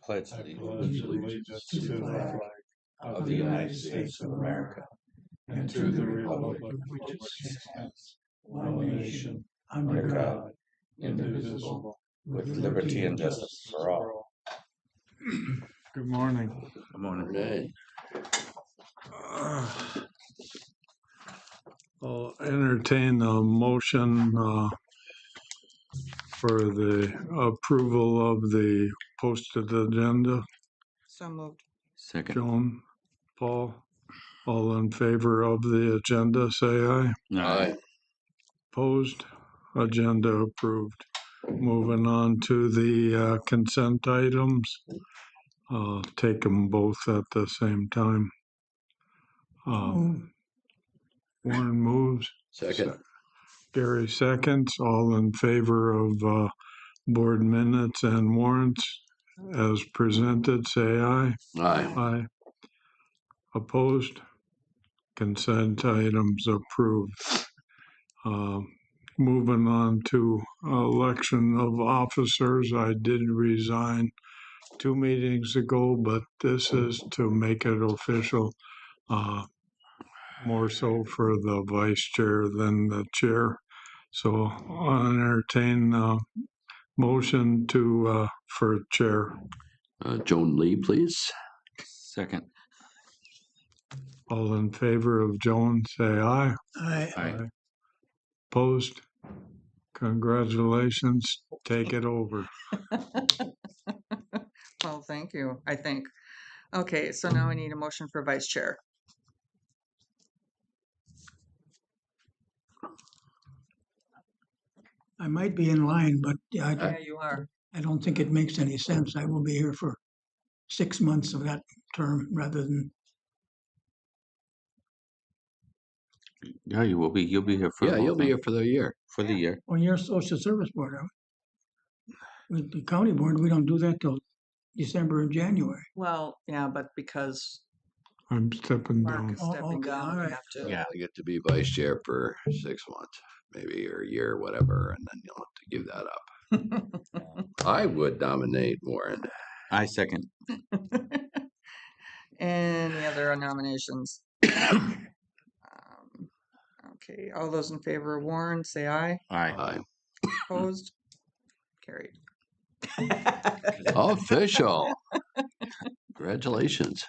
pledge allegiance to the flag of the United States of America and to the republic for which it stands, one nation, under God, indivisible, with liberty and justice for all. Good morning. Good morning. I'll entertain a motion for the approval of the posted agenda. So moved. Second. Joan, Paul, all in favor of the agenda, say aye. Aye. Opposed? Agenda approved. Moving on to the consent items. Take them both at the same time. Warren moves. Second. Gary seconds. All in favor of board minutes and warrants as presented, say aye. Aye. Aye. Opposed? Consent items approved. Moving on to election of officers. I did resign 2 meetings ago, but this is to make it official, more so for the vice chair than the chair. So I'll entertain a motion for chair. Joan Lee, please. Second. All in favor of Joan, say aye. Aye. Aye. Opposed? Congratulations. Take it over. Well, thank you, I think. Okay, so now we need a motion for vice chair. I might be in line, but Yeah, you are. I don't think it makes any sense. I will be here for 6 months of that term rather than, Yeah, you will be. You'll be here for. Yeah, you'll be here for the year. for the year. on your social service board. With the county board, we don't do that till December and January. Well, yeah, but because I'm stepping Mark down. is stepping okay, down, all we right. have to. Yeah. I get to be vice chair for 6 months, maybe, or a year, whatever, and then you'll have to give that up. I would nominate Warren. I second. Any other nominations? Okay, all those in favor of Warren, say aye. Aye. Aye. Opposed? Carried. Official. Congratulations.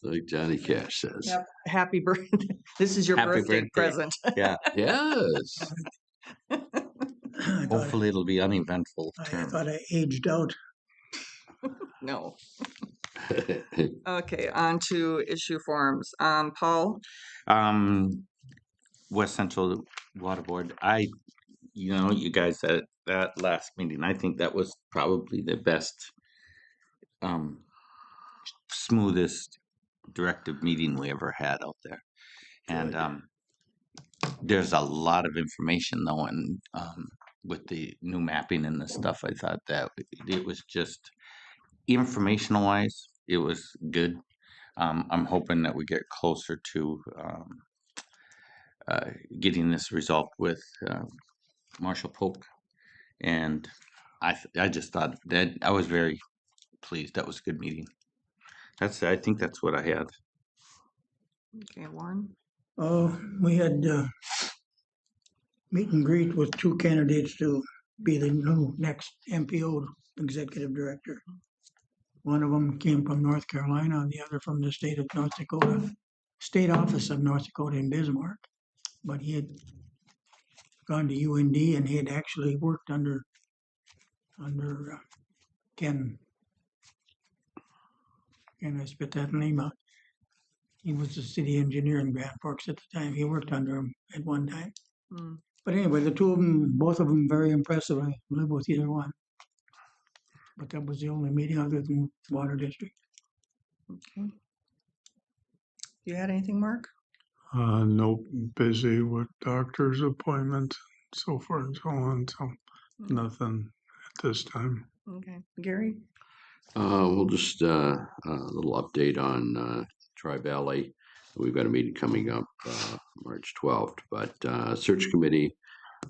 Like Johnny Cash says. Yep. Happy birthday. This is your Happy birthday birthday. present. Yeah. Yes. Hopefully it'll be uneventful I term. thought I aged out. No. Okay, on to issue forms. Paul? West Central Water Board. You guys at that last meeting, I think that was probably the best, smoothest directive meeting we ever had out there. And there's a lot of information though, and with the new mapping and the stuff, I thought that it was just informational wise, it was good. I'm hoping that we get closer to getting this resolved with Marshall Polk, and I just thought that I was very pleased. That was a good meeting. I think that's what I had. Okay, Warren? We had meet and greet with 2 candidates to be the new next MPO executive director. One of them came from North Carolina, and the other from the state of North Dakota, state office of North Dakota in Bismarck. But he had gone to UND, and he had actually worked under Ken. And I spit that name out. He was the city engineer in Grand Forks at the time. He worked under him at one time. Hmm. But anyway, the 2 of them, both of them, very impressive. I live with either one. But that was the only meeting other than Water District. Okay. You had anything, Mark? Nope, busy with doctor's appointments, so forth and so on. So nothing at this time. Okay. Gary? We'll just a little update on Tri-Valley. We've got a meeting coming up March 12th, but search committee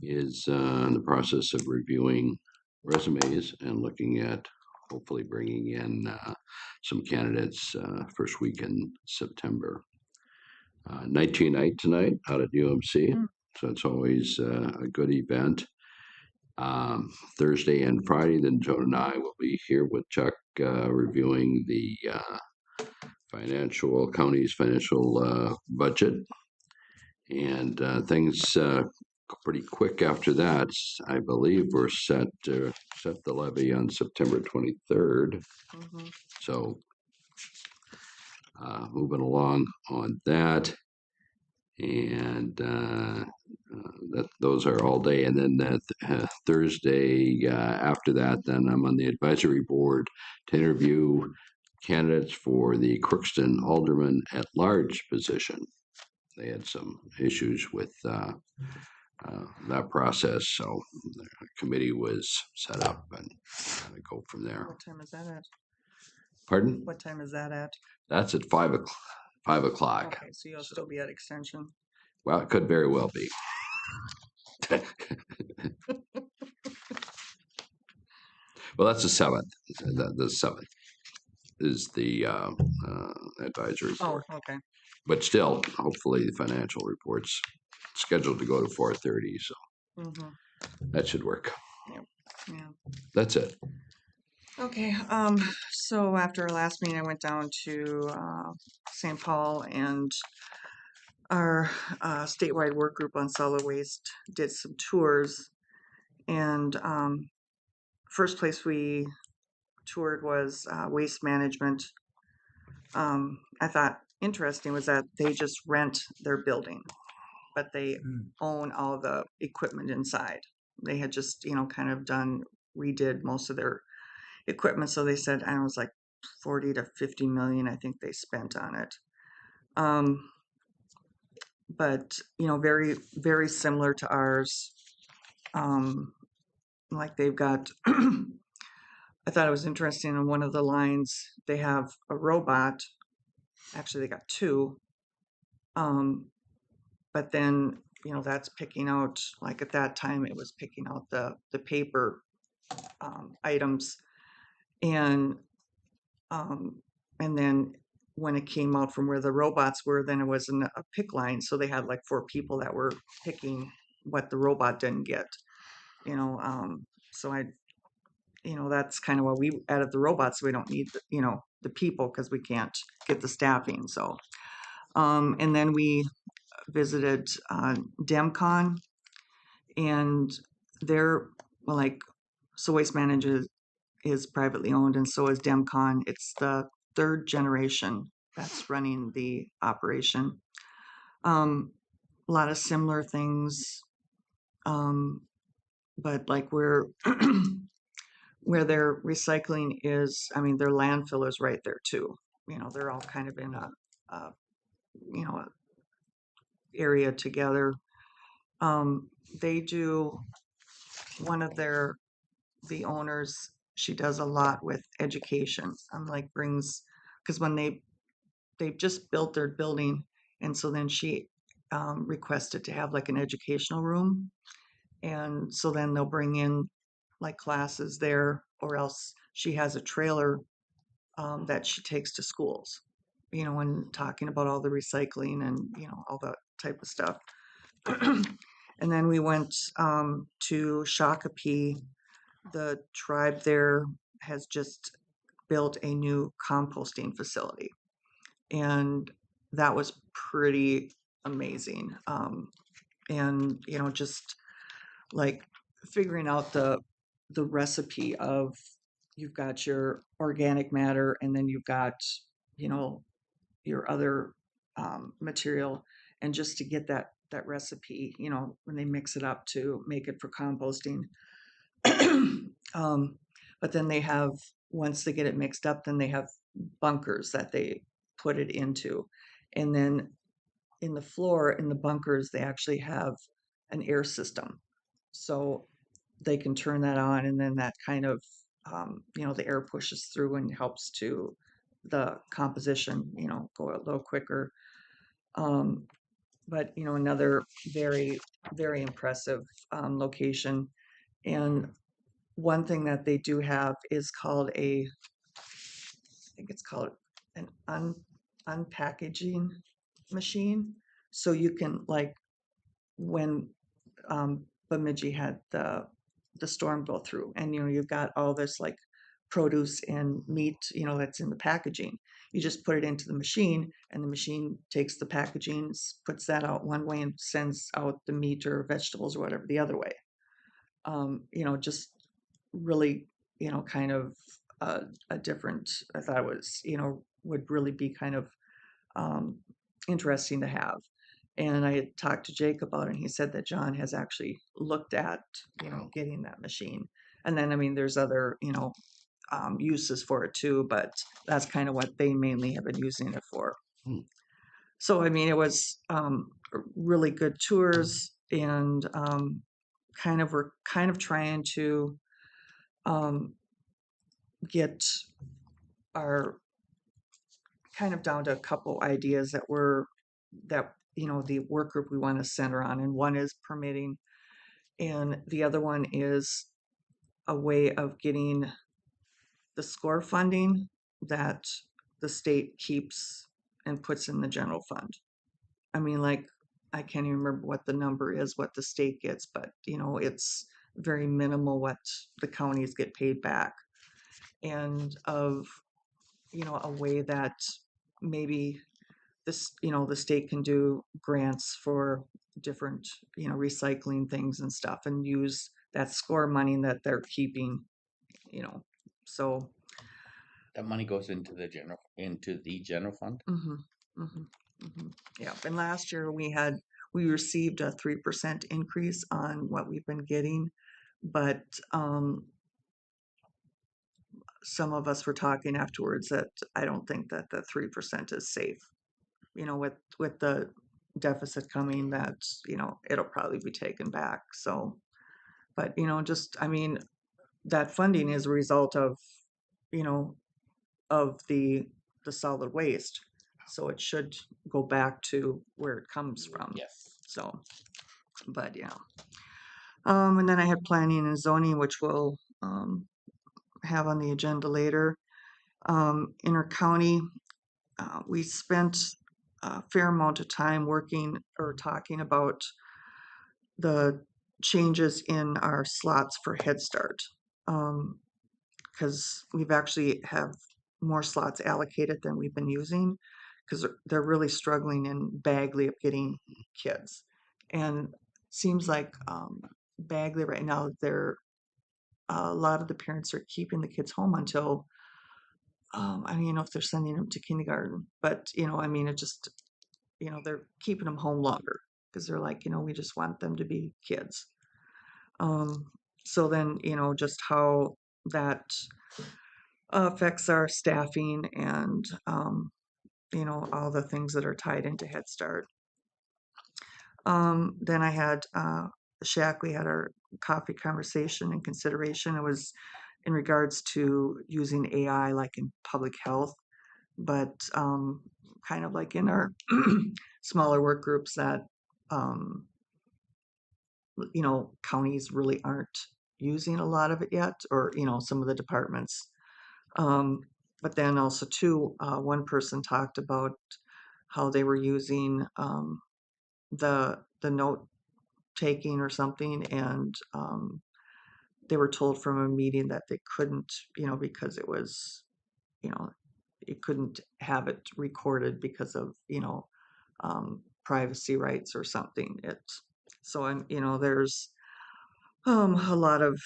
is in the process of reviewing resumes and looking at hopefully bringing in some candidates first week in September. 19 night tonight out at UMC, Mm. so it's always a good event. Thursday and Friday, then Joan and I will be here with Chuck reviewing the county's financial budget, and things go pretty quick after that. I believe we're set to set the levy on September 23rd. Mhm. So moving along on that, and those are all day. And then Thursday after that, then I'm on the advisory board to interview candidates for the Crookston Alderman at Large position. They had some issues with that process, so the committee was set up and go from there. What time is that at? Pardon? What time is that at? That's at 5 o'clock. 5 o'clock. Okay, so you'll still be at extension. Well, it could very well be. Well, that's the 7th. The 7th is the advisory Oh, board. okay. But still, hopefully the financial report's scheduled to go to 4:30, so Mhm. that should work. Yeah. That's it. Okay, so after our last meeting, I went down to St. Paul, and our statewide work group on solid waste did some tours. And first place we toured was waste management. I thought interesting was that they just rent their building, but they own all the equipment inside. They had just, kind of redid most of their equipment. So they said, I was like 40 to 50 million, I think they spent on it. But, very, very similar to ours. Like they've got, I thought it was interesting on one of the lines, they have a robot. Actually, they got two. But then, that's picking out, like at that time, it was picking out the paper items. And then when it came out from where the robots were, then it was a pick line. So they had like 4 people that were picking what the robot didn't get. So that's kind of why we added the robots. So we don't need the people because we can't get the staffing. So and then we visited DemCon, and they're so Waste Management is privately owned, and so is DemCon. It's the 3rd generation that's running the operation. A lot of similar things, but like where their recycling is, I mean, their landfill is right there too. They're all kind of in a area together. They do the owners, she does a lot with education. Because when they've just built their building, and so then she requested to have like an educational room, and so then they'll bring in like classes there, or else she has a trailer that she takes to schools, and talking about all the recycling and all that type of stuff. And then we went to Shakopee. The tribe there has just built a new composting facility, and that was pretty amazing. And just like figuring out the recipe of, you've got your organic matter, and then you've got your other material, and just to get that recipe, when they mix it up to make it for composting. But then they have, once they get it mixed up, then they have bunkers that they put it into. And then in the floor, in the bunkers, they actually have an air system. So they can turn that on, and then that kind of, the air pushes through and helps to the composition, go a little quicker. but another very, very impressive location. And one thing that they do have is called I think it's called an unpackaging machine. So you can, like, when Bemidji had the storm go through, and you've got all this like produce and meat, that's in the packaging. You just put it into the machine, and the machine takes the packaging, puts that out one way, and sends out the meat or vegetables or whatever the other way. Just really, kind of a different. I thought it was, would really be kind of um, interesting to have. And I had talked to Jake about it, and he said that John has actually looked at, getting that machine. And then, I mean, there's other, uses for it too, but that's kind of what they mainly have been using it for. Hmm. So, I mean, it was really good tours, and we're kind of trying to um, get our kind of down to a couple ideas that the work group we want to center on, and one is permitting, and the other one is a way of getting the SCORE funding that the state keeps and puts in the general fund. I mean, like, I can't even remember what the number is, what the state gets, but it's very minimal what the counties get paid back. And of, a way that maybe the state can do grants for different, recycling things and stuff, and use that SCORE money that they're keeping, you know. So, That money goes into the general fund. mhm, mhm, mhm. Yeah. And last year we received a 3% increase on what we've been getting, but some of us were talking afterwards that I don't think that the 3% is safe. With the deficit coming, that it'll probably be taken back. So, but just, I mean, that funding is a result of you know of the solid waste, so it should go back to where it comes from. Yes. So, but yeah. And then I had planning and zoning, which we'll have on the agenda later. Inter-county, we spent a fair amount of time working or talking about the changes in our slots for Head Start, because we've actually have more slots allocated than we've been using, because they're really struggling in Bagley of getting kids. And seems like Bagley right now, a lot of the parents are keeping the kids home until I don't even know if they're sending them to kindergarten, but I mean, it just they're keeping them home longer because they're like, we just want them to be kids. Um, so then, just how that affects our staffing, and all the things that are tied into Head Start. Then I had Shack. We had our coffee conversation and consideration. It was in regards to using AI, like in public health, but kind of like in our smaller work groups that um, counties really aren't using a lot of it yet, or some of the departments. But then also too, one person talked about how they were using the note taking or something, and they were told from a meeting that they couldn't, because it was, you know, it couldn't have it recorded because of privacy rights or something. So there's a lot of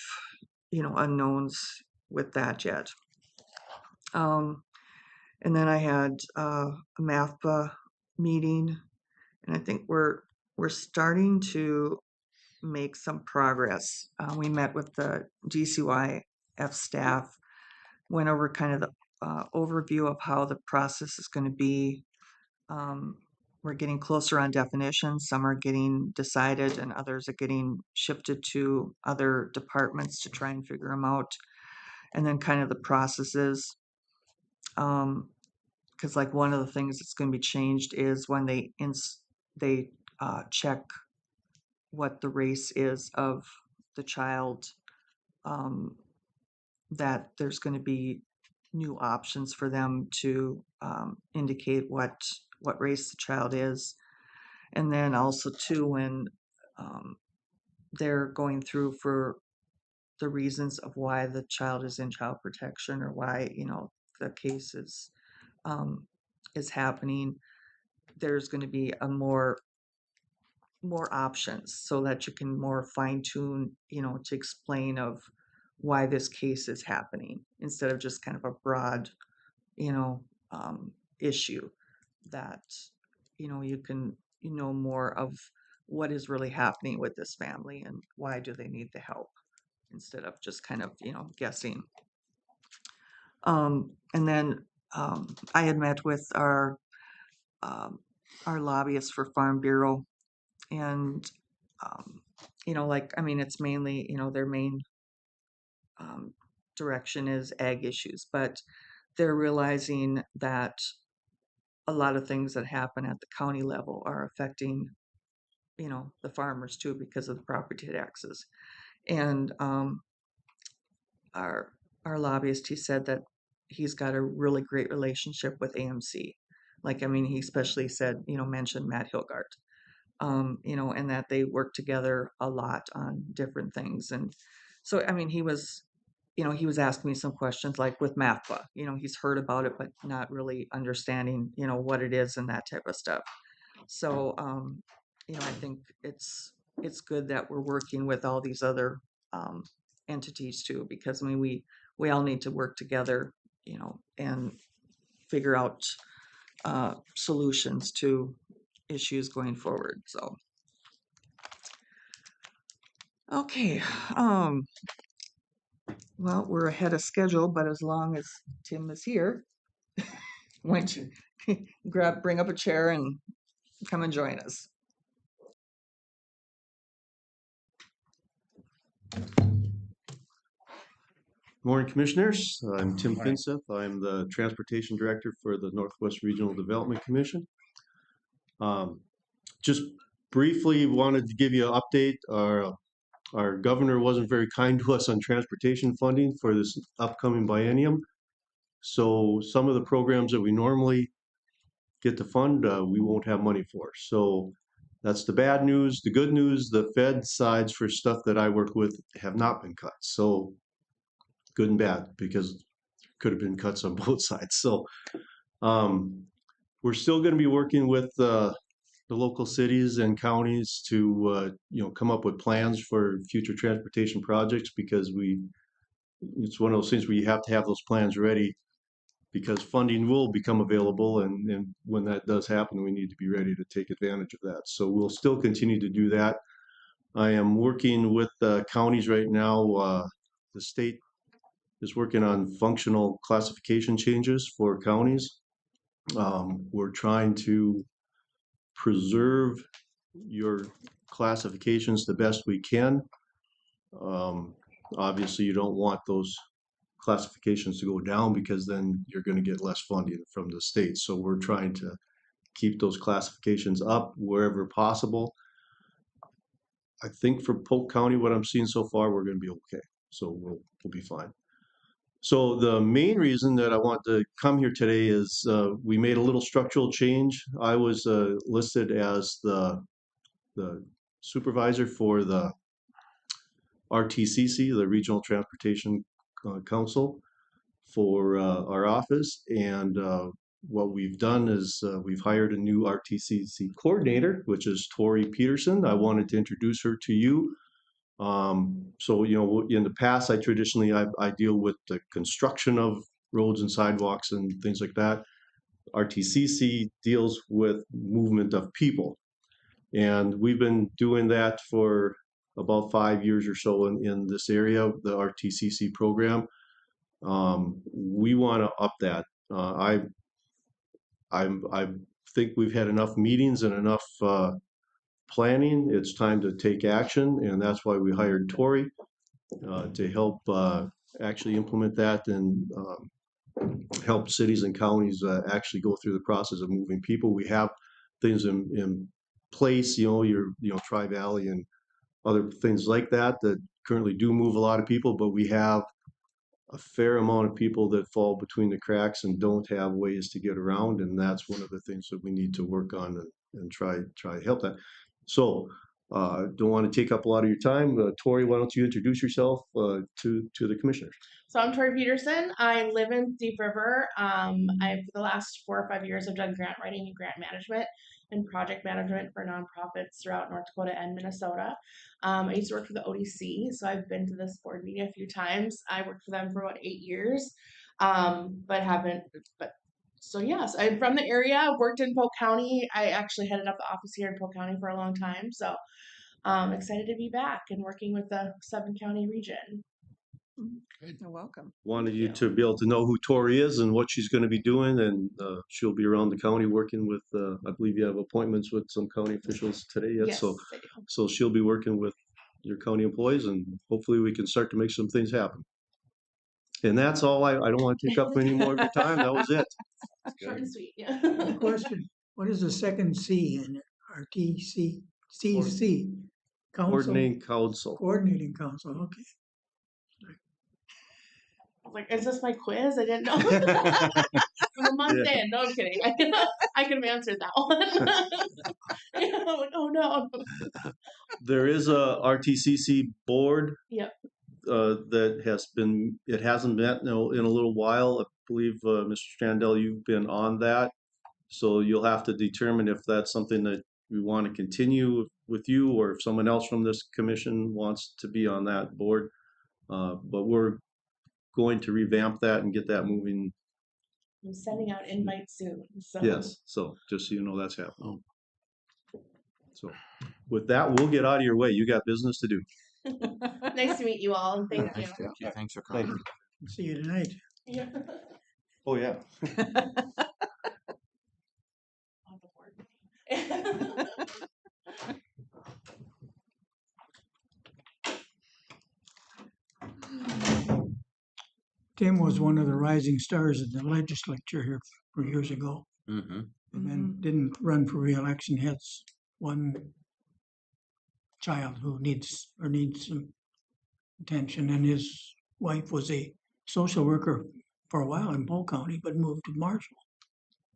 unknowns with that yet. And then I had a MAFPA meeting, and I think we're starting to make some progress. We met with the DCYF staff, went over kind of the overview of how the process is going to be. We're getting closer on definitions. Some are getting decided, and others are getting shifted to other departments to try and figure them out. And then kind of the processes. Because like one of the things that's going to be changed is when they check what the race is of the child, um, that there's going to be new options for them to indicate what race the child is. And then also too, when um, they're going through for the reasons of why the child is in child protection or why, the case is happening, there's going to be a more options so that you can more fine tune, to explain of why this case is happening instead of just kind of a broad, you know, issue that, you can, more of what is really happening with this family and why do they need the help instead of just kind of, guessing. And then I had met with um, our lobbyist for Farm Bureau, and it's mainly, their main um, direction is ag issues, but they're realizing that a lot of things that happen at the county level are affecting, the farmers too because of the property taxes. And our our lobbyist, he said that he's got a really great relationship with AMC. Like, he especially said, mentioned Matt Hilgart, and that they work together a lot on different things. And so, he was asking me some questions like with MAPA, he's heard about it, but not really understanding, what it is and that type of stuff. So, I think it's good that we're working with all these other um, entities too, because we all need to work together, and figure out solutions to issues going forward. So, okay, well, we're ahead of schedule, but as long as Tim is here, why don't you bring up a chair and come and join us. Morning, Commissioners. I'm Tim Finseth. I'm the Transportation Director for the Northwest Regional Development Commission. Just briefly wanted to give you an update. Our governor wasn't very kind to us on transportation funding for this upcoming biennium. So some of the programs that we normally get to fund, we won't have money for. So that's the bad news. The good news, the Fed sides for stuff that I work with have not been cut. So good and bad, because could have been cuts on both sides. So we're still going to be working with the local cities and counties to come up with plans for future transportation projects, because it's one of those things where you have to have those plans ready, because funding will become available, and when that does happen, we need to be ready to take advantage of that. So we'll still continue to do that. I am working with the counties right now. The state is working on functional classification changes for counties. We're trying to preserve your classifications the best we can. Obviously, you don't want those classifications to go down, because then you're going to get less funding from the state. So we're trying to keep those classifications up wherever possible. I think for Polk County, what I'm seeing so far, we're going to be okay. So we'll be fine. So the main reason that I want to come here today is we made a little structural change. I was listed as the supervisor for the RTCC, the Regional Transportation Council, for our office. And what we've done is we've hired a new RTCC coordinator, which is Tori Peterson. I wanted to introduce her to you. So, in the past, I deal with the construction of roads and sidewalks and things like that. RTCC deals with movement of people. And we've been doing that for about 5 years or so in this area, the RTCC program. We want to up that. I think we've had enough meetings and enough planning. It's time to take action, and that's why we hired Tori to help actually implement that and help cities and counties actually go through the process of moving people. We have things in place, your, Tri-Valley and other things like that currently do move a lot of people, but we have a fair amount of people that fall between the cracks and don't have ways to get around, and that's one of the things that we need to work on and try to help that. So, don't want to take up a lot of your time. Tori, why don't you introduce yourself to the commissioners? So I'm Tori Peterson. I live in Deep River. For the last 4 or 5 years, I've done grant writing and grant management and project management for nonprofits throughout North Dakota and Minnesota. I used to work for the ODC, so I've been to this board meeting a few times. I worked for them for about 8 years, but haven't. But so yes, I'm from the area. I've worked in Polk County. I actually headed up the office here in Polk County for a long time. So excited to be back and working with the 7-county region. You're welcome. Wanted you to be able to know who Tori is and what she's going to be doing, and she'll be around the county working with, I believe you have appointments with some county officials today yet, Yes, so I do. so she'll be working with your county employees, and hopefully we can start to make some things happen. And that's all. I don't want to take up any more of your time. That was it. Short and sweet. Yeah. Question, what is the second C in it? RTC, CC? Council? Coordinating council. Coordinating Council, okay. I was like, is this my quiz? I didn't know. I'm a month in. No, I'm kidding. I could have answered that one. Yeah, I'm like, oh no. There is a RTCC board. Yep. It hasn't met in a little while. I believe, Mr. Strandell, you've been on that. So you'll have to determine if that's something that we want to continue with you, or if someone else from this commission wants to be on that board. But we're going to revamp that and get that moving. I'm sending out invites soon. So. Yes, so just so you know, that's happening. So with that, we'll get out of your way. You got business to do. Nice to meet you all, and thank you. Thank you. Thanks for Thank coming. you. See you tonight. Yeah. Oh, yeah. On the board. Tim was one of the rising stars in the legislature here for years ago, Mm-hmm. and then didn't run for reelection. Has one child who needs some attention, and his wife was a social worker for a while in Polk County, but moved to Marshall,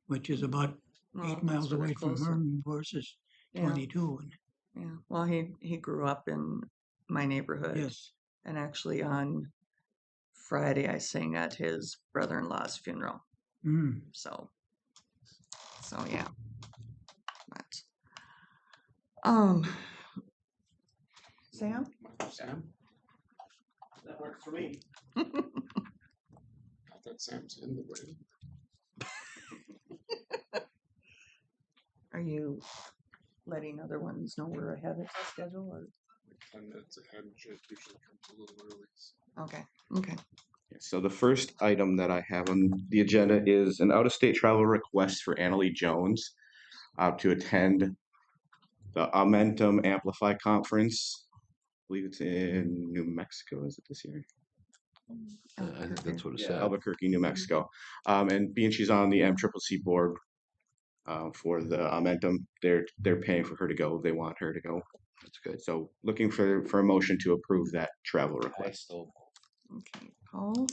which is about Oh, 8 that's miles really away from close. her, and versus Yeah. 22. And Yeah. Well, he grew up in my neighborhood. yes, And actually on Friday I sang at his brother-in-law's funeral. mm, So yeah. But Sam? That works for me. That Sam's in the way. Are you letting other ones know we're ahead of the schedule or 10 minutes ahead, and Jake usually comes a little early. okay. Okay. So the first item that I have on the agenda is an out-of-state travel request for Annalie Jones to attend the Amentum Amplify Conference. I believe it's in New Mexico. Is it this year? I think that's what it Yeah. said. Albuquerque, New Mexico. And being she's on the MCCC board for the Amentum, they're paying for her to go. They want her to go. That's good. So looking for a motion to approve that travel I request. still Okay. Paul,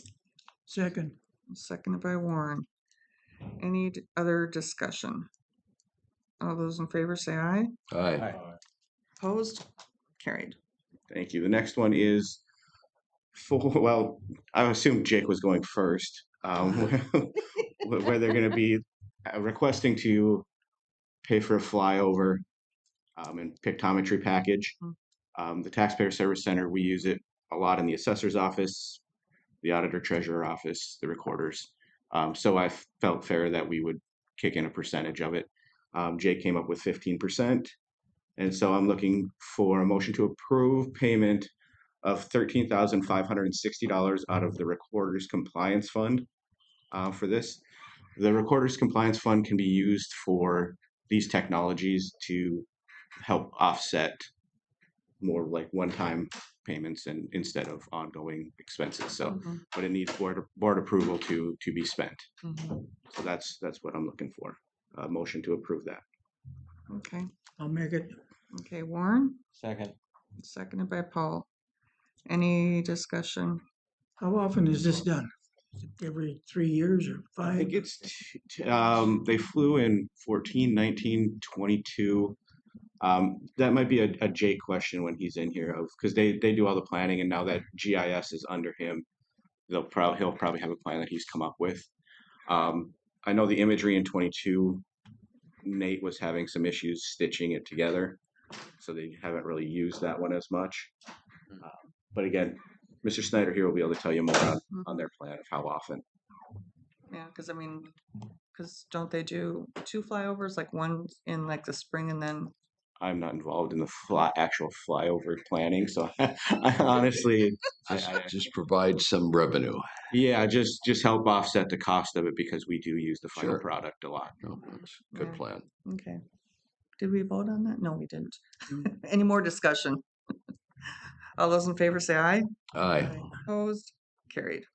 second, seconded by Warren. Any other discussion? All those in favor say aye. Aye. Opposed? Carried. Thank you. The next one is well, I assume Jake was going first, where they're going to be requesting to pay for a flyover and pictometry package. The Taxpayer Service Center, we use it a lot in the assessor's office, the auditor treasurer office, the recorders. So I felt fair that we would kick in a percentage of it. Jake came up with 15%. And so I'm looking for a motion to approve payment of $13,560 out of the Recorder's Compliance Fund for this. The Recorder's Compliance Fund can be used for these technologies to help offset more like one-time payments and instead of ongoing expenses. So, but it needs board approval to be spent. So that's what I'm looking for. A motion to approve that. Okay, I'll make it. okay, Warren, Second. seconded by Paul. Any discussion? How often is this done? Every 3 years or I 5? think it's, they flew in 14, 19, 22. That might be a Jake question when he's in here, because they do all the planning, and now that GIS is under him, he'll probably have a plan that he's come up with. I know the imagery in 22, Nate was having some issues stitching it together, so they haven't really used that one as much. But again, Mr. Snyder here will be able to tell you more on their plan of how often. Yeah, because I mean, because don't they do 2 flyovers, like one in like the spring and then, I'm not involved in the actual flyover planning, so I honestly, Just provide some revenue. yeah, just help offset the cost of it because we do use the final Sure. product a lot. No, that's a good Yeah. plan. okay. Did we vote on that? No, we didn't. Any more discussion? All those in favor say aye. Aye. Opposed? Carried.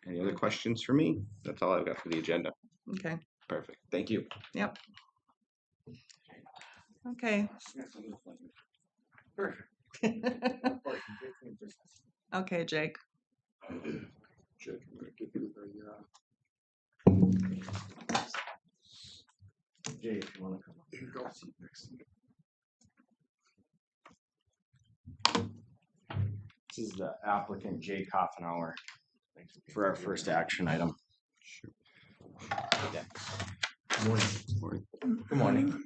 Any other questions for me? That's all I've got for the agenda. Okay, Perfect. Thank you. yep. Okay. Okay, Jake. Jake, I'm gonna give you the, Jay, if you want to come up. here you go. Next. This is the applicant, Jay Hoffenauer, for our first action item. Good morning.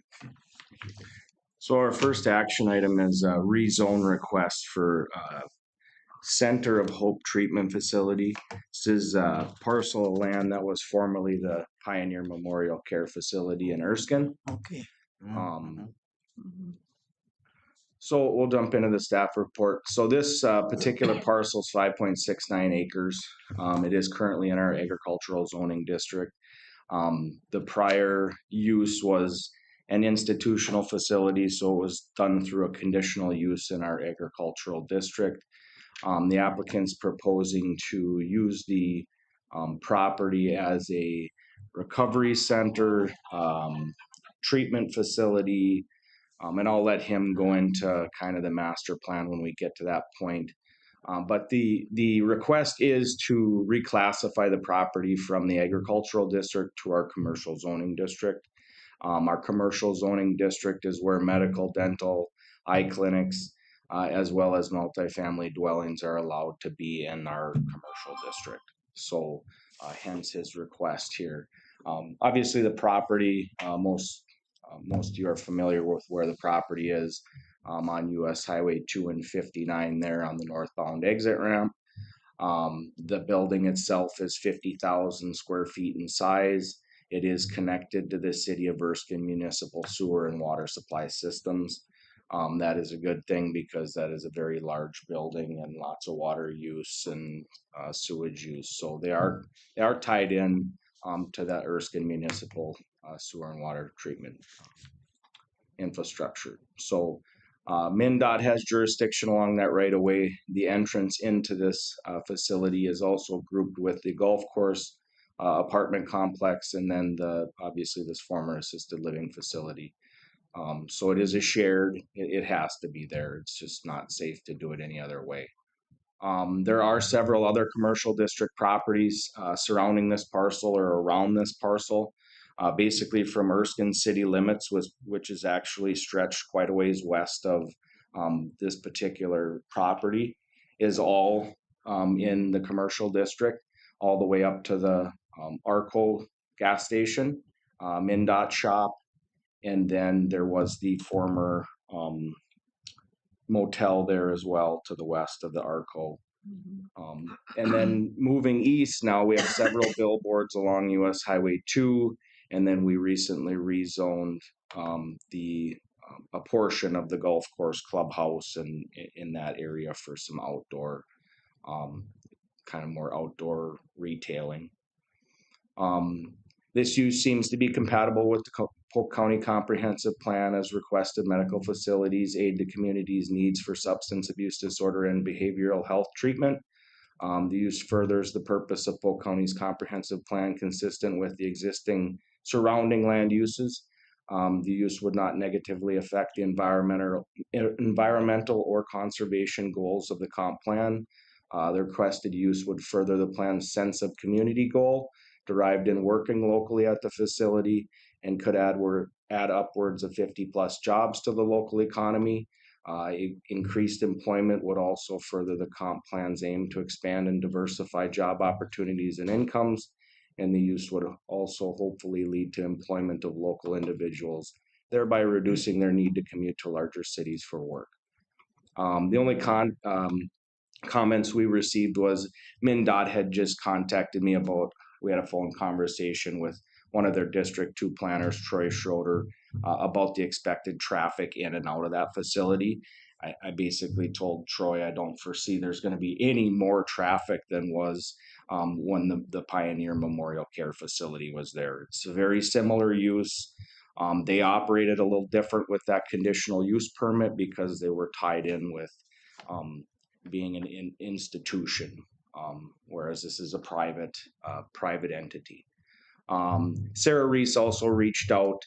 So our first action item is a rezone request for Center of Hope Treatment Facility. This is a parcel of land that was formerly the Pioneer Memorial Care Facility in Erskine. Okay. Um, Mhm. So we'll jump into the staff report. So this particular parcel is 5.69 acres. It is currently in our agricultural zoning district. The prior use was an institutional facility, so it was done through a conditional use in our agricultural district. The applicant's proposing to use the property as a recovery center, treatment facility, and I'll let him go into kind of the master plan when we get to that point. But the request is to reclassify the property from the agricultural district to our commercial zoning district. Our commercial zoning district is where medical, dental, eye clinics, as well as multifamily dwellings are allowed to be in our commercial district. So hence his request here. Obviously the property, most of you are familiar with where the property is on US Highway 2 and 59 there on the northbound exit ramp. The building itself is 50,000 square feet in size. It is connected to the City of Erskine municipal sewer and water supply systems. That is a good thing because that is a very large building and lots of water use and sewage use. So they are tied in to that Erskine municipal sewer and water treatment infrastructure. So MnDOT has jurisdiction along that right of way. The entrance into this facility is also grouped with the golf course, apartment complex, and then obviously this former assisted living facility. So it is a shared, it has to be there. It's just not safe to do it any other way. There are several other commercial district properties surrounding this parcel or around this parcel. Basically from Erskine city limits, which is actually stretched quite a ways west of this particular property, is all in the commercial district, all the way up to the Arco gas station, MnDOT shop, and then there was the former motel there as well to the west of the Arco. And then moving east, now we have several billboards along US Highway 2, and then we recently rezoned a portion of the golf course clubhouse and in that area for some outdoor, kind of more outdoor retailing. This use seems to be compatible with the Polk County Comprehensive Plan as requested medical facilities aid the community's needs for substance abuse disorder and behavioral health treatment. The use furthers the purpose of Polk County's comprehensive plan consistent with the existing surrounding land uses. The use would not negatively affect the environmental or conservation goals of the comp plan. The requested use would further the plan's sense of community goal derived in working locally at the facility and could add upwards of 50 plus jobs to the local economy. Increased employment would also further the comp plan's aim to expand and diversify job opportunities and incomes, and the use would also hopefully lead to employment of local individuals, thereby reducing their need to commute to larger cities for work. The only comments we received was MnDOT had just contacted me about, we had a phone conversation with one of their District 2 planners, Troy Schroeder, about the expected traffic in and out of that facility. I basically told Troy I don't foresee there's going to be any more traffic than was when the Pioneer Memorial Care Facility was there. It's a very similar use. They operated a little different with that conditional use permit because they were tied in with being an institution, whereas this is a private entity. Sarah Reese also reached out,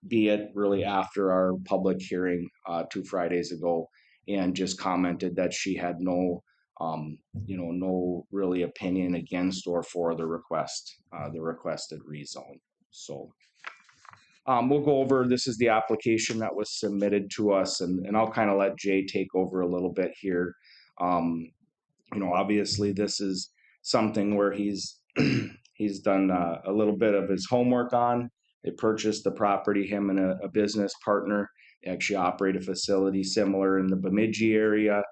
be it really after our public hearing 2 Fridays ago, and just commented that she had no really opinion against or for the requested rezone. So we'll go over, this is the application that was submitted to us, and I'll kind of let Jay take over a little bit here. Obviously this is something where he's done a little bit of his homework on. They purchased the property, him and a business partner. They actually operate a facility similar in the Bemidji area.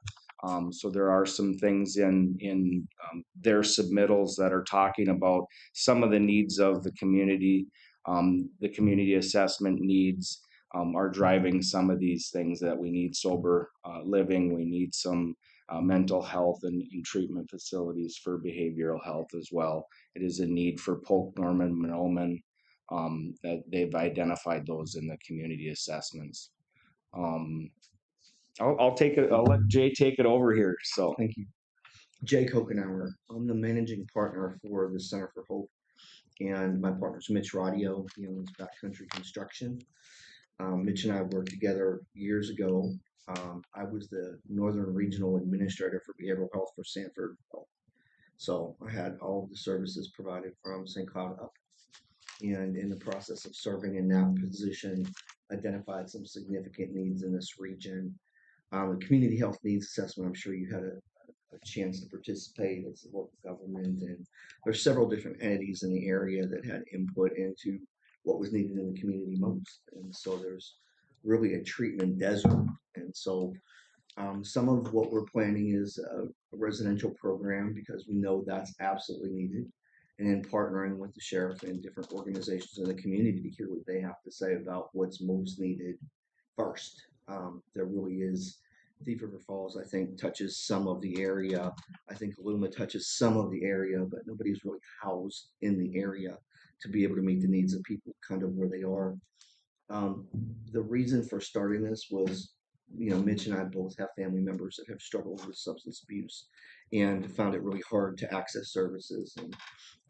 So there are some things in their submittals that are talking about some of the needs of the community. The community assessment needs are driving some of these things that we need sober living. We need some mental health and treatment facilities for behavioral health as well. It is a need for Polk, Norman, Monoman, that they've identified those in the community assessments. I'll take it. I'll let Jay take it over here. So thank you. Jay Kokenauer. I'm the managing partner for the Center for Hope, and my partner's Mitch Rodio. He owns Backcountry Construction. Mitch and I worked together years ago. I was the Northern Regional Administrator for Behavioral Health for Sanford Health. So I had all of the services provided from St. Cloud up. And in the process of serving in that position, identified some significant needs in this region. The Community Health Needs Assessment, I'm sure you had a chance to participate as a local government. And there's several different entities in the area that had input into what was needed in the community most. And so there's really a treatment desert. And so some of what we're planning is a residential program because we know that's absolutely needed. And then partnering with the sheriff and different organizations in the community to hear what they have to say about what's most needed first. There really is, Thief River Falls, I think, touches some of the area. I think Luma touches some of the area, but nobody's really housed in the area to be able to meet the needs of people kind of where they are. The reason for starting this was, Mitch and I both have family members that have struggled with substance abuse and found it really hard to access services. And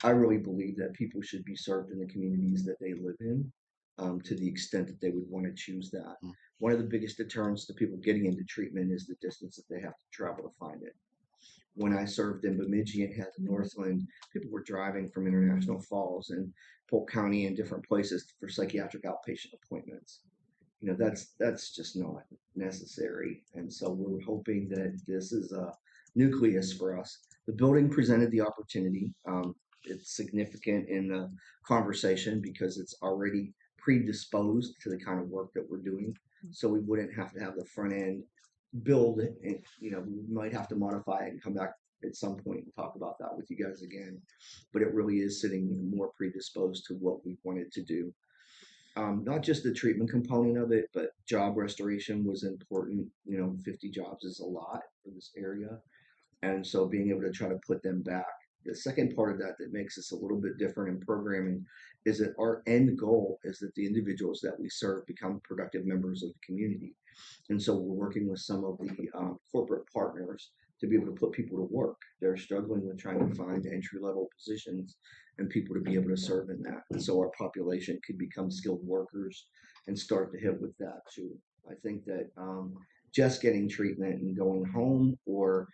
I really believe that people should be served in the communities that they live in, to the extent that they would want to choose that. One of the biggest deterrents to people getting into treatment is the distance that they have to travel to find it. When I served in Bemidji and had the Northland, people were driving from International Falls and Polk County and different places for psychiatric outpatient appointments. That's just not necessary. And so we're hoping that this is a nucleus for us. The building presented the opportunity. It's significant in the conversation because it's already predisposed to the kind of work that we're doing. So we wouldn't have to have the front end build it, and we might have to modify it and come back at some point and talk about that with you guys again. But it really is sitting more predisposed to what we wanted to do. Not just the treatment component of it, but job restoration was important. 50 jobs is a lot for this area. And so being able to try to put them back. The second part of that makes us a little bit different in programming is that our end goal is that the individuals that we serve become productive members of the community. And so we're working with some of the corporate partners to be able to put people to work. They're struggling with trying to find entry level positions and people to be able to serve in that. And so our population could become skilled workers and start to hit with that too. I think that just getting treatment and going home, or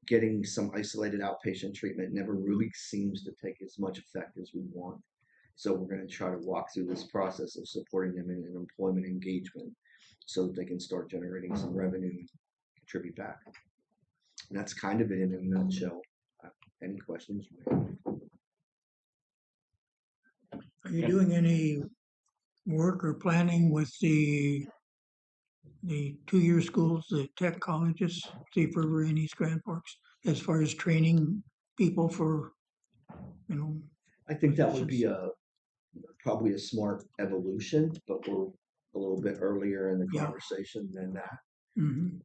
getting some isolated outpatient treatment never really seems to take as much effect as we want. So we're going to try to walk through this process of supporting them in an employment engagement so that they can start generating some revenue and contribute back. And that's kind of it in a nutshell. Any questions? Are you doing any work or planning with the 2-year schools, the tech colleges, Thief River and East Grand Forks, as far as training people for, I think that would be probably a smart evolution, but we're a little bit earlier in the Yeah. conversation than that. Mhm.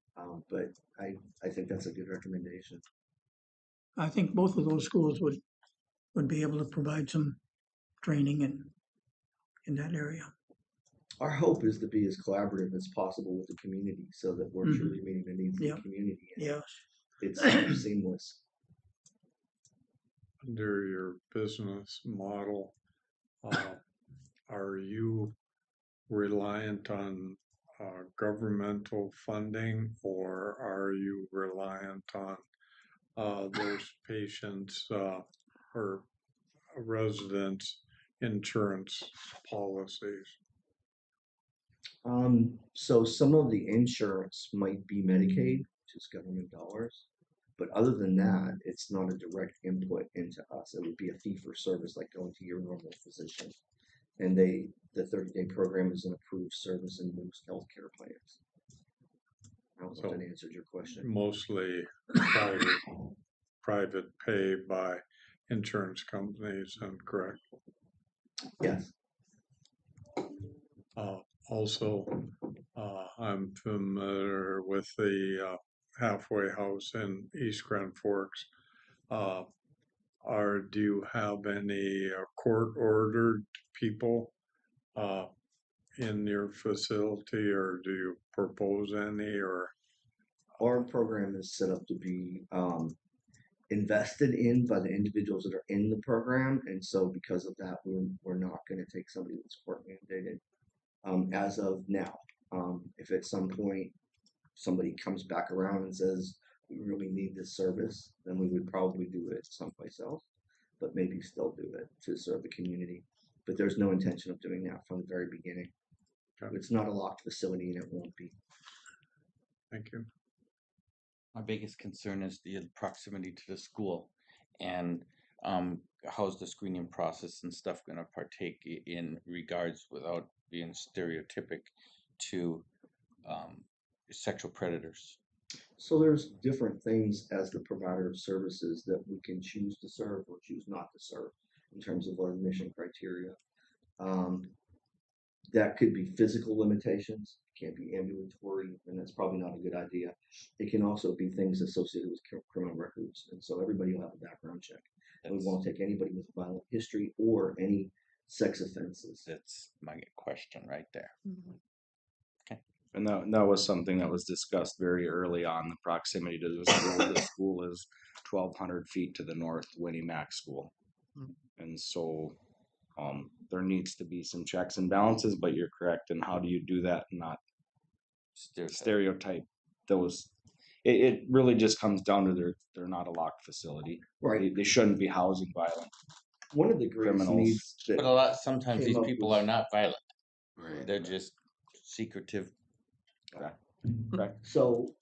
But I think that's a good recommendation. I think both of those schools would be able to provide some training in that area. Our hope is to be as collaborative as possible with the community so that we're Mhm. truly meeting the needs of Yeah. the community. And Yes. it's seamless. Under your business model, are you reliant on governmental funding, or are you reliant on those patients or residents' insurance policies? So some of the insurance might be Medicaid, which is government dollars. But other than that, it's not a direct input into us. It would be a fee for service, like going to your normal physician. And the 30-day program is an approved service in most healthcare plans. I don't know if that answered your question. Mostly private pay by insurance companies, and correct? Yes. Also, I'm familiar with the halfway house in East Grand Forks. Do you have any court-ordered people in your facility, or do you propose any? Or Our program is set up to be invested in by the individuals that are in the program, and so because of that, we're not going to take somebody that's court mandated as of now. If at some point somebody comes back around and says we really need this service, then we would probably do it someplace else, but maybe still do it to serve the community. But there's no intention of doing that from the very beginning. Okay. It's not a locked facility, and it won't be. thank you. My biggest concern is the proximity to the school, and how's the screening process and stuff going to partake in regards, without being stereotypic, to sexual predators. So there's different things as the provider of services that we can choose to serve or choose not to serve in terms of our admission criteria. That could be physical limitations, can't be ambulatory, and that's probably not a good idea. It can also be things associated with criminal records, and so everybody will have a background check. And we won't take anybody with a violent history or any sex offenses. That's my question right there. And that was something that was discussed very early on, the proximity to the school. The school is 1,200 feet to the north, Winnie Mac School. And so there needs to be some checks and balances, but you're correct. And how do you do that and not stereotype those? It really just comes down to they're not a locked facility. Right. They shouldn't be housing violent. One of the greatest criminals. needs that But sometimes came these up people was- are not violent. Right. They're just secretive. So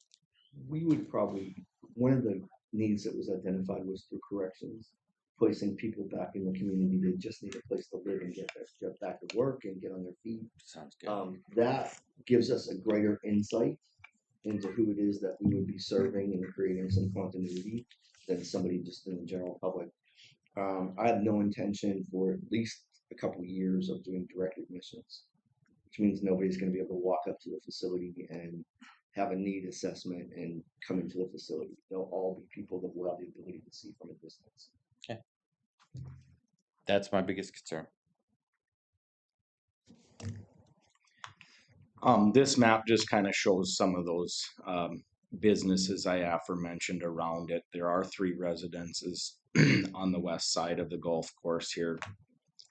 we would probably, one of the needs that was identified was through corrections, placing people back in the community that just need a place to live and get back to work and get on their feet. Sounds good. That gives us a greater insight into who it is that we would be serving and creating some continuity than somebody just in the general public. I have no intention for at least a couple of years of doing direct admissions, which means nobody's going to be able to walk up to the facility and have a need assessment and come into the facility. They'll all be people that will have the ability to see from a distance. Okay. That's my biggest concern. This map just kind of shows some of those businesses I aforementioned around it. There are 3 residences on the west side of the golf course here.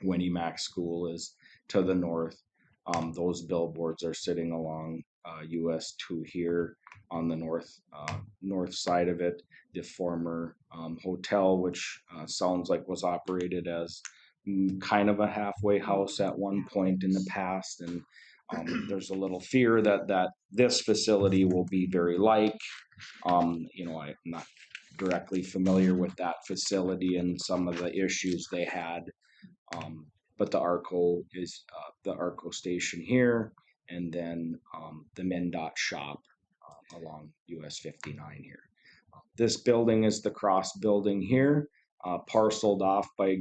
Winnie Mac School is to the north. Those billboards are sitting along US 2 here on the north side of it. The former hotel, which sounds like was operated as kind of a halfway house at one point in the past, and there's a little fear that this facility will be very like. I'm not directly familiar with that facility and some of the issues they had. But the ARCO is the ARCO station here, and then the MnDOT shop along US 59 here. This building is the cross building here, parceled off by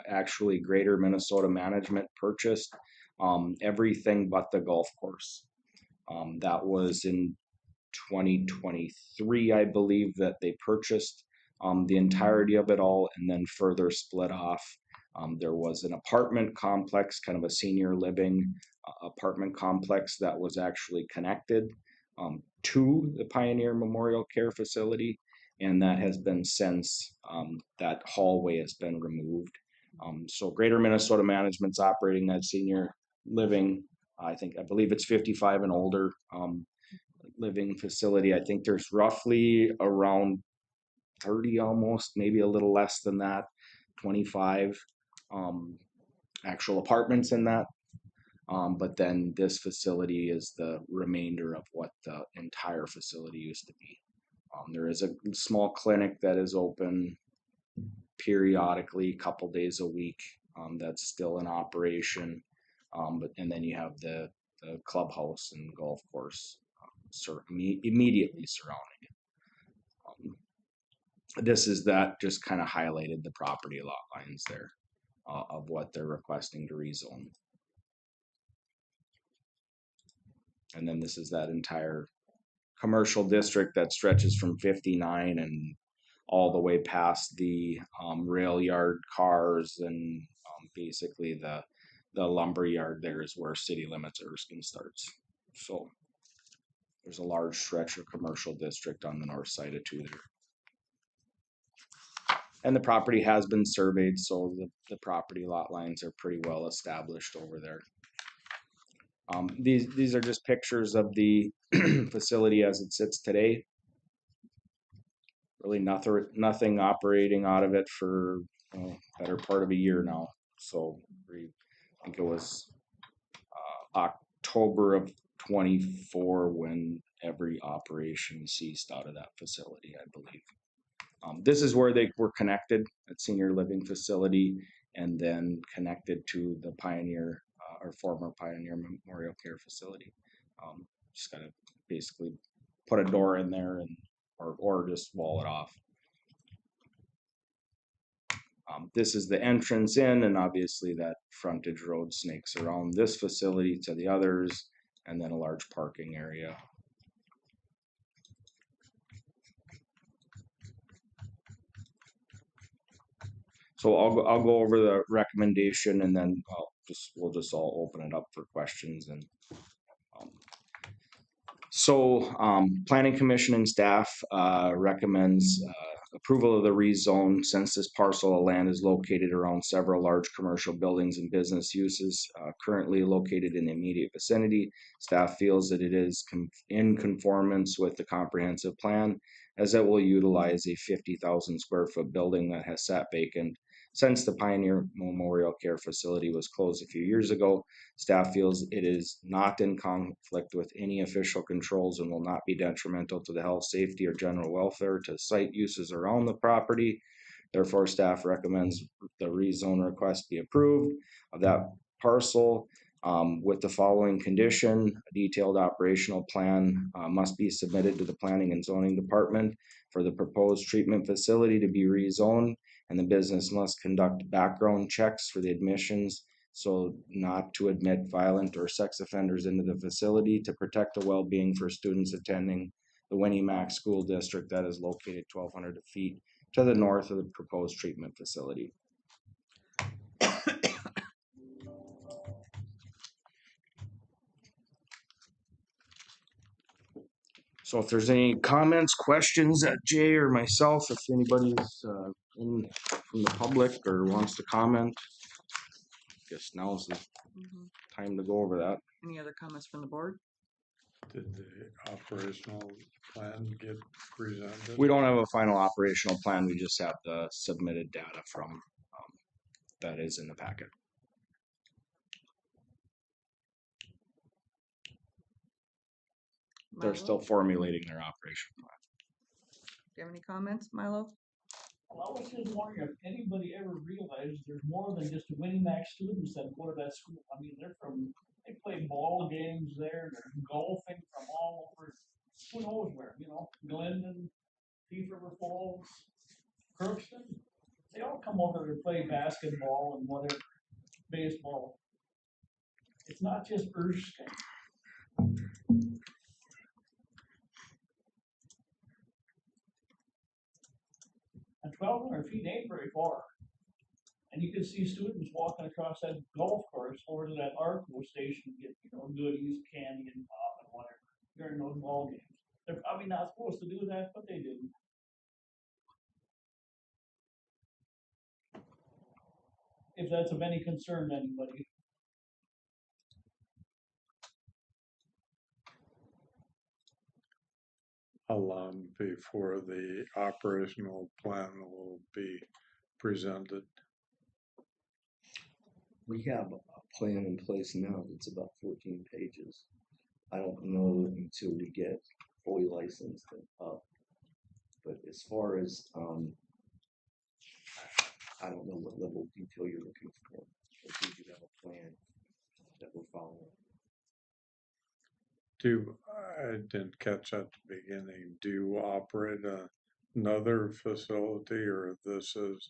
actually Greater Minnesota Management purchased everything but the golf course. That was in 2023, I believe, that they purchased the entirety of it all and then further split off. There was an apartment complex, kind of a senior living apartment complex that was actually connected to the Pioneer Memorial Care Facility, and that has been since that hallway has been removed. So Greater Minnesota Management's operating that senior living. I believe it's 55 and older living facility. I think there's roughly around 30, almost, maybe a little less than that, 25 actual apartments in that. But then this facility is the remainder of what the entire facility used to be. There is a small clinic that is open periodically, a couple days a week, that's still in operation. And then you have the clubhouse and golf course immediately surrounding it. This is that just kind of highlighted the property lot lines there of what they're requesting to rezone. And then this is that entire commercial district that stretches from 59 and all the way past the rail yard cars, and basically the lumber yard there is where city limits Erskine starts. So there's a large stretch of commercial district on the north side of 2 there. And the property has been surveyed, so the property lot lines are pretty well established over there. These are just pictures of the facility as it sits today. Really nothing operating out of it for better part of a year now. So I think it was October of 24 when every operation ceased out of that facility, I believe. This is where they were connected at senior living facility, and then connected to the Pioneer or former Pioneer Memorial Care Facility. Just gotta basically put a door in there and or just wall it off. This is the entrance in, and obviously that frontage road snakes around this facility to the others, and then a large parking area. So I'll go over the recommendation, and then we'll just all open it up for questions. And Planning Commission and staff recommends approval of the rezone, since this parcel of land is located around several large commercial buildings and business uses currently located in the immediate vicinity. Staff feels that it is in conformance with the comprehensive plan, as it will utilize a 50,000 square foot building that has sat vacant since the Pioneer Memorial Care Facility was closed a few years ago. Staff feels it is not in conflict with any official controls and will not be detrimental to the health, safety, or general welfare to site uses around the property. Therefore, staff recommends the rezone request be approved of that parcel with the following condition: a detailed operational plan must be submitted to the Planning and Zoning Department for the proposed treatment facility to be rezoned, and the business must conduct background checks for the admissions, so not to admit violent or sex offenders into the facility, to protect the well-being for students attending the Winnie Mac School District that is located 1,200 feet to the north of the proposed treatment facility. So if there's any comments, questions that Jay or myself, if anybody's from the public or wants to comment, guess now's the Mhm. time to go over that. Any other comments from the board? Did the operational plan get presented? We don't have a final operational plan. We just have the submitted data from that is in the packet. They're Milo? still formulating their operational plan. Do you have any comments, Milo? Well, I was just wondering if anybody ever realized there's more than just Winnie Mac students that go to that school. I mean, they play ball games there, they're golfing from all over, who knows where, Glendon, Thief River Falls, Crookston. They all come over to play basketball and whatever, baseball. It's not just Erskine. And 1,200 feet ain't very far. And you can see students walking across that golf course over to that Arco station to get, goodies, candy and pop and whatever during those ball games. They're probably not supposed to do that, but they do. If that's of any concern to anybody. How long before the operational plan will be presented? We have a plan in place now that's about 14 pages. I don't know until we get fully licensed and up. But as far as, I don't know what level of detail you're looking for. But we do have a plan that we're following. I didn't catch at the beginning. Do you operate another facility, or this is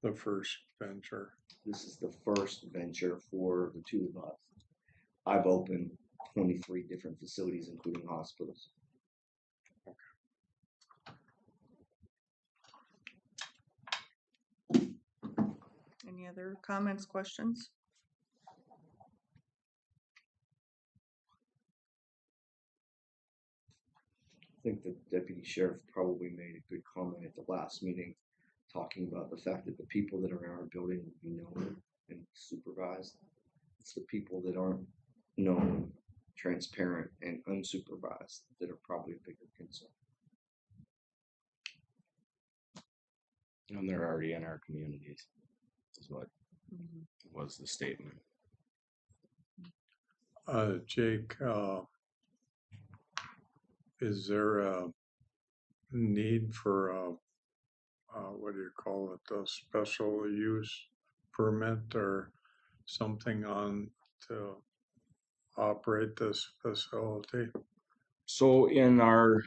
the first venture? This is the first venture for the two of us. I've opened 23 different facilities, including hospitals. Any other comments, questions? I think the deputy sheriff probably made a good comment at the last meeting, talking about the fact that the people that are in our building will be known and supervised. It's the people that aren't known, transparent, and unsupervised that are probably a bigger concern. And they're already in our communities, is what was the statement. Jake, is there a need for what do you call it, a special use permit or something on to operate this facility? So in our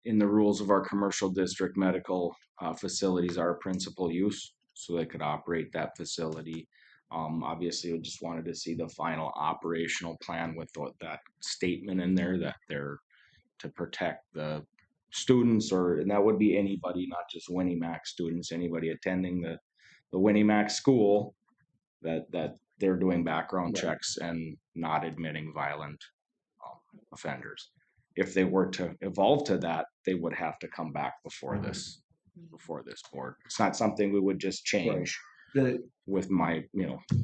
in the rules of our commercial district, medical facilities are principal use, so they could operate that facility. Obviously, we just wanted to see the final operational plan with that statement in there that they're to protect the students, and that would be anybody, not just Winnie Mac students, anybody attending the Winnie Mac school, that they're doing background checks and not admitting violent offenders. If they were to evolve to that, they would have to come back before this board. It's not something we would just change with my,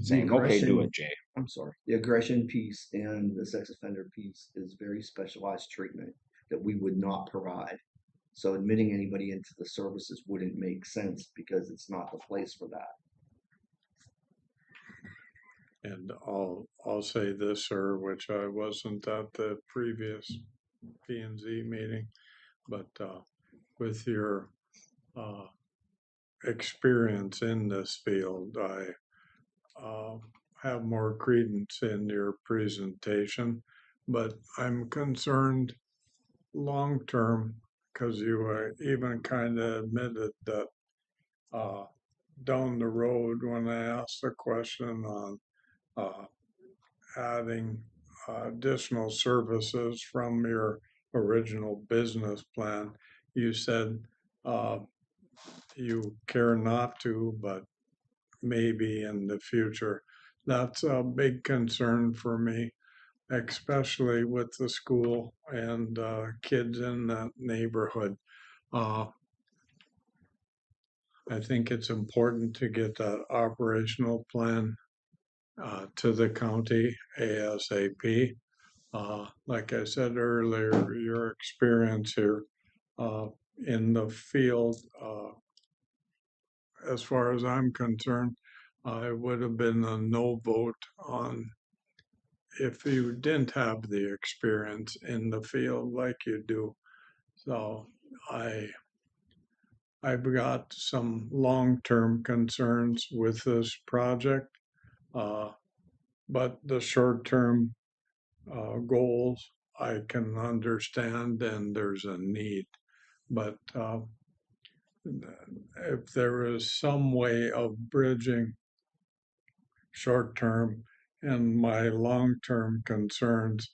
saying, okay, do it, Jay. I'm sorry. The aggression piece and the sex offender piece is very specialized treatment that we would not provide. So admitting anybody into the services wouldn't make sense because it's not the place for that. And I'll say this, sir, which I wasn't at the previous P&Z meeting, but with your experience in this field, I have more credence in your presentation, but I'm concerned long term because you even kind of admitted that down the road when I asked the question on adding additional services from your original business plan, you said you care not to, but maybe in the future. That's a big concern for me. especially with the school and kids in the neighborhood. Uh, I think it's important to get that operational plan to the county ASAP. Like I said earlier, your experience here in the field, as far as I'm concerned, it would have been a no vote on if you didn't have the experience in the field like you do. So I've got some long-term concerns with this project, but the short-term goals I can understand, and there's a need. But if there is some way of bridging short-term and my long-term concerns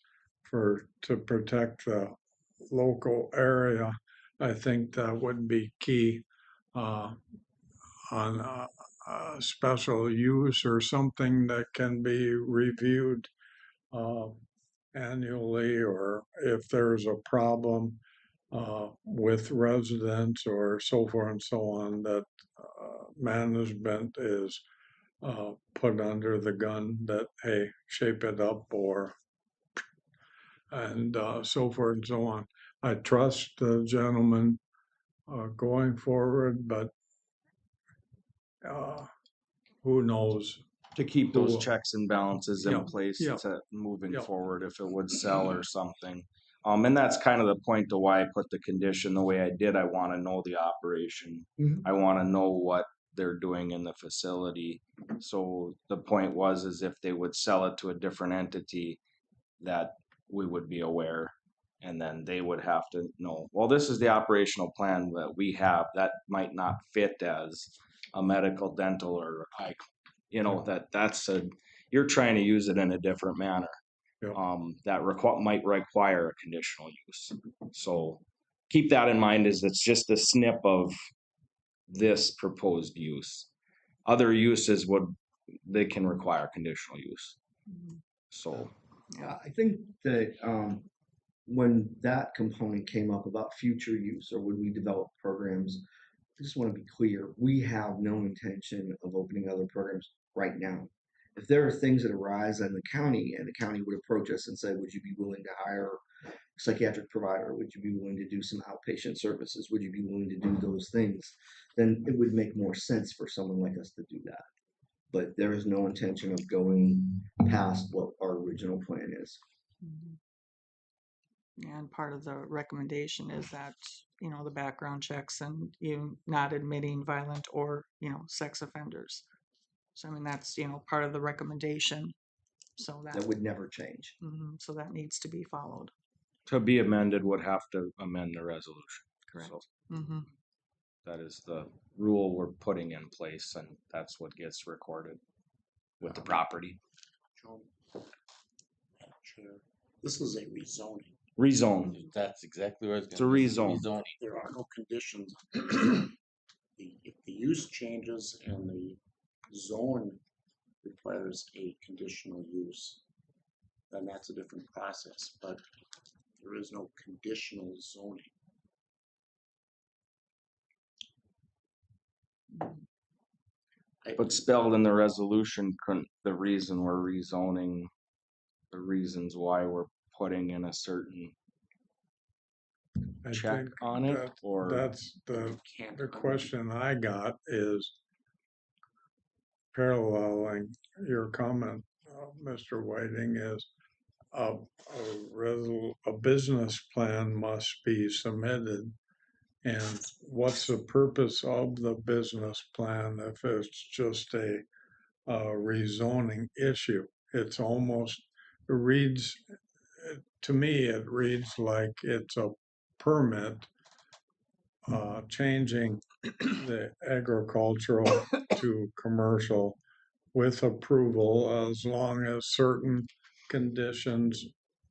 to protect the local area, I think that would be key on a special use or something that can be reviewed annually, or if there's a problem with residents or so forth and so on, that management is put under the gun that, hey, shape it up, or and so forth and so on. I trust the gentleman going forward, but who knows? To keep those Cool. checks and balances in Yeah, place yeah, to moving yeah. forward if it would sell or something. And that's kind of the point to why I put the condition the way I did. I want to know the operation. Mhm. I want to know what they're doing in the facility. So the point is if they would sell it to a different entity, that we would be aware, and then they would have to know, well, this is the operational plan that we have that might not fit as a medical, dental, or eye, you're trying to use it in a different manner. Yeah. That might require a conditional use. So keep that in mind, is it's just a snip of this proposed use. Other uses they can require conditional use. So I think that when that component came up about future use or when we develop programs, I just want to be clear, we have no intention of opening other programs right now. If there are things that arise in the county and the county would approach us and say, would you be willing to hire a psychiatric provider? Would you be willing to do some outpatient services? Would you be willing to do those things? Then it would make more sense for someone like us to do that. But there is no intention of going past what our original plan is. And part of the recommendation is that, the background checks and you not admitting violent or, sex offenders. So, I mean, that's, part of the recommendation. So That would never change. so that needs to be followed. to be amended would have to amend the resolution. Correct. So Mm-hmm. that is the rule we're putting in place, and that's what gets recorded with the property. Joe, Chair, this is a rezoning. Rezone. That's exactly what I was It's a going to say. rezone. Rezoning. There are no conditions. If the use changes and the zone requires a conditional use, then that's a different process, but there is no conditional zoning. But spelled in the resolution, couldn't the reason we're rezoning, the reasons why we're putting in a certain I check think on it, or that's Can't the question I got is paralleling your comment, Mr. Whiting, is a business plan must be submitted. And what's the purpose of the business plan if it's just a rezoning issue? It's almost, it reads, to me, it reads like it's a permit changing the agricultural to commercial with approval as long as certain conditions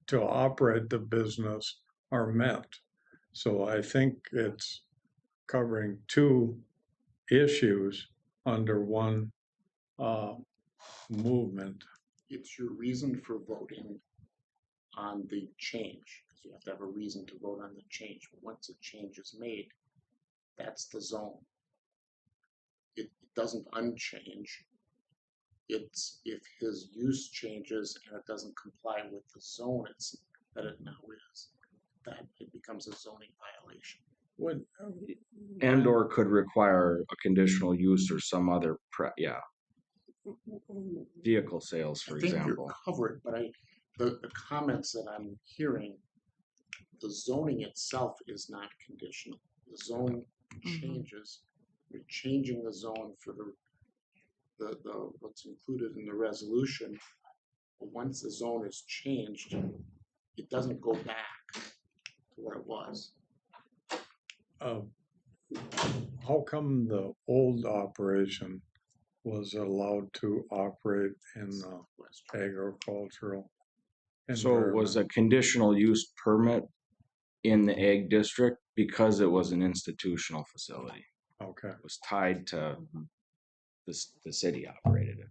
to operate the business are met. So I think it's covering two issues under one movement. It's your reason for voting on the change, because you have to have a reason to vote on the change. But once a change is made, that's the zone. It doesn't unchange. It's if his use changes and it doesn't comply with the zone that it now is, that it becomes a zoning violation. What, And or could require a conditional use or some other, vehicle sales, for I think example. you're covered, but the comments that I'm hearing, the zoning itself is not conditional. The zone changes. You're changing the zone for the what's included in the resolution. But once the zone is changed, it doesn't go back to what it was. how come the old operation was allowed to operate in the agricultural? So it was a conditional use permit in the ag district because it was an institutional facility. Okay, It was tied to the city operated it.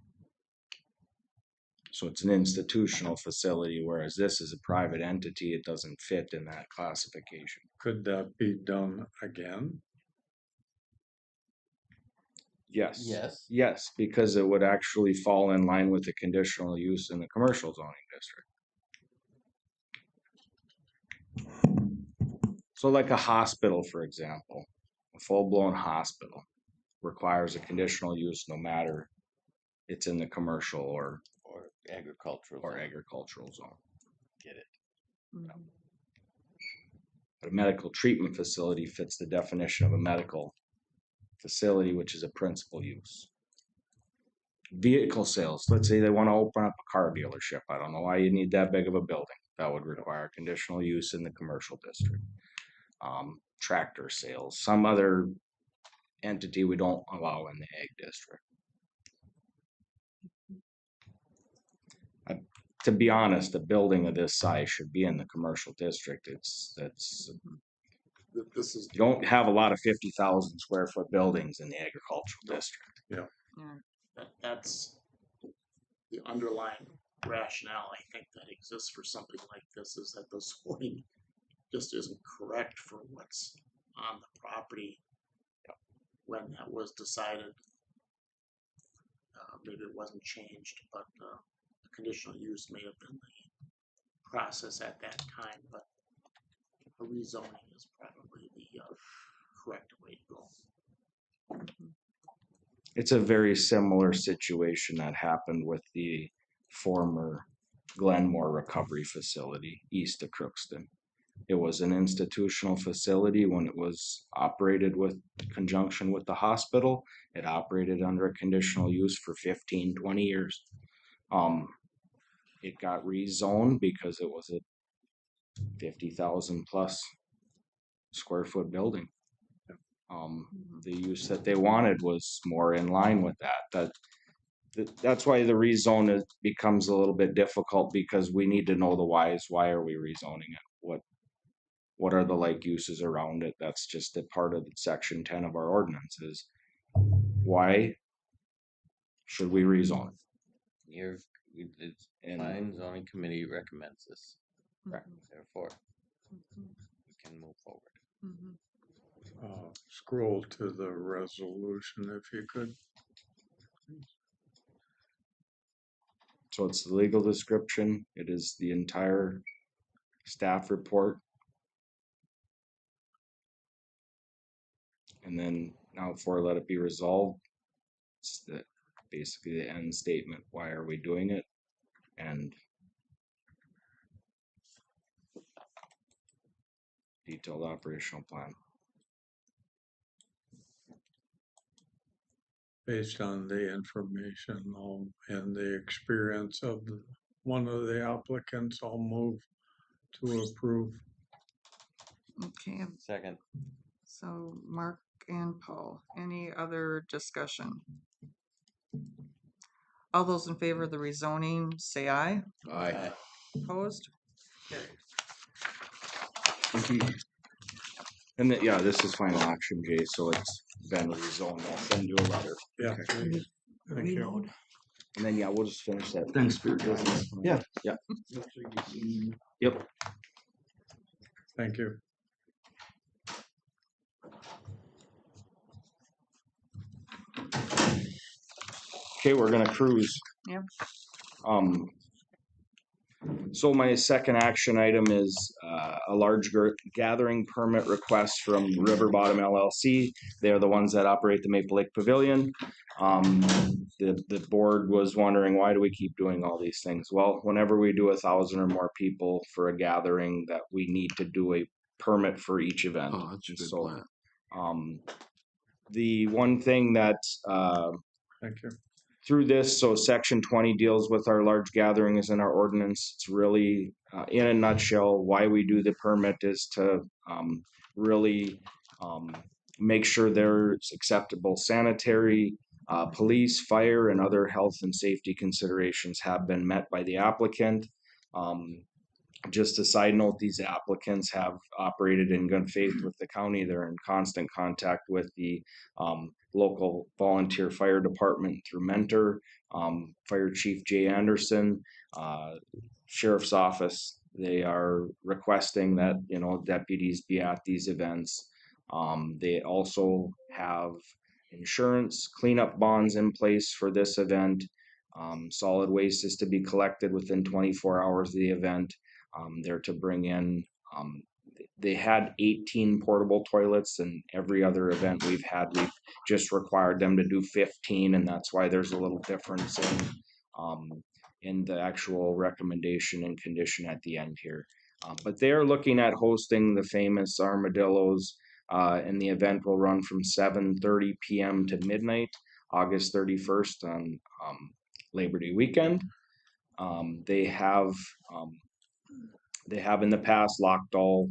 So it's an institutional facility, whereas this is a private entity. It doesn't fit in that classification. could that be done again? Yes. Yes. Yes, because it would actually fall in line with the conditional use in the commercial zoning district. So like a hospital, for example, a full-blown hospital requires a conditional use no matter it's in the commercial or agricultural zone. Get it? But a medical treatment facility fits the definition of a medical facility, which is a principal use. Vehicle sales, let's say they want to open up a car dealership. I don't know why you need that big of a building. That would require conditional use in the commercial district. Tractor sales, some other entity we don't allow in the ag district. To be honest, a building of this size should be in the commercial district. This is You don't have a lot of 50,000 square foot buildings in the agricultural district. that's the underlying rationale, I think, that exists for something like this, is that the zoning just isn't correct for what's on the property when that was decided. Maybe it wasn't changed, but the conditional use may have been the process at that time, but a rezoning is probably the correct way to go. It's a very similar situation that happened with the former Glenmore Recovery Facility east of Crookston. It was an institutional facility when it was operated with conjunction with the hospital. It operated under a conditional use for 15, 20 years. It got rezoned because it was a 50,000 plus square foot building. The use that they wanted was more in line with that. That's why the rezone becomes a little bit difficult, because we need to know the whys. Why are we rezoning it? What are the like uses around it? That's just a part of section 10 of our ordinance is why should we rezone it? The planning zoning committee recommends this. Therefore, we can move forward. Scroll to the resolution if you could. So it's the legal description. It is the entire staff report. And then now for let it be resolved, it's basically the end statement. Why are we doing it? And detailed operational plan. Based on the information and the experience of one of the applicants, I'll move to approve. Okay, Second. so Mark and Paul, any other discussion? All those in favor of the rezoning, say aye. Aye. Opposed? And then, yeah, this is final action, Jay, so it's been rezoned. I'll send you a letter. Yeah. Reload. And then, yeah, we'll just finish that. Thanks for your business. Yeah. Yeah. Thank you. Okay, we're gonna cruise. Yeah. So my second action item is a large gathering permit request from River Bottom LLC. They're the ones that operate the Maple Lake Pavilion. The board was wondering, why do we keep doing all these things? Well, whenever we do 1,000 or more people for a gathering, that we need to do a permit for each event. Oh, that's a good So, plan. the one thing that Thank you. through this, so section 20 deals with our large gatherings in our ordinance. It's really, in a nutshell, why we do the permit is to really make sure there's acceptable sanitary, police, fire, and other health and safety considerations have been met by the applicant. Just a side note, these applicants have operated in good faith with the county. They're in constant contact with the local volunteer fire department through Mentor, Fire Chief Jay Anderson, Sheriff's Office. They are requesting that, you know, deputies be at these events. They also have insurance cleanup bonds in place for this event. Solid waste is to be collected within 24 hours of the event. They're to bring in, they had 18 portable toilets, and every other event we've just required them to do 15, and that's why there's a little difference in the actual recommendation and condition at the end here. But they're looking at hosting the famous Armadillos, and the event will run from 7:30 p.m. to midnight, August 31st on Labor Day weekend. They have in the past locked all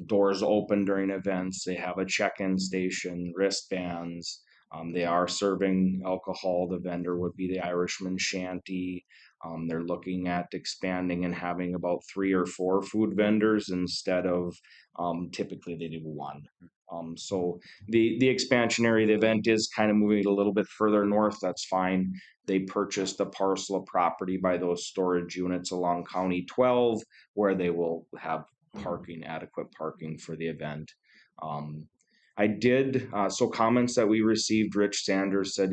doors open during events. They have a check-in station, wristbands. They are serving alcohol. The vendor would be the Irishman Shanty. They're looking at expanding and having about 3 or 4 food vendors instead of typically they do 1. So the expansion area, the event is kind of moving a little bit further north. That's fine. They purchased a parcel of property by those storage units along County 12, where they will have adequate parking for the event. So comments that we received, Rich Sanders said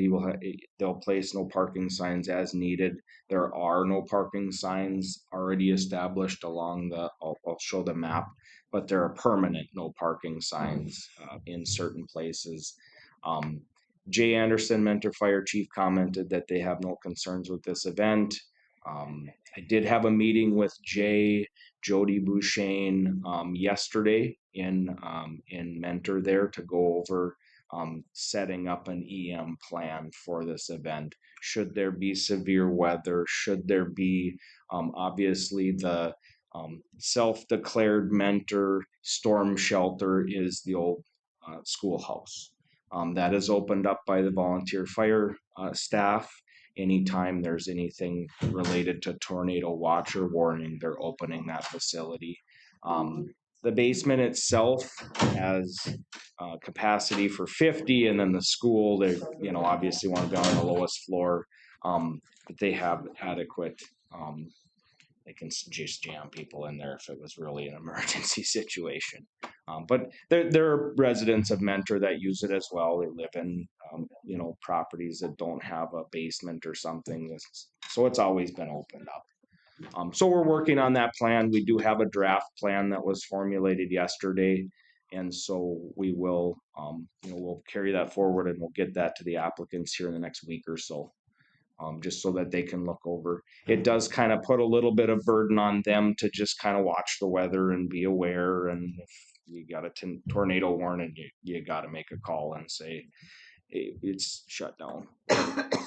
they'll place no parking signs as needed. There are no parking signs already established along I'll show the map, but there are permanent no parking signs in certain places. Jay Anderson, Mentor Fire Chief, commented that they have no concerns with this event. I did have a meeting with Jody Bouchane yesterday in Mentor there to go over setting up an EM plan for this event. Should there be severe weather? Should there be obviously the self-declared Mentor storm shelter is the old schoolhouse. That is opened up by the volunteer fire staff. Anytime there's anything related to tornado watch or warning, they're opening that facility. The basement itself has capacity for 50, and then the school, they obviously want to be on the lowest floor, but they have adequate. They can just jam people in there if it was really an emergency situation. But there are residents of Mentor that use it as well. They live in, properties that don't have a basement or something. So it's always been opened up. So we're working on that plan. We do have a draft plan that was formulated yesterday. And so we will, we'll carry that forward and we'll get that to the applicants here in the next week or so. Just so that they can look over. It does kind of put a little bit of burden on them to just kind of watch the weather and be aware. And if you got a tornado warning, you got to make a call and say, hey, it's shut down,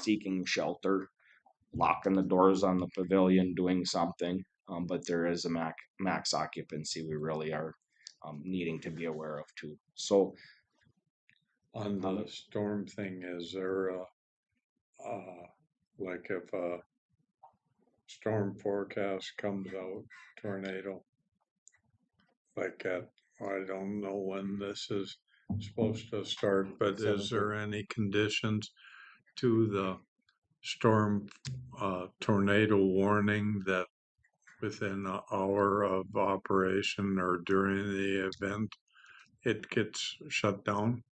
seeking shelter, locking the doors on the pavilion, doing something. But there is a max occupancy we really are needing to be aware of too. So on the storm thing, is there like if a storm forecast comes out, tornado, like I don't know when this is supposed to start, but is there any conditions to the storm tornado warning that within an hour of operation or during the event, it gets shut down?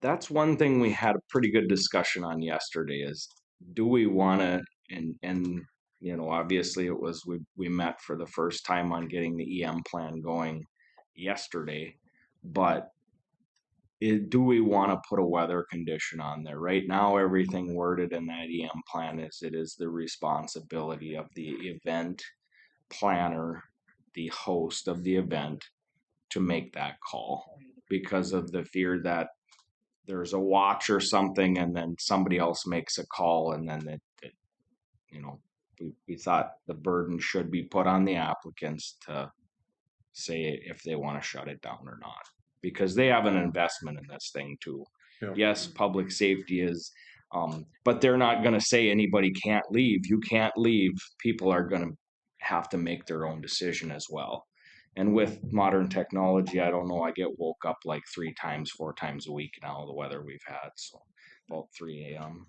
That's one thing we had a pretty good discussion on yesterday is, do we want to, and you know, obviously it was, we met for the first time on getting the EM plan going yesterday, but do we want to put a weather condition on there? Right now, everything worded in that EM plan is it is the responsibility of the event planner, the host of the event, to make that call, because of the fear that there's a watch or something and then somebody else makes a call, and then you know, we thought the burden should be put on the applicants to say if they want to shut it down or not, because they have an investment in this thing too. Yeah. Yes, public safety is, but they're not going to say anybody can't leave. You can't leave. People are going to have to make their own decision as well. And with modern technology, I don't know, I get woke up like 3 times, 4 times a week now, the weather we've had. So about 3 a.m.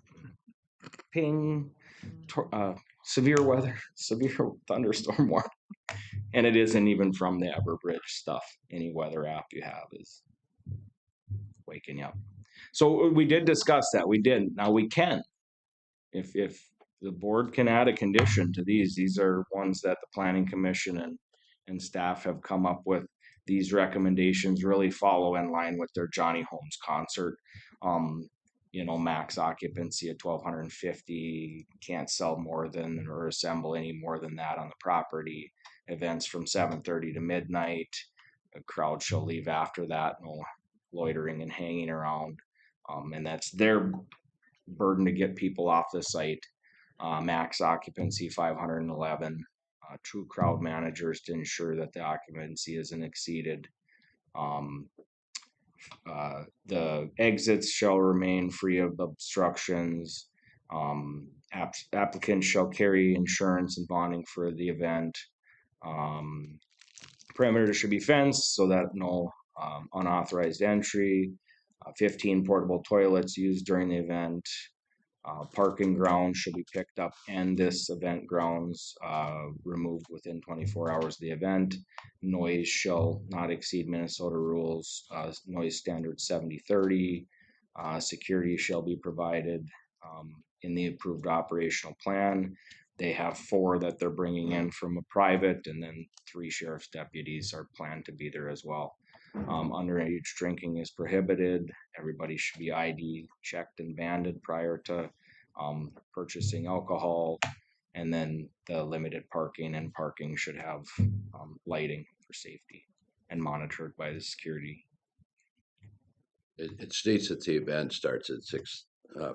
Ping, severe weather, severe thunderstorm warning. And it isn't even from the Everbridge stuff. Any weather app you have is waking you up. So we did discuss that. We did. Now we can. If the board can add a condition to these are ones that the planning commission and staff have come up with. These recommendations really follow in line with their Johnny Holmes concert. You know, max occupancy at 1,250, can't sell more than or assemble any more than that on the property. Events from 7:30 to midnight. A crowd shall leave after that. No loitering and hanging around. And that's their burden to get people off the site. Max occupancy 511. True crowd managers to ensure that the occupancy isn't exceeded. The exits shall remain free of obstructions. Applicants shall carry insurance and bonding for the event. Perimeter should be fenced so that no unauthorized entry. 15 portable toilets used during the event. Parking grounds should be picked up and this event grounds removed within 24 hours of the event. Noise shall not exceed Minnesota rules, noise standard 70-30. Security shall be provided in the approved operational plan. They have 4 that they're bringing in from a private, and then 3 sheriff's deputies are planned to be there as well. Underage drinking is prohibited. Everybody should be ID checked and banded prior to purchasing alcohol. And then the limited parking and parking should have lighting for safety and monitored by the security. It states that the event starts at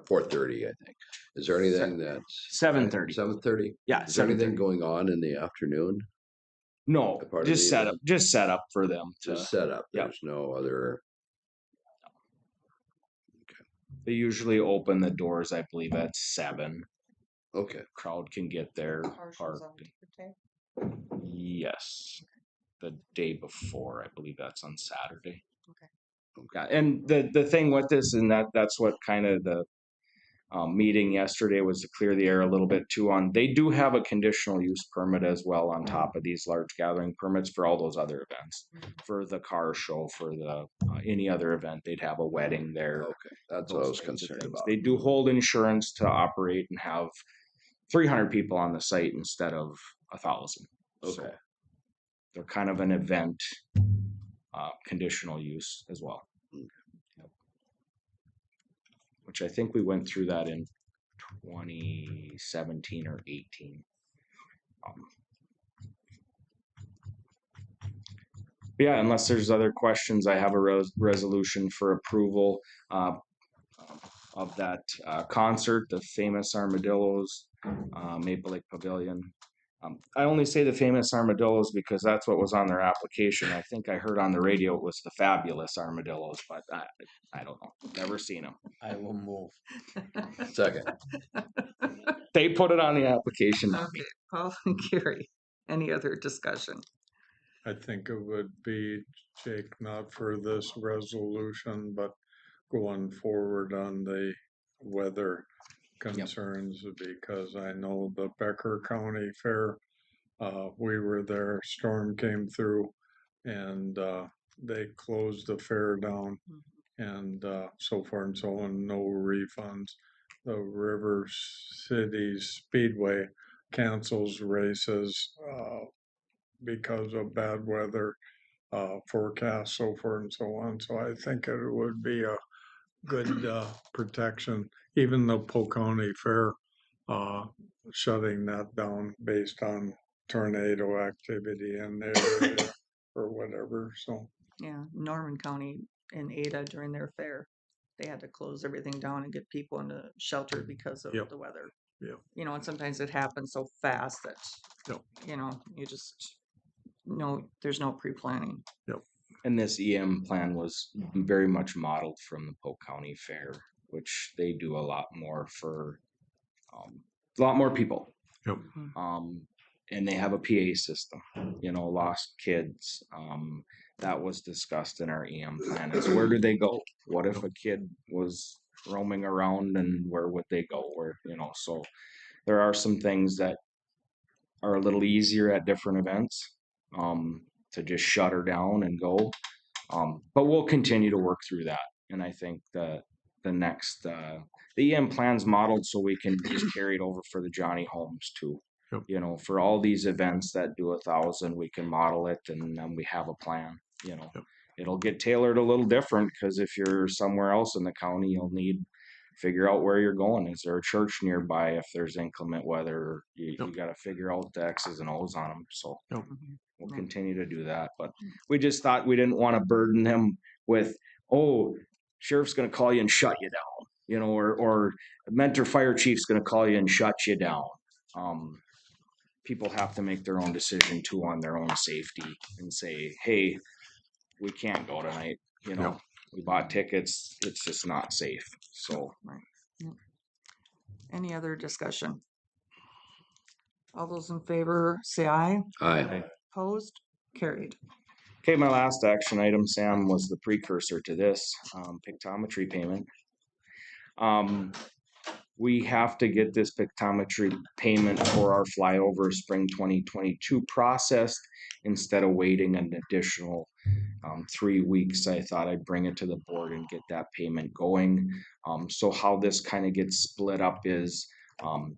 4:30, I think. Is there anything that's 7:30. 7:30? Yeah, Is there anything 7:30. going on in the afternoon? No, A part of just the set event? up. Just set up for them. Just set up. Yep. There's no other. They usually open the doors, I believe, at 7. Okay. Crowd can get there. Parked. Yes, the day before. I believe that's on Saturday. Okay. Yeah, and the thing with this, and that's what kind of the meeting yesterday was, to clear the air a little bit too. On they do have a conditional use permit as well on top of these large gathering permits for all those other events, for the car show, for the any other event. They'd have a wedding there. Okay, that's what I was concerned about. They do hold insurance to operate and have 300 people on the site instead of 1,000. Okay. So they're kind of an event conditional use as well. Okay. Yep. Which I think we went through that in 2017 or 18. Yeah, unless there's other questions, I have a resolution for approval of that concert, the famous Armadillos, Maple Lake Pavilion. I only say the famous Armadillos because that's what was on their application. I think I heard on the radio it was the fabulous Armadillos, but I don't know. Never seen them. I will move. Second. They put it on the application. Not me. Okay, Paul and Gary, any other discussion? I think it would be, Jake, not for this resolution, but going forward on the weather concerns because I know the Becker County Fair, we were there, storm came through and they closed the fair down and so far and so on, no refunds. The River City Speedway cancels races because of bad weather forecast, so forth and so on. So I think it would be a good protection. Even the Polk County Fair shutting that down based on tornado activity in the area or whatever. So Yeah, Norman County in Ada during their fair, they had to close everything down and get people into shelter because of Yep. the weather. Yep. You know, and sometimes it happens so fast that, Yep. you know, you just, there's no pre-planning. And this EM plan was very much modeled from the Polk County Fair, which they do a lot more for a lot more people. Yep. And they have a PA system, lost kids. That was discussed in our EM plan. Is where do they go? What if a kid was roaming around and where would they go? So there are some things that are a little easier at different events to just shut her down and go. But we'll continue to work through that. And I think the next, the EM plan's modeled so we can just carry it over for the Johnny Homes too. Yep. For all these events that do 1,000, we can model it and then we have a plan, Yep. It'll get tailored a little different because if you're somewhere else in the county, you'll need figure out where you're going. Is there a church nearby if there's inclement weather? You got to figure out the X's and O's on them. So we'll continue to do that. But we just thought we didn't want to burden them with, sheriff's going to call you and shut you down, or Mentor Fire Chief's going to call you and shut you down. People have to make their own decision too on their own safety and say, hey, we can't go tonight. We bought tickets. It's just not safe. So, Any other discussion? All those in favor say aye. Aye. Opposed? Carried. okay, my last action item, Sam, was the precursor to this pictometry payment. We have to get this pictometry payment for our flyover spring 2022 processed instead of waiting an additional 3 weeks. I thought I'd bring it to the board and get that payment going. So how this kind of gets split up is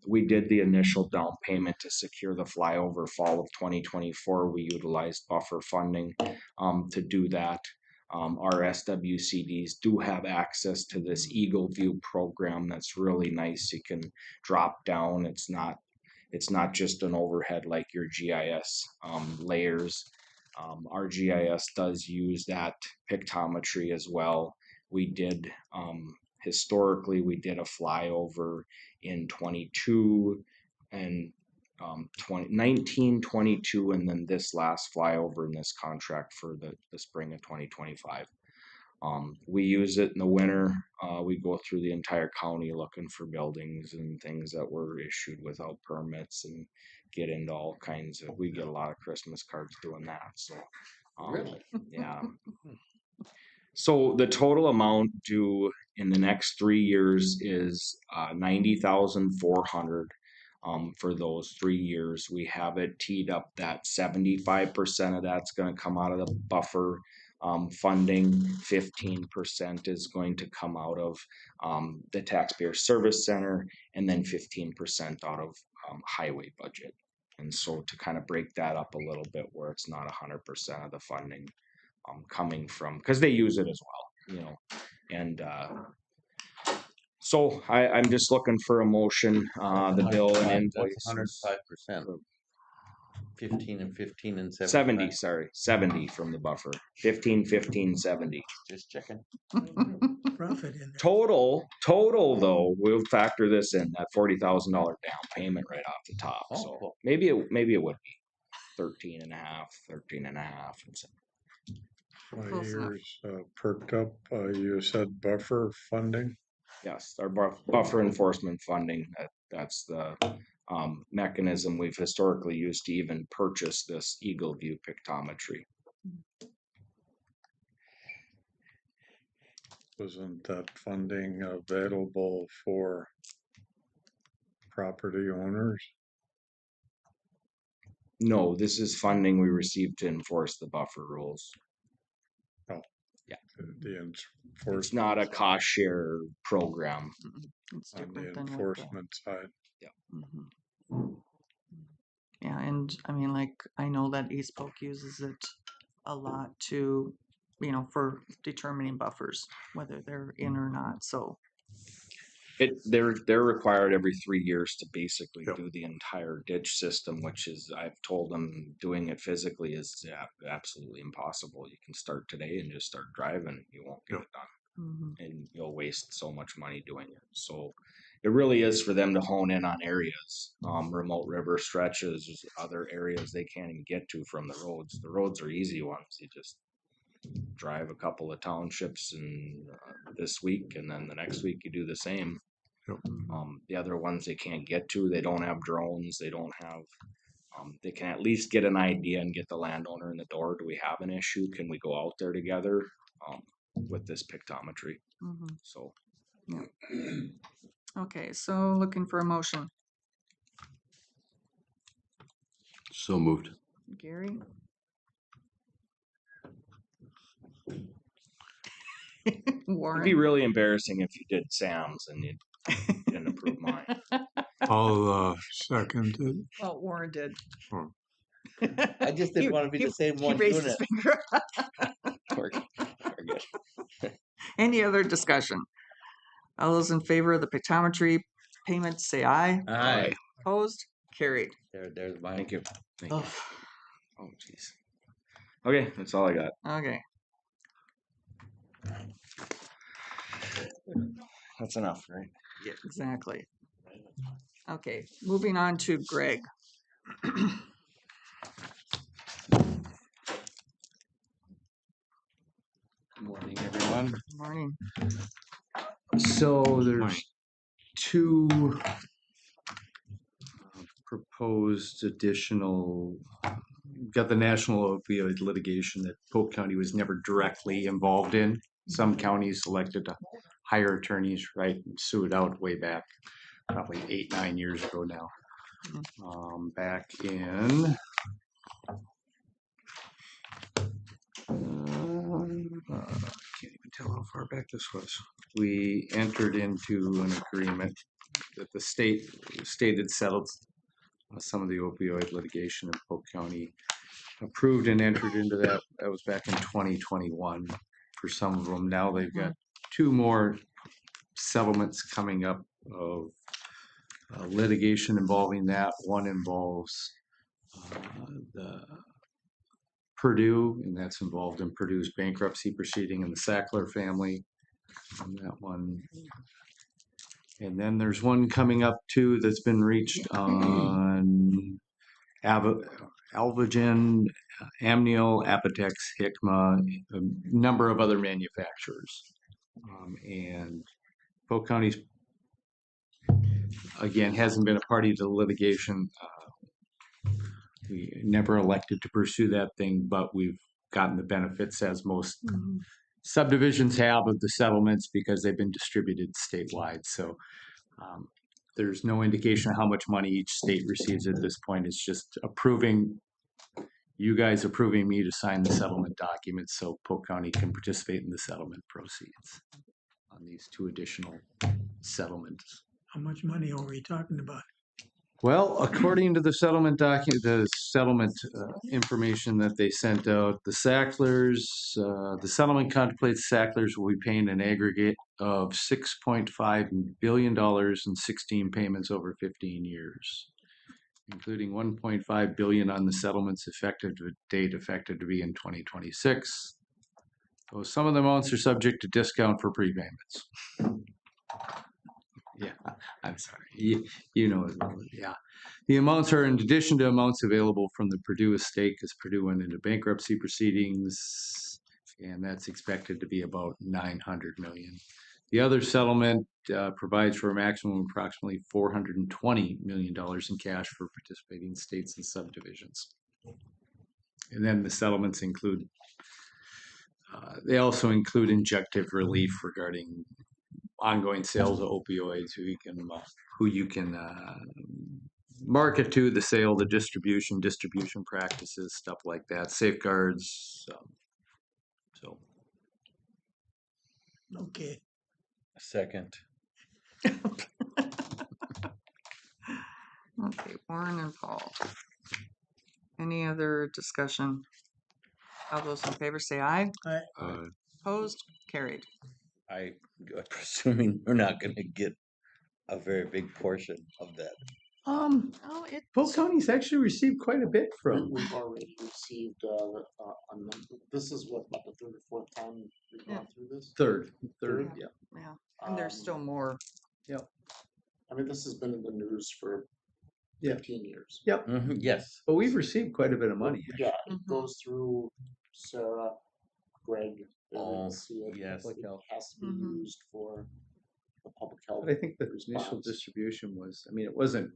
we did the initial down payment to secure the flyover fall of 2024. We utilized buffer funding to do that. Our SWCDs do have access to this Eagle View program that's really nice. You can drop down. It's not just an overhead like your GIS layers. Our GIS does use that pictometry as well. We did historically we did a flyover in 22 and 19, 22, and then this last flyover in this contract for the spring of 2025. We use it in the winter. We go through the entire county looking for buildings and things that were issued without permits and get into all kinds of, we get a lot of Christmas cards doing that. So, Really? Yeah. So the total amount due in the next 3 years is $90,400 for those 3 years. We have it teed up that 75% of that's going to come out of the buffer funding. 15% is going to come out of the Taxpayer Service Center, and then 15% out of highway budget. And so to kind of break that up a little bit where it's not 100% of the funding coming from, because they use it as well, and so I'm just looking for a motion, the bill and invoices. 105%. 15 and 15 and 70, sorry, 70 from the buffer. 15, 15, 70. Just checking. Profit in there. Total though, we'll factor this in, that $40,000 down payment right off the top. Oh, So cool. maybe it would be 13 and a half. And so. my Close enough. ears perked up. You said buffer funding. Yes, our buffer enforcement funding, that's the mechanism we've historically used to even purchase this Eagle View pictometry. Wasn't that funding available for property owners? No, this is funding we received to enforce the buffer rules. The It's not a enforcement, cost share program. It's on the different than with the. enforcement side. Mhm. Yeah, and I mean, like, I know that East Polk uses it a lot to, for determining buffers, whether they're in or not, so. They're required every 3 years to basically Yep. do the entire ditch system, which is, I've told them doing it physically is absolutely impossible. You can start today and just start driving, you won't get Yep. it done. Mhm. And you'll waste so much money doing it. So it really is for them to hone in on areas, remote river stretches, other areas they can't even get to from the roads. The roads are easy ones. You just drive a couple of townships and this week, and then the next week you do the same. Yep. The other ones they can't get to, they don't have drones, they don't have. They can at least get an idea and get the landowner in the door. Do we have an issue? Can we go out there together with this pictometry? Mhm. So Okay, so looking for a motion. So moved. Gary? it'd be Warren? really embarrassing if you did Sam's and you didn't approve mine. I'll second it. Well, Warren did. Oh. I just didn't want to be the same one He raised doing his it. finger. We're good. Any other discussion? All those in favor of the pictometry payment, say aye. Aye. Opposed? Carried. There's mine. Thank you. Oh, Oh, jeez. Okay, that's all I got. okay. That's enough, right? Yeah, exactly. Okay, moving on to Greg. Morning, everyone. Good morning. So there's two proposed additional, got the national opioid litigation that Polk County was never directly involved in. Some counties elected to hire attorneys, right, and sue it out way back, probably 8-9 years ago now. Back in can't even tell how far back this was. We entered into an agreement that the state had settled some of the opioid litigation in Polk County, approved and entered into that. That was back in 2021 for some of them. Now they've got two more settlements coming up of litigation involving that. One involves the Purdue, and that's involved in Purdue's bankruptcy proceeding and the Sackler family on that one. And then there's one coming up too that's been reached on Alvogen, Amneal, Apotex, Hikma, a number of other manufacturers. And Polk County's, again, hasn't been a party to the litigation. We never elected to pursue that thing, but we've gotten the benefits, as most subdivisions have, of the settlements because they've been distributed statewide. So there's no indication of how much money each state receives at this point. It's just you guys approving me to sign the settlement documents so Polk County can participate in the settlement proceeds on these two additional settlements. How much money are we talking about? Well, according to the settlement information that they sent out, the settlement contemplates Sacklers will be paying an aggregate of $6.5 billion in 16 payments over 15 years, including $1.5 billion on the settlement's effective date, expected to be in 2026. Though some of the amounts are subject to discount for prepayments. Yeah, I'm sorry. You know it. Yeah. The amounts are in addition to amounts available from the Purdue estate, because Purdue went into bankruptcy proceedings, and that's expected to be about $900 million. The other settlement provides for a maximum of approximately $420 million in cash for participating states and subdivisions. And then the settlements include, they also include injunctive relief regarding ongoing sales of opioids. We can who you can market to, the sale, the distribution practices, stuff like that, safeguards. So Okay, Second. Okay, Warren and Paul. Any other discussion? All those in favor say aye. Opposed? Carried. I'm presuming we're not gonna get a very big portion of that. Oh, it. Polk County's actually received quite a bit from. We've already received, this is what, about the third or fourth time we've Yeah. gone through this? Third, Third? yeah. Yeah, and there's still more. I mean, this has been in the news for Yeah. 15 years. Yes. But we've received quite a bit of money. Yeah, it Mhm. goes through Sarah, Greg. they Oh, see it. yes. It has to be Mhm. used for the public health. But I think the initial response. distribution was, I mean, it wasn't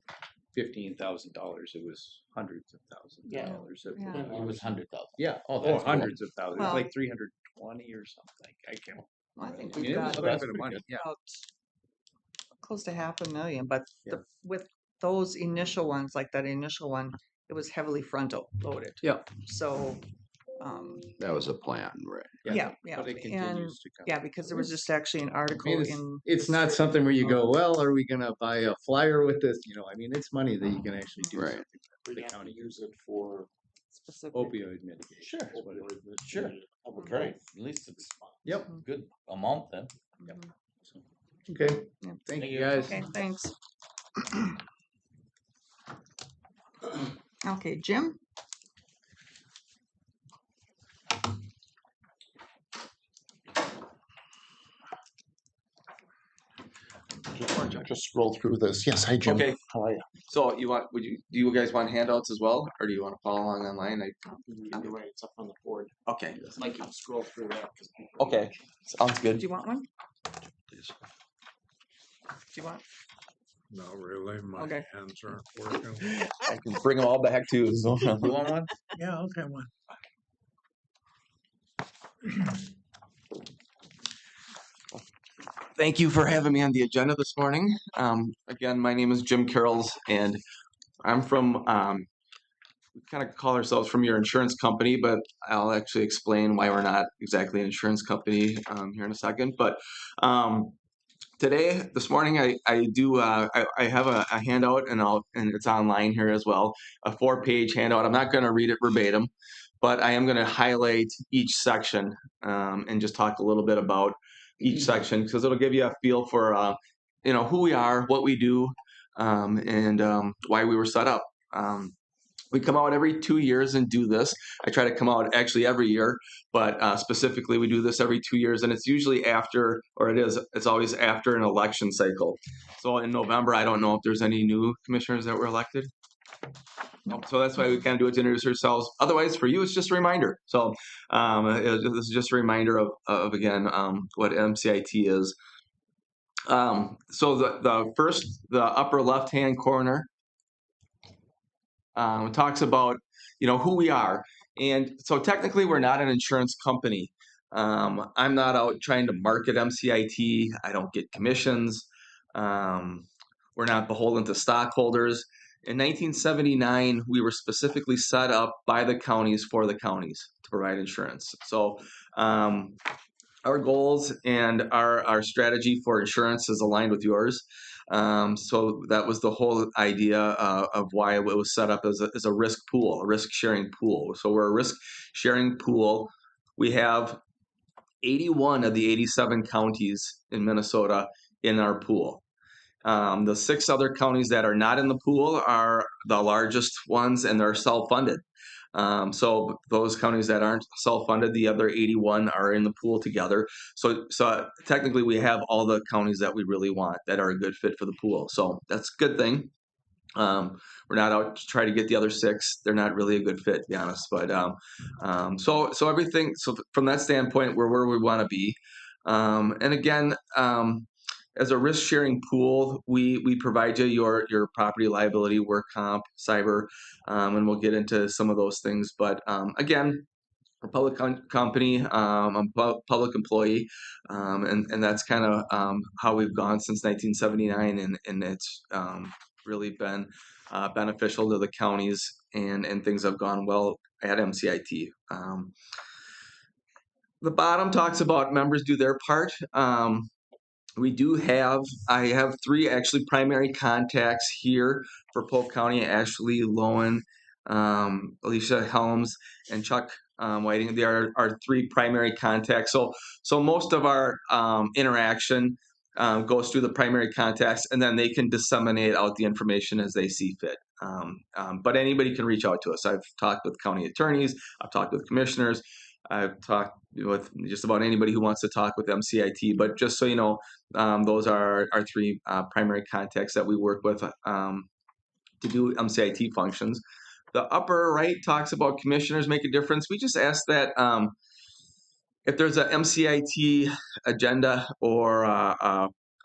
$15,000, it was hundreds of thousands of Yeah. dollars. That Yeah. were- It was 100,000. Yeah, Oh, that's cool. hundreds of thousands, it was Well- like 320 or something, I can't. Well, I think I mean, we've it was got quite a bit of money, yeah. about close to 500,000, but Yeah. with those initial ones, like that initial one, it was heavily frontal loaded. Yeah. So, That was a plan, right? yeah, But it and, continues to come. yeah, because there was just actually an I article mean, in. it's the not City- something where you go, well, are we gonna buy a flyer with this? I mean, it's money that you can actually do Right. something We the have to county. use it for Specific. Opioid mitigation. Sure. is what it is. opioid Sure. mitigation, public Great. health At least it's Yep, a good amount then. Mhm. okay, Yeah. thank you you. guys. Okay, thanks. Okay, Jim? Just scroll through this. Yes, hi Jim. Okay. How are you? So do you guys want handouts as well, or do you want to follow along online? Either way, it's up on the board. Okay. I'd like you to scroll through that. Okay. Sounds Do good. you want one? Do you want? Not really, my Okay. hands aren't working. I can bring them all back too. So you want one? yeah, I'll have one. Thank you for having me on the agenda this morning. Again, my name is Jim Carrolls, and I'm from, we kind of call ourselves from your insurance company, but I'll actually explain why we're not exactly an insurance company here in a second. But today, this morning, I have a handout, and it's online here as well, a 4-page handout. I'm not going to read it verbatim, but I am going to highlight each section and just talk a little bit about each section because it'll give you a feel for who we are, what we do, and why we were set up. We come out every 2 years and do this. I try to come out actually every year, but specifically we do this every 2 years, and it's usually after, or it's always after an election cycle. So in November, I don't know if there's any new commissioners that were elected. So that's why we kind of do it to introduce ourselves. Otherwise, for you, it's just a reminder. So this is just a reminder of again, what MCIT is. So the upper left-hand corner talks about, who we are. And so technically, we're not an insurance company. I'm not out trying to market MCIT. I don't get commissions. We're not beholden to stockholders. In 1979, we were specifically set up by the counties for the counties to provide insurance. So our goals and our strategy for insurance is aligned with yours. So that was the whole idea of why it was set up as a risk pool, a risk sharing pool. So we're a risk sharing pool. We have 81 of the 87 counties in Minnesota in our pool. The 6 other counties that are not in the pool are the largest ones, and they're self-funded. So those counties that aren't self-funded, the other 81 are in the pool together. So technically, we have all the counties that we really want that are a good fit for the pool. So that's a good thing. We're not out to try to get the other 6. They're not really a good fit, to be honest. But so everything. So from that standpoint, we're where we want to be. And again, as a risk sharing pool, we provide you your property liability, work comp, cyber, and we'll get into some of those things. But again, a public company. I'm a public employee, and that's kind of how we've gone since 1979, and it's really been beneficial to the counties, and things have gone well at MCIT. The bottom talks about members do their part. I have three actually primary contacts here for Polk County: Ashley Lowen, Alicia Helms, and Chuck Whiting. They are our three primary contacts. So most of our interaction goes through the primary contacts, and then they can disseminate out the information as they see fit. But anybody can reach out to us. I've talked with county attorneys. I've talked with commissioners. I've talked with just about anybody who wants to talk with MCIT. But just so you know, those are our three primary contacts that we work with to do MCIT functions. The upper right talks about commissioners make a difference. We just ask that if there's a MCIT agenda or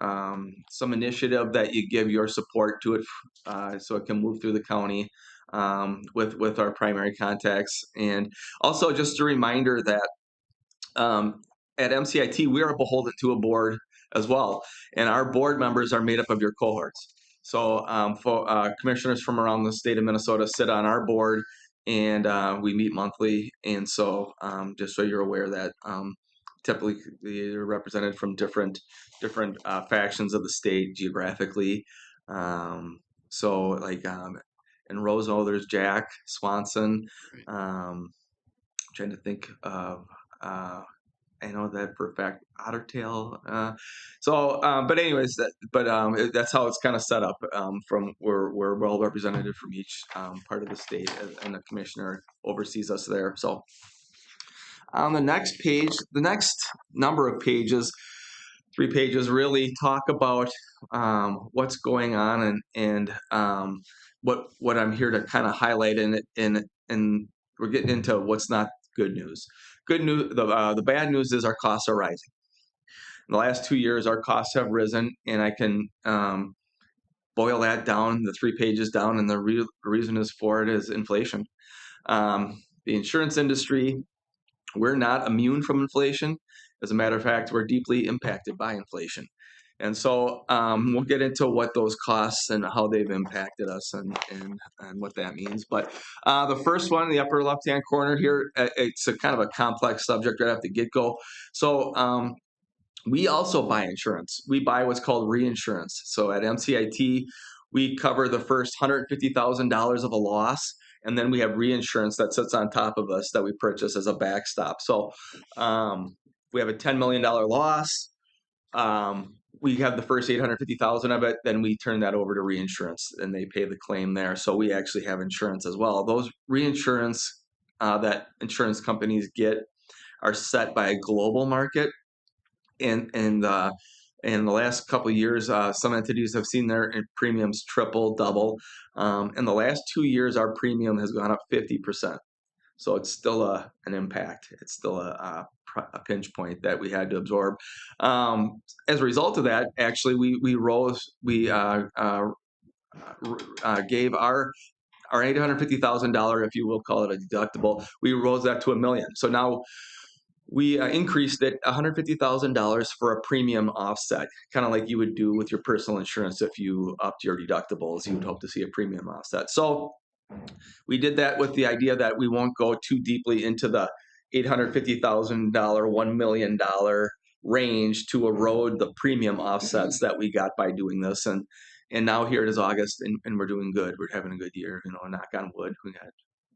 some initiative, that you give your support to it so it can move through the county with our primary contacts. And also just a reminder that at MCIT, we are beholden to a board as well, and our board members are made up of your cohorts. So commissioners from around the state of Minnesota sit on our board, and we meet monthly. And so just so you're aware that typically they're represented from different factions of the state geographically. So like in Roseau, there's Jack Swanson. Trying to think of I know that for a fact, Ottertail. But anyways, that's how it's kind of set up. From we're well represented from each part of the state, and the commissioner oversees us there. So on the next page, the next number of pages, 3 pages, really talk about what's going on, and what I'm here to kind of highlight in it, and we're getting into what's not good news. Good news. The bad news is our costs are rising. In the last 2 years, our costs have risen, and I can boil that down, the 3 pages down, and the reason is for it is inflation. The insurance industry, we're not immune from inflation. As a matter of fact, we're deeply impacted by inflation. And so we'll get into what those costs and how they've impacted us, and what that means. But the first one in the upper left-hand corner here, it's a kind of a complex subject right off the get-go. So we also buy insurance. We buy what's called reinsurance. So at MCIT, we cover the first $150,000 of a loss, and then we have reinsurance that sits on top of us that we purchase as a backstop. So we have a $10 million loss. We have the first 850,000 of it, then we turn that over to reinsurance, and they pay the claim there. So we actually have insurance as well. Those reinsurance that insurance companies get are set by a global market, and in the last couple of years, some entities have seen their premiums triple, double. In the last 2 years, our premium has gone up 50%. So it's still an impact. It's still a pinch point that we had to absorb. As a result of that, actually, we gave our $850,000, if you will call it a deductible, we rose that to $1 million. So now we increased it $150,000 for a premium offset, kind of like you would do with your personal insurance. If you upped your deductibles, you would hope to see a premium offset. So we did that with the idea that we won't go too deeply into the $850,000, $1 million range to erode the premium offsets that we got by doing this. And now here it is August, and we're doing good. We're having a good year, knock on wood. We got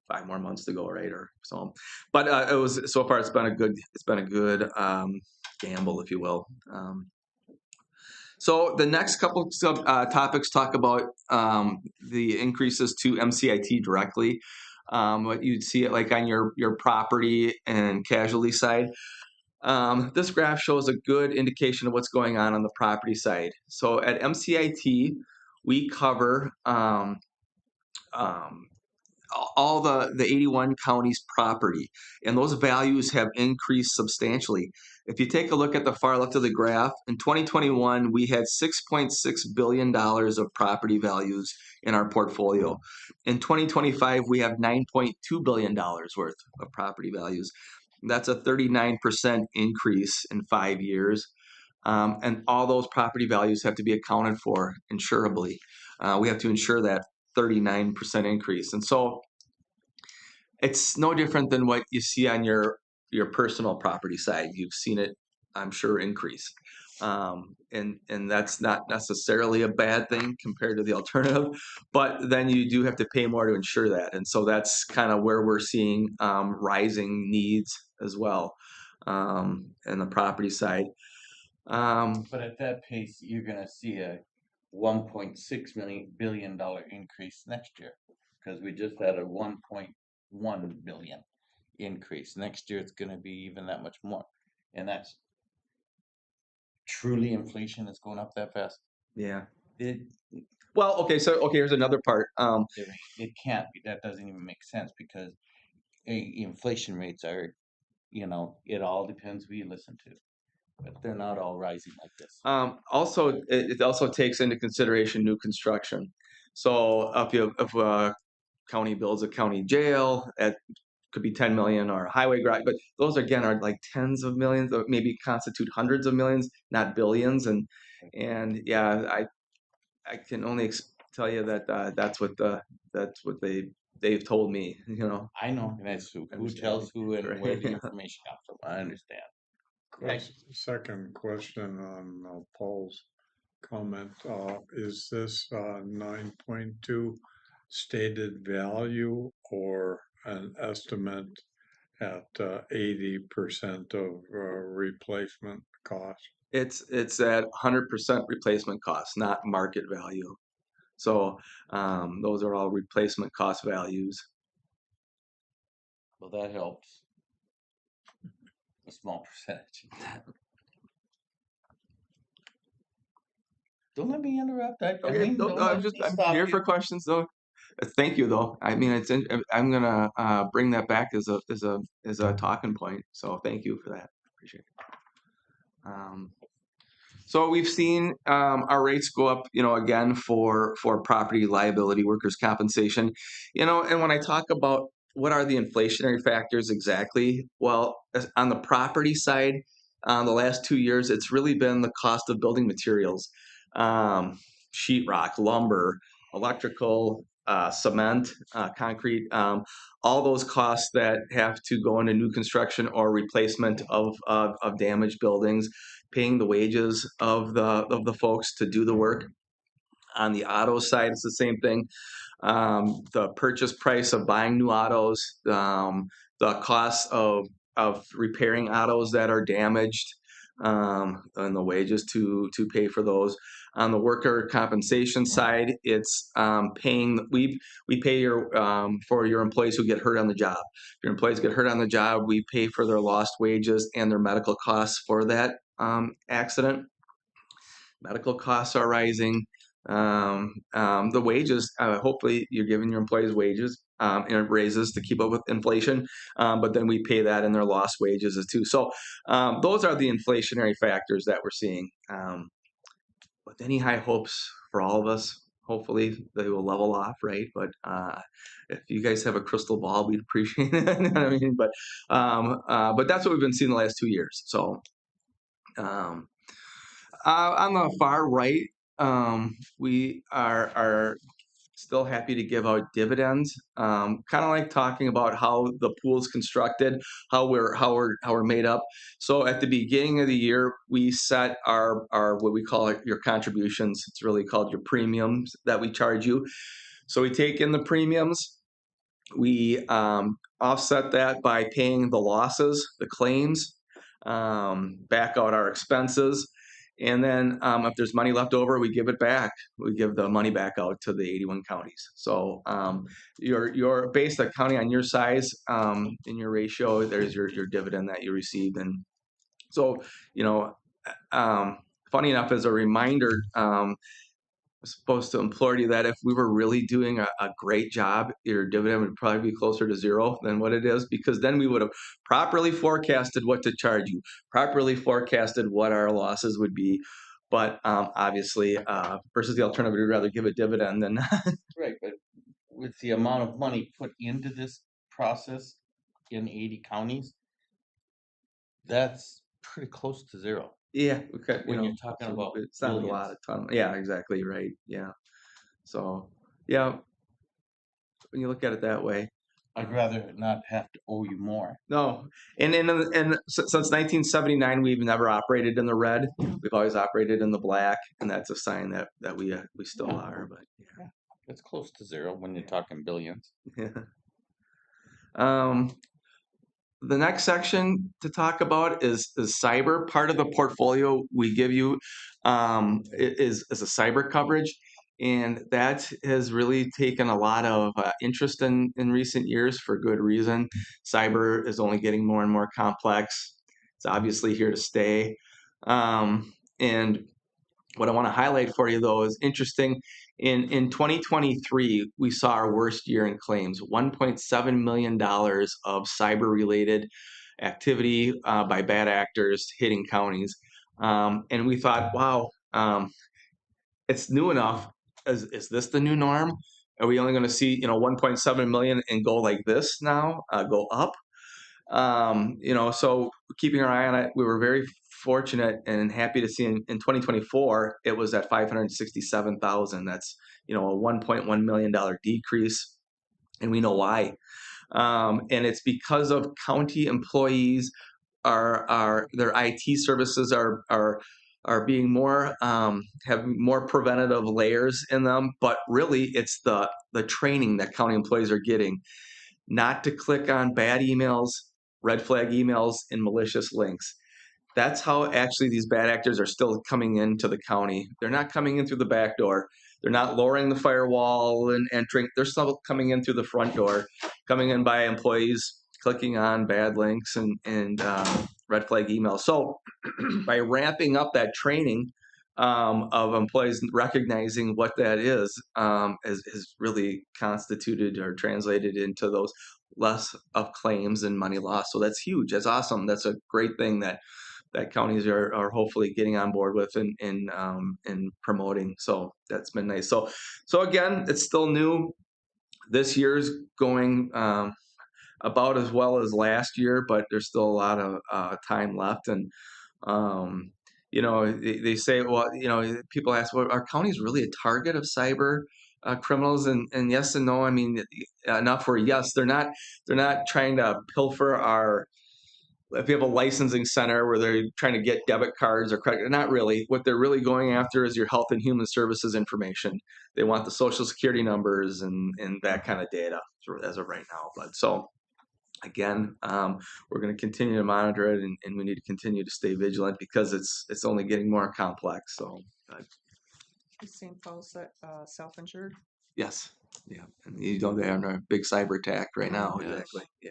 5 more months to go, right? Or so. But it was, so far, it's been a good gamble, if you will. So the next couple topics talk about the increases to MCIT directly. What you'd see it like on your property and casualty side. This graph shows a good indication of what's going on the property side. So at MCIT, we cover all the 81 counties property, and those values have increased substantially. If you take a look at the far left of the graph, in 2021 we had $6.6 billion of property values in our portfolio. In 2025 we have $9.2 billion worth of property values. That's a 39% increase in 5 years. And all those property values have to be accounted for insurably. We have to insure that 39% increase. And so it's no different than what you see on your personal property side. You've seen it, I'm sure, increase. And that's not necessarily a bad thing compared to the alternative, but then you do have to pay more to insure that. And so that's kind of where we're seeing rising needs as well in the property side. But at that pace, you're gonna see a $1.6 billion increase next year, because we just had a 1.1 billion increase. Next year, it's gonna be even that much more, and that's truly inflation is going up that fast. Yeah. It Well, okay. So, okay, here's another part. it can't be. That doesn't even make sense because inflation rates are, it all depends who you listen to, but they're not all rising like this. Also, it also takes into consideration new construction. So if a county builds a county jail, it could be 10 million, or a highway garage, but those again are like tens of millions, or maybe constitute hundreds of millions, not billions. And yeah, I can only tell you that that's what they've told me. I know, and that's who tells who and where the information comes from. I understand. Second question on Paul's comment, is this 9.2 stated value or an estimate at 80% of replacement cost? It's at 100% replacement cost, not market value. So those are all replacement cost values. Well, that helps. A small percentage. Don't let me interrupt. Okay, no, I'm here for questions though. Thank you though. I mean, I'm gonna bring that back as a talking point. So thank you for that. Appreciate it. So we've seen our rates go up, again for property liability, workers' compensation, and when I talk about what are the inflationary factors exactly, well, on the property side, the last 2 years, it's really been the cost of building materials, sheetrock, lumber, electrical, cement, concrete, all those costs that have to go into new construction or replacement of damaged buildings, paying the wages of the folks to do the work. On the auto side, it's the same thing. The purchase price of buying new autos, the cost of repairing autos that are damaged, and the wages to pay for those. On the worker compensation side, it's paying. We pay for your employees who get hurt on the job. If your employees get hurt on the job, we pay for their lost wages and their medical costs for that accident. Medical costs are rising. The wages, hopefully you're giving your employees wages and raises to keep up with inflation, but then we pay that in their lost wages as too. So those are the inflationary factors that we're seeing. With any high hopes for all of us, hopefully they will level off, right? But if you guys have a crystal ball, we'd appreciate it. You know what I mean? But that's what we've been seeing the last 2 years. So on the far right, we are still happy to give out dividends. Kind of like talking about how the pool's constructed, how we're made up. So at the beginning of the year, we set our what we call your contributions. It's really called your premiums that we charge you. So we take in the premiums. We offset that by paying the losses, the claims, back out our expenses. And then if there's money left over, we give it back. We give the money back out to the 81 counties. So your based on county on your size in your ratio, there's your dividend that you received. And so, funny enough, as a reminder, supposed to implore you that if we were really doing a great job, your dividend would probably be closer to zero than what it is, because then we would have properly forecasted what to charge you, properly forecasted what our losses would be. But obviously, versus the alternative, we'd rather give a dividend than not. Right, but with the amount of money put into this process in 80 counties, that's pretty close to zero. Yeah, okay. When you're talking so about it's not a lot billions. of ton. Yeah, exactly right. Yeah. So yeah, when you look at it that way. I'd rather not have to owe you more. No, and since 1979, we've never operated in the red. We've always operated in the black, and that's a sign that we still are. But Yeah, it's close to zero when you're talking billions. yeah. The next section to talk about is cyber. Part of the portfolio we give you is a cyber coverage, and that has really taken a lot of interest in recent years for good reason. Cyber is only getting more and more complex. It's obviously here to stay. And what I want to highlight for you, though, is interesting. In 2023, we saw our worst year in claims, $1.7 million of cyber-related activity by bad actors hitting counties. And we thought, wow, it's new enough. Is this the new norm? Are we only going to see 1.7 million and go like this now, go up? So keeping our eye on it, we were very fortunate and happy to see in 2024 it was at 567,000. That's a $1.1 million decrease, and we know why. And it's because of county employees are their IT services are being more have more preventative layers in them, but really it's the training that county employees are getting not to click on bad emails, red flag emails, and malicious links. That's how actually these bad actors are still coming into the county. They're not coming in through the back door. They're not lowering the firewall and entering. They're still coming in through the front door, coming in by employees clicking on bad links and red flag emails. So by ramping up that training of employees recognizing what that is really constituted or translated into those less of claims and money lost. So that's huge. That's awesome. That's a great thing that counties are hopefully getting on board with and promoting. So that's been nice. So again, it's still new. This year's going about as well as last year, but there's still a lot of time left. And they say, well, people ask, well, are counties really a target of cyber criminals? And yes and no. I mean, enough where yes, they're not trying to pilfer our. If you have a licensing center where they're trying to get debit cards or credit, not really. What they're really going after is your health and human services information. They want the social security numbers and that kind of data as of right now. But so again, we're going to continue to monitor it, and we need to continue to stay vigilant because it's only getting more complex. So, Is St. Paul's self-insured? yes, yeah, and they're under a big cyber attack right now. Yes. Exactly, yeah.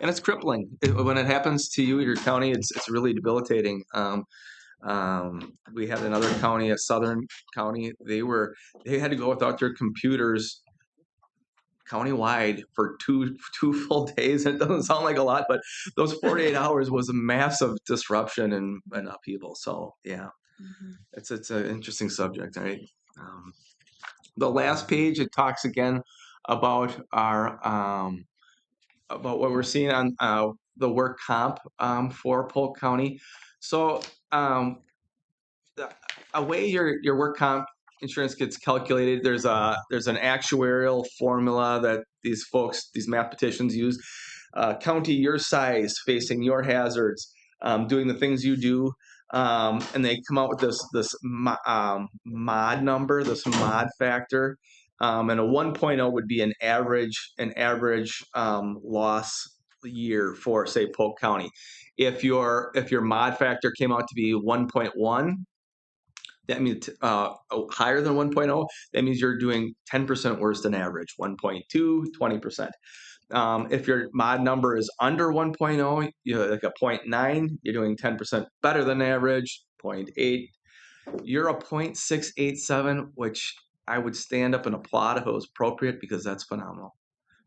And it's crippling. When it happens to you, your county, it's really debilitating. We had another county, a southern county. They had to go without their computers countywide for two full days. It doesn't sound like a lot, but those 48 hours was a massive disruption and upheaval. So yeah, it's an interesting subject, right? The last page, it talks again about our about what we're seeing on the work comp for Polk County. So a way your work comp insurance gets calculated, there's an actuarial formula that these mathematicians use. County your size, facing your hazards, doing the things you do, and they come out with this mod number, this mod factor. And a 1.0 would be an average loss year for, say, Polk County. If your mod factor came out to be 1.1, that means higher than 1.0, that means you're doing 10% worse than average. 1.2, 20%. If your mod number is under 1.0, you're like a 0.9, you're doing 10% better than average. 0.8, You're a .687, which I would stand up and applaud if it was appropriate because that's phenomenal.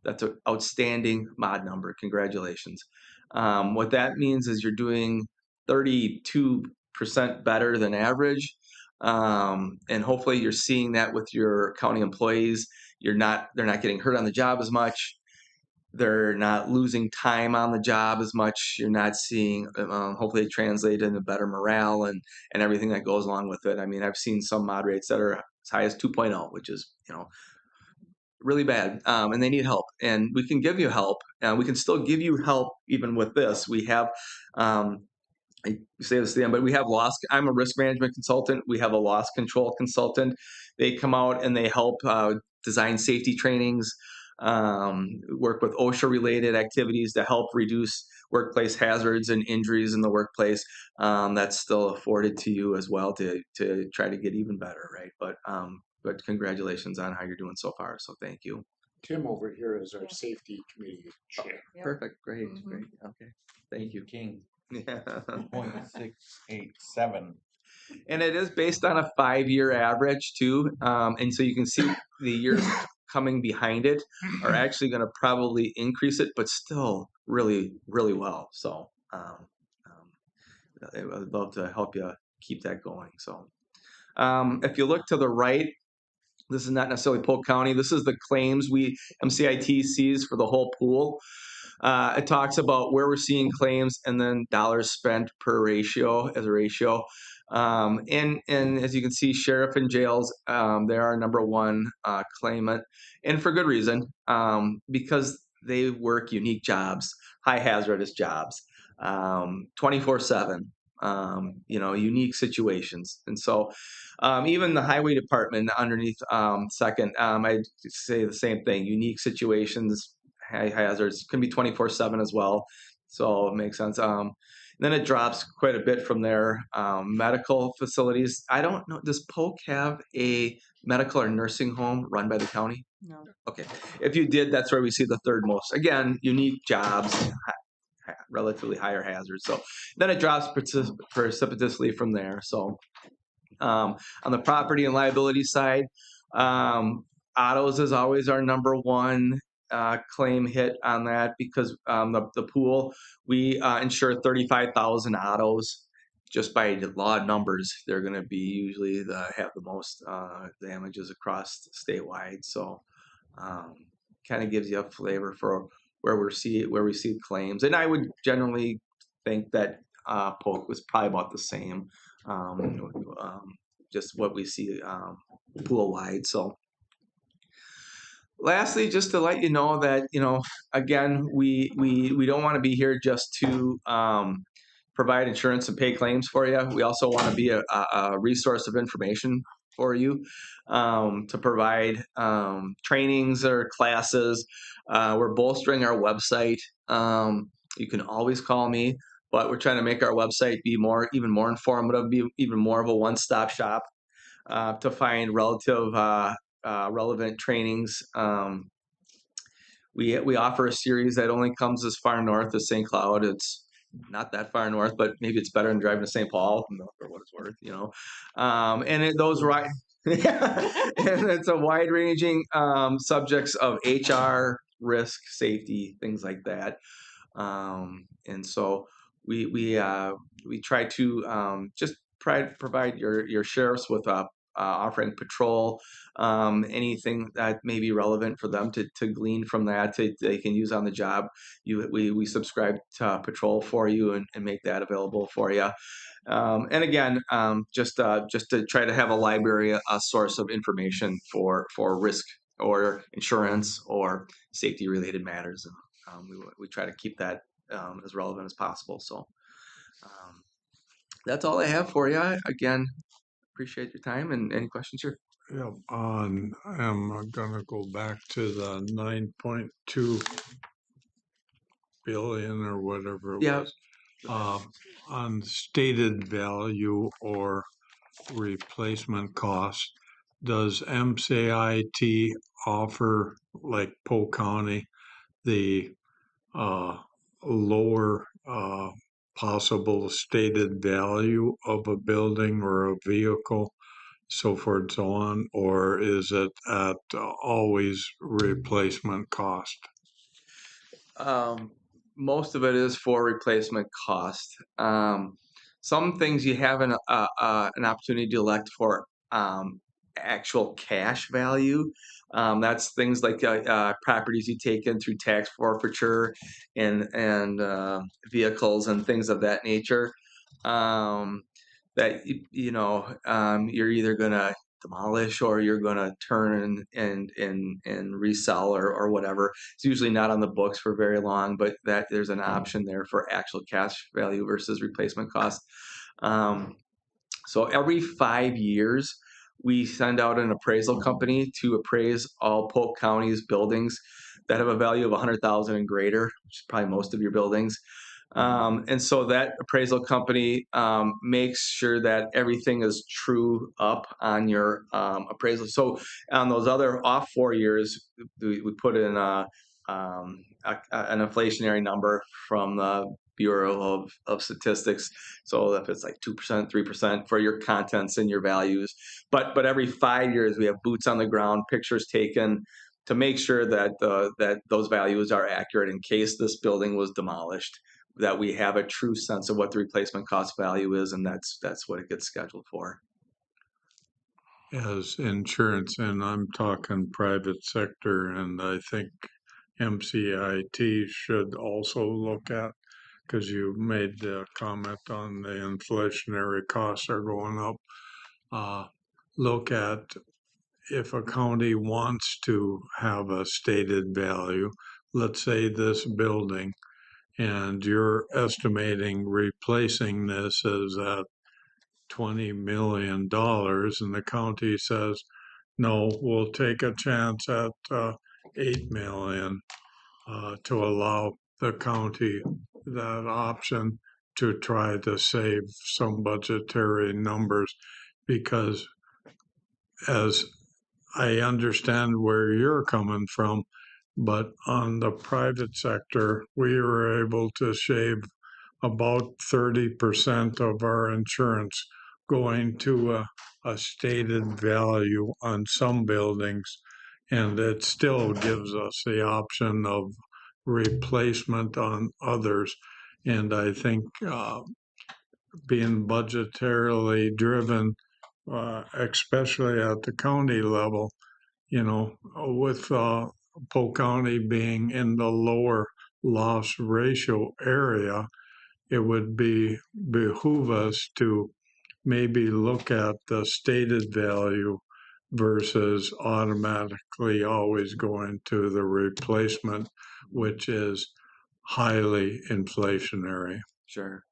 That's an outstanding mod number. Congratulations. What that means is you're doing 32% better than average. And hopefully you're seeing that with your county employees. They're not getting hurt on the job as much. They're not losing time on the job as much. You're not seeing, hopefully, it translate into better morale and everything that goes along with it. I mean, I've seen some mod rates that are as high as 2.0, which is, really bad, and they need help. And we can give you help. We can still give you help even with this. We have, I say this at the end, but we have loss. I'm a risk management consultant. We have a loss control consultant. They come out and they help design safety trainings, work with OSHA related activities to help reduce workplace hazards and injuries in the workplace. That's still afforded to you as well to try to get even better, right? But congratulations on how you're doing so far. So thank you. Tim over here is our safety committee chair. Perfect. Great. Mhm. Great. Okay. Thank you. King, Yeah. 0.687. And it is based on a 5-year average too. And so you can see the years coming behind it are actually going to probably increase it, but still really, really well. So I would love to help you keep that going. So if you look to the right, this is not necessarily Polk County. This is the claims MCIT sees for the whole pool. It talks about where we're seeing claims and then dollars spent per ratio as a ratio. And as you can see, sheriff and jails, they are number one claimant, and for good reason, because they work unique jobs, high hazardous jobs, 24/7. Unique situations, and so even the highway department underneath second, I say the same thing. Unique situations, high hazards can be 24/7 as well, so it makes sense. Then it drops quite a bit from there. Medical facilities. I don't know. Does Polk have a medical or nursing home run by the county? No. Okay. If you did, that's where we see the third most. Again, unique jobs, relatively higher hazards. So then it drops precipitously from there. So on the property and liability side, autos is always our number one claim hit on that because the pool, we insure 35,000 autos. Just by the law of numbers, they're going to be usually have the most damages across statewide. So kind of gives you a flavor for where we see claims. And I would generally think that Polk was probably about the same. Just what we see pool wide. So lastly, just to let you know that, again, we don't want to be here just to provide insurance and pay claims for you. We also want to be a resource of information for you, to provide trainings or classes. We're bolstering our website. You can always call me, but we're trying to make our website be even more informative, be even more of a one-stop shop to find relevant trainings. We offer a series that only comes as far north as St. Cloud. It's not that far north, but maybe it's better than driving to St. Paul, for what it's worth, those right. And it's a wide-ranging subjects of HR, risk, safety, things like that. And so we try to just provide your sheriffs with offering patrol, anything that may be relevant for them to glean from that they can use on the job. We subscribe to patrol for you and make that available for you. And again, just to try to have a library, a source of information for risk or insurance or safety related matters. And we try to keep that as relevant as possible. So that's all I have for you. Again, appreciate your time and any questions here. Yeah, I'm gonna go back to the 9.2 billion or whatever it Yeah. was. On stated value or replacement cost, does MCIT offer, like Polk County, the lower possible stated value of a building or a vehicle, so forth and so on, or is it at always replacement cost? Most of it is for replacement cost. Some things you have an opportunity to elect for actual cash value. That's things like properties you take in through tax forfeiture and vehicles and things of that nature. Um, that you're either gonna demolish or you're gonna turn and resell or whatever. It's usually not on the books for very long, but that there's an option there for actual cash value versus replacement cost. Um, so every 5 years, we send out an appraisal company to appraise all Polk County's buildings that have a value of 100,000 and greater, which is probably most of your buildings. And so that appraisal company makes sure that everything is true up on your appraisal. So on those other off 4 years, we put in an inflationary number from the Bureau of Statistics. So if it's like 2%, 3% for your contents and your values, but every 5 years we have boots on the ground, pictures taken to make sure that that those values are accurate in case this building was demolished, that we have a true sense of what the replacement cost value is, and that's what it gets scheduled for. As insurance, and I'm talking private sector, and I think MCIT should also look at, because you made the comment on the inflationary costs are going up. Look at if a county wants to have a stated value, let's say this building, and you're estimating replacing this is at $20 million, and the county says, no, we'll take a chance at 8 million, to allow the county that option to try to save some budgetary numbers, because as I understand where you're coming from, but on the private sector, we were able to shave about 30% of our insurance going to a stated value on some buildings, and it still gives us the option of replacement on others. And I think being budgetarily driven, especially at the county level, with Polk County being in the lower loss ratio area, it would behoove us to maybe look at the stated value versus automatically always going to the replacement, which is highly inflationary. Sure.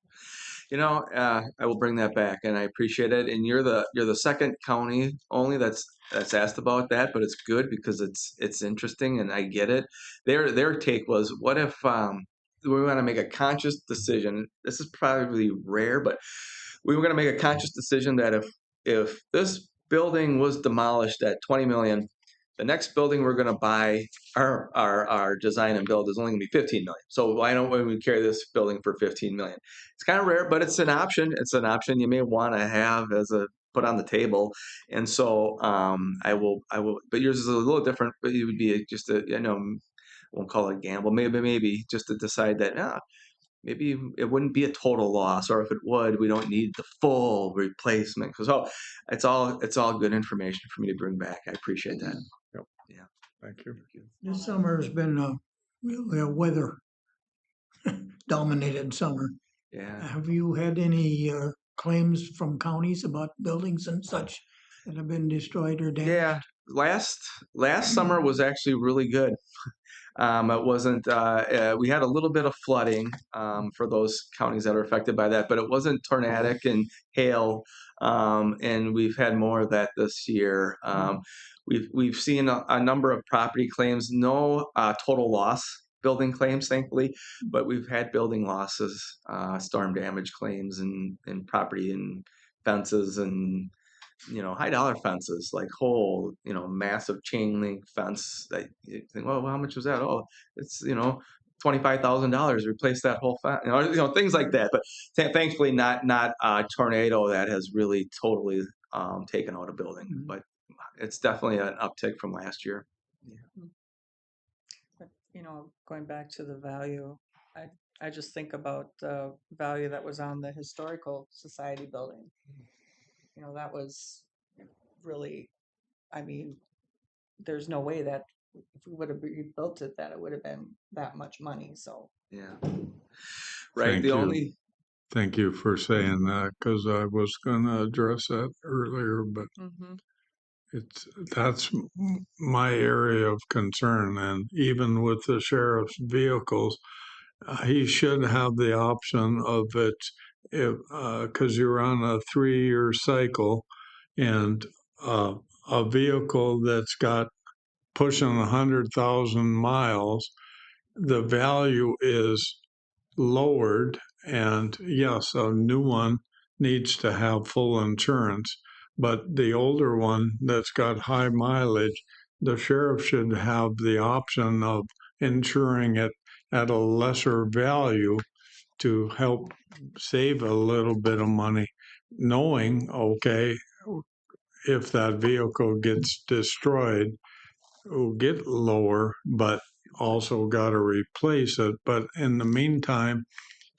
I will bring that back, and I appreciate it. And you're the second county only that's asked about that, but it's good because it's interesting, and I get it. Their take was, what if we want to make a conscious decision? This is probably rare, but we were going to make a conscious decision that if this building was demolished at 20 million, the next building we're going to buy, our design and build, is only going to be 15 million. So why don't we carry this building for 15 million? It's kind of rare, but it's an option. It's an option you may want to have as a put on the table. And so I will. But yours is a little different. But it would be just a won't call it a gamble. Maybe just to decide that maybe it wouldn't be a total loss, or if it would, we don't need the full replacement. Because it's all good information for me to bring back. I appreciate that. Yep. Yeah. Thank you. This summer has been really a weather dominated summer. Yeah. Have you had any claims from counties about buildings and such that have been destroyed or damaged? Yeah. Last summer was actually really good. It wasn't. We had a little bit of flooding for those counties that are affected by that, but it wasn't tornadic and hail. And we've had more of that this year. We've seen a number of property claims, no total loss building claims, thankfully, but we've had building losses, storm damage claims, and property and fences and high dollar fences, like whole, massive chain link fence that you think, well, how much was that? Oh, it's, $25,000 replace that whole things like that. But thankfully, not a tornado that has really totally taken out a building. But it's definitely an uptick from last year. But, going back to the value, I just think about the value that was on the Historical Society building. That was really, I mean, there's no way that if we would have rebuilt it, that it would have been that much money. So yeah, right. Thank you for saying that, because I was going to address that earlier, but that's my area of concern. And even with the sheriff's vehicles, he should have the option of it, because you're on a 3-year cycle, and a vehicle that's got pushing 100,000 miles, the value is lowered, and yes, a new one needs to have full insurance, but the older one that's got high mileage, the sheriff should have the option of insuring it at a lesser value to help save a little bit of money, knowing, okay, if that vehicle gets destroyed, will get lower, but also got to replace it. But in the meantime,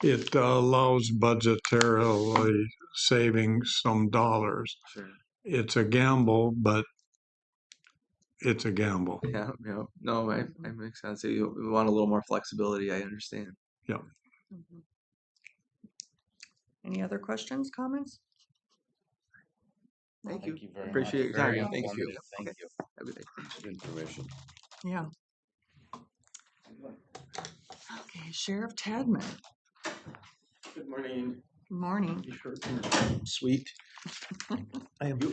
it allows budgetarily saving some dollars. Sure. It's a gamble, but it's a gamble. Yeah. No, it makes sense. You want a little more flexibility. I understand. Yeah. Any other questions, comments? Thank you. very Appreciate your much. time. Very Thank you. informative. Thank Okay. you. Have a good day. Information. Yeah. Okay, Sheriff Tadman. Good morning. Good morning. Be short and sweet.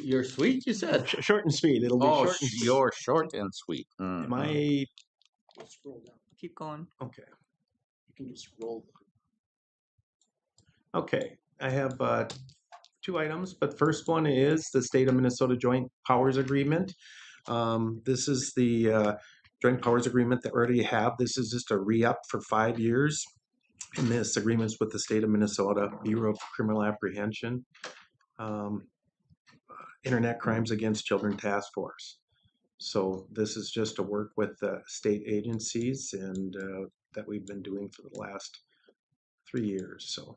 You're sweet, you said? Short and sweet. It'll be short and sweet. You're short and sweet. Am I? Scroll down. Keep going. Okay. You can just roll. Okay. I have 2 items, but first one is the State of Minnesota Joint Powers Agreement. This is the Joint Powers Agreement that we already have. This is just a re-up for 5 years. And this agreement is with the State of Minnesota Bureau of Criminal Apprehension, Internet Crimes Against Children Task Force. So this is just to work with state agencies and that we've been doing for the last 3 years. So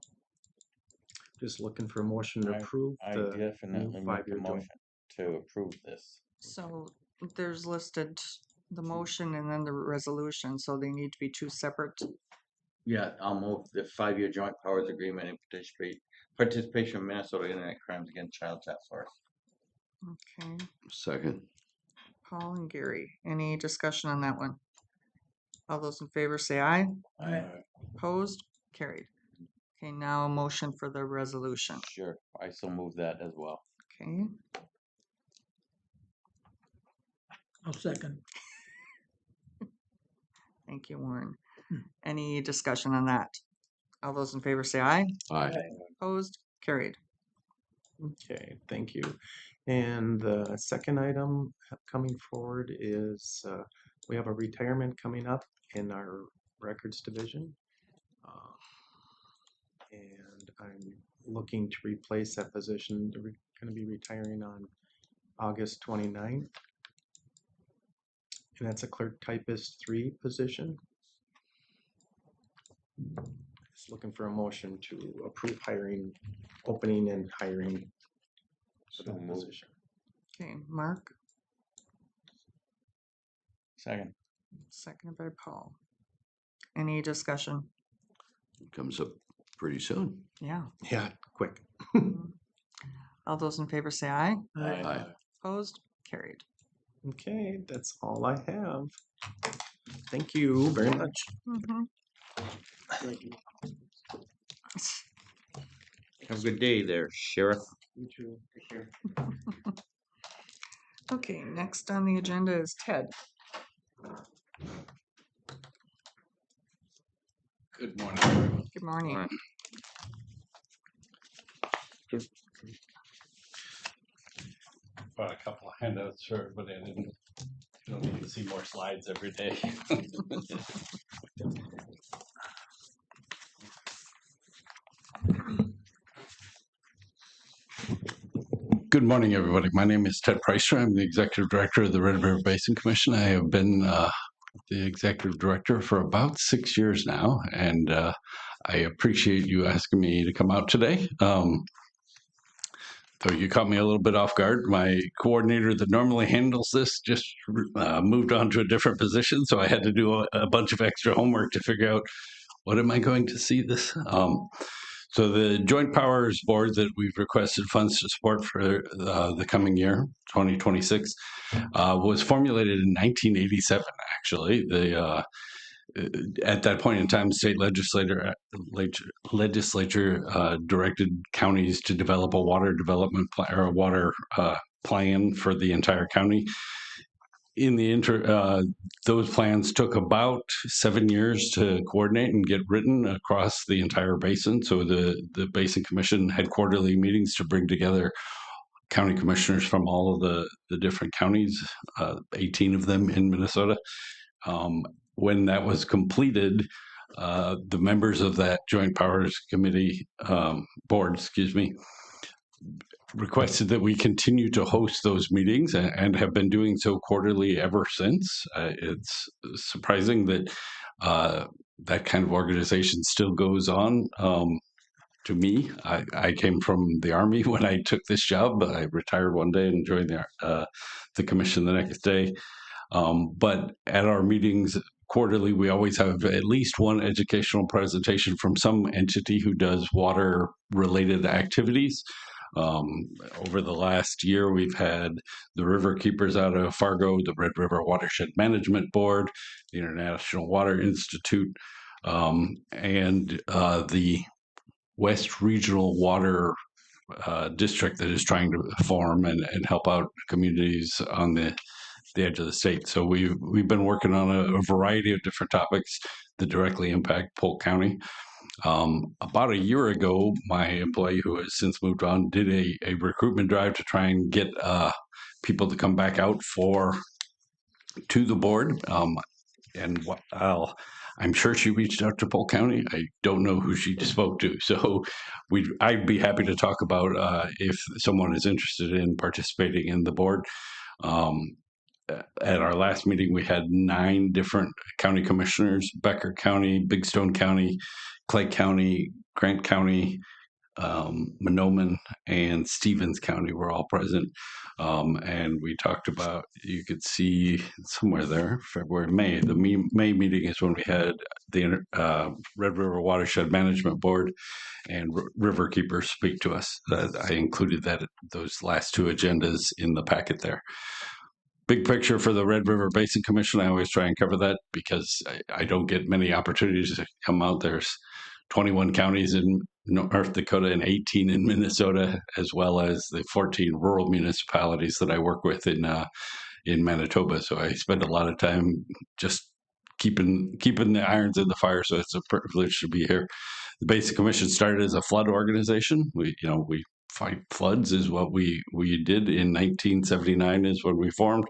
just looking for a motion to approve I the definitely new make a 5-year joint. motion to approve this. So there's listed the motion and then the resolution, so they need to be 2 separate. Yeah, I'll move the 5-year joint powers agreement and participation of Minnesota Internet Crimes Against Child Task Force. Okay, Second. Paul and Gary. Any discussion on that one? All those in favor say aye. Aye. Opposed? Carried. Okay, now a motion for the resolution. Sure, I so move that as well. Okay, I'll second. thank you, Warren. Any discussion on that? All those in favor say aye. Aye. Opposed? Carried. Okay, thank you. And the second item coming forward is we have a retirement coming up in our records division. And I'm looking to replace that position. We're going to be retiring on August 29th. And that's a clerk typist 3 position. Just looking for a motion to approve opening and hiring for that position. Okay, Mark, Second. seconded by Paul. Any discussion? Comes up pretty soon. Yeah. Yeah, quick. All those in favor say aye. Aye. Opposed? Carried. Okay, that's all I have. Thank you very much. Thank you. Have a good day there, Sheriff. You too. Take care. Okay, next on the agenda is Ted. Good morning, everyone. Good morning. Brought a couple of handouts for everybody. You don't need to see more slides every day. Good morning, everybody. My name is Ted Preister. I'm the Executive Director of the Red River Basin Commission. I have been the Executive Director for about 6 years now, and I appreciate you asking me to come out today. Though you caught me a little bit off guard. My coordinator that normally handles this just moved on to a different position, so I had to do a bunch of extra homework to figure out what am I going to see this. So the Joint Powers Board that we've requested funds to support for the coming year, 2026, was formulated in 1987. Actually, at that point in time, the state legislature directed counties to develop a water development plan or a water plan for the entire county. In the those plans took about 7 years to coordinate and get written across the entire basin. So the Basin Commission had quarterly meetings to bring together county commissioners from all of the different counties, 18 of them in Minnesota. When that was completed, the members of that Joint Powers Committee board, requested that we continue to host those meetings and have been doing so quarterly ever since. It's surprising that that kind of organization still goes on. To me, I came from the Army when I took this job. I retired one day and joined the commission the next day. But at our meetings quarterly, we always have at least one educational presentation from some entity who does water-related activities. Over the last year, we've had the River Keepers out of Fargo, the Red River Watershed Management Board, the International Water Institute, and the West Regional Water District that is trying to form and help out communities on the edge of the state. So we've been working on a variety of different topics that directly impact Polk County. About a year ago, my employee, who has since moved on, did a recruitment drive to try and get people to come back out to the board. I'm sure she reached out to Polk County. I don't know who she spoke to. So I'd be happy to talk about if someone is interested in participating in the board. At our last meeting, we had 9 different county commissioners: Becker County, Big Stone County, Clay County, Grant County, Monoman, and Stevens County were all present. And we talked about, you could see somewhere there, May. The May meeting is when we had the Red River Watershed Management Board and River Keepers speak to us. I included those last 2 agendas in the packet there. Big picture for the Red River Basin Commission, I always try and cover that because I don't get many opportunities to come out. There's 21 counties in North Dakota and 18 in Minnesota, as well as the 14 rural municipalities that I work with in Manitoba. So I spend a lot of time just keeping the irons in the fire. So it's a privilege to be here. The Basin Commission started as a flood organization. We fight floods is what we did in 1979 is when we formed.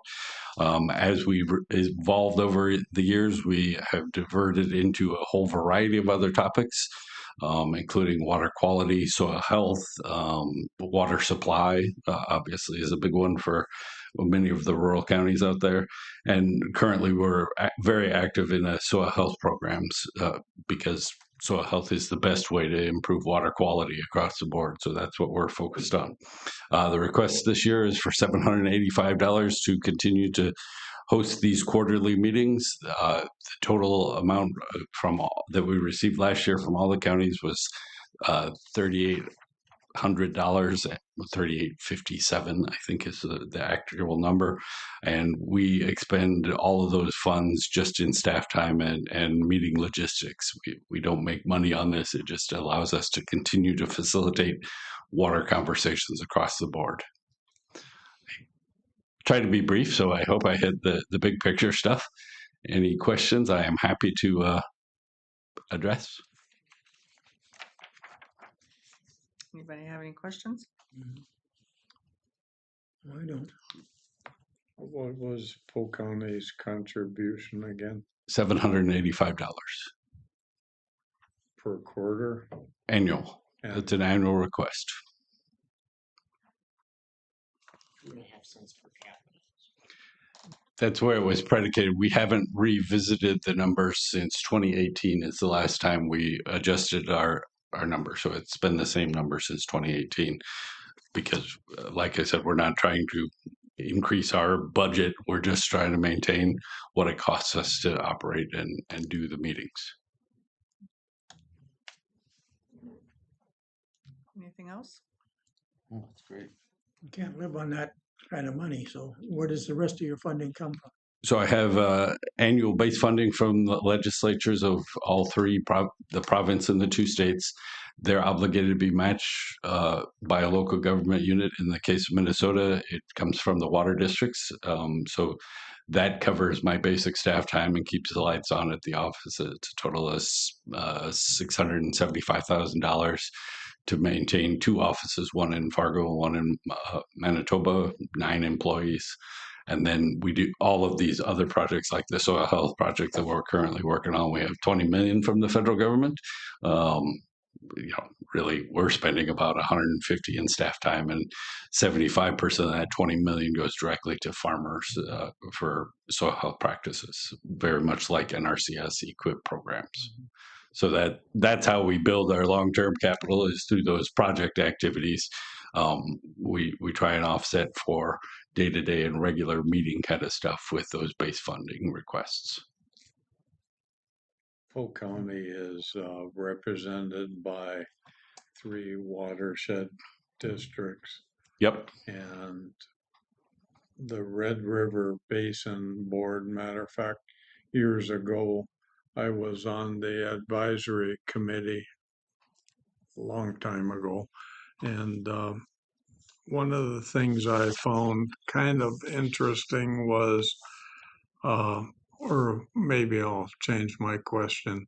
As we evolved over the years, we have diverted into a whole variety of other topics, including water quality, soil health, water supply, obviously is a big one for many of the rural counties out there. And currently we're very active in soil health programs because soil health is the best way to improve water quality across the board. So that's what we're focused on. The request this year is for $785 to continue to host these quarterly meetings. The total amount that we received last year from all the counties was $3,800, $3,857, I think is the actual number. And we expend all of those funds just in staff time and meeting logistics. We don't make money on this. It just allows us to continue to facilitate water conversations across the board. Try to be brief, so I hope I hit the big picture stuff. Any questions, I am happy to address. Anybody have any questions? I don't. What was Polk County's contribution again? $785 Per quarter? annual. It's an annual request. 2.5 cents per capita. That's where it was predicated. We haven't revisited the numbers since 2018 is the last time we adjusted our number. So it's been the same number since 2018 because, like I said, we're not trying to increase our budget. We're just trying to maintain what it costs us to operate and do the meetings. Anything else? Oh, that's great. You can't live on that kind of money, so where does the rest of your funding come from? So I have annual base funding from the legislatures of all three, the province and the 2 states. They're obligated to be matched by a local government unit. In the case of Minnesota, it comes from the water districts. So that covers my basic staff time and keeps the lights on at the office. It's a total of $675,000 to maintain 2 offices, one in Fargo, one in Manitoba, 9 employees. And then we do all of these other projects like the soil health project that we're currently working on. We have 20 million from the federal government. Really, we're spending about 150 in staff time, and 75% of that 20 million goes directly to farmers for soil health practices, very much like NRCS equip programs. So that's how we build our long-term capital is through those project activities. We try and offset for day-to-day and regular meeting kind of stuff with those base funding requests. Polk County is represented by 3 watershed districts. Yep. And the Red River Basin Board, matter of fact, years ago, I was on the advisory committee a long time ago. And one of the things I found kind of interesting was, or maybe I'll change my question,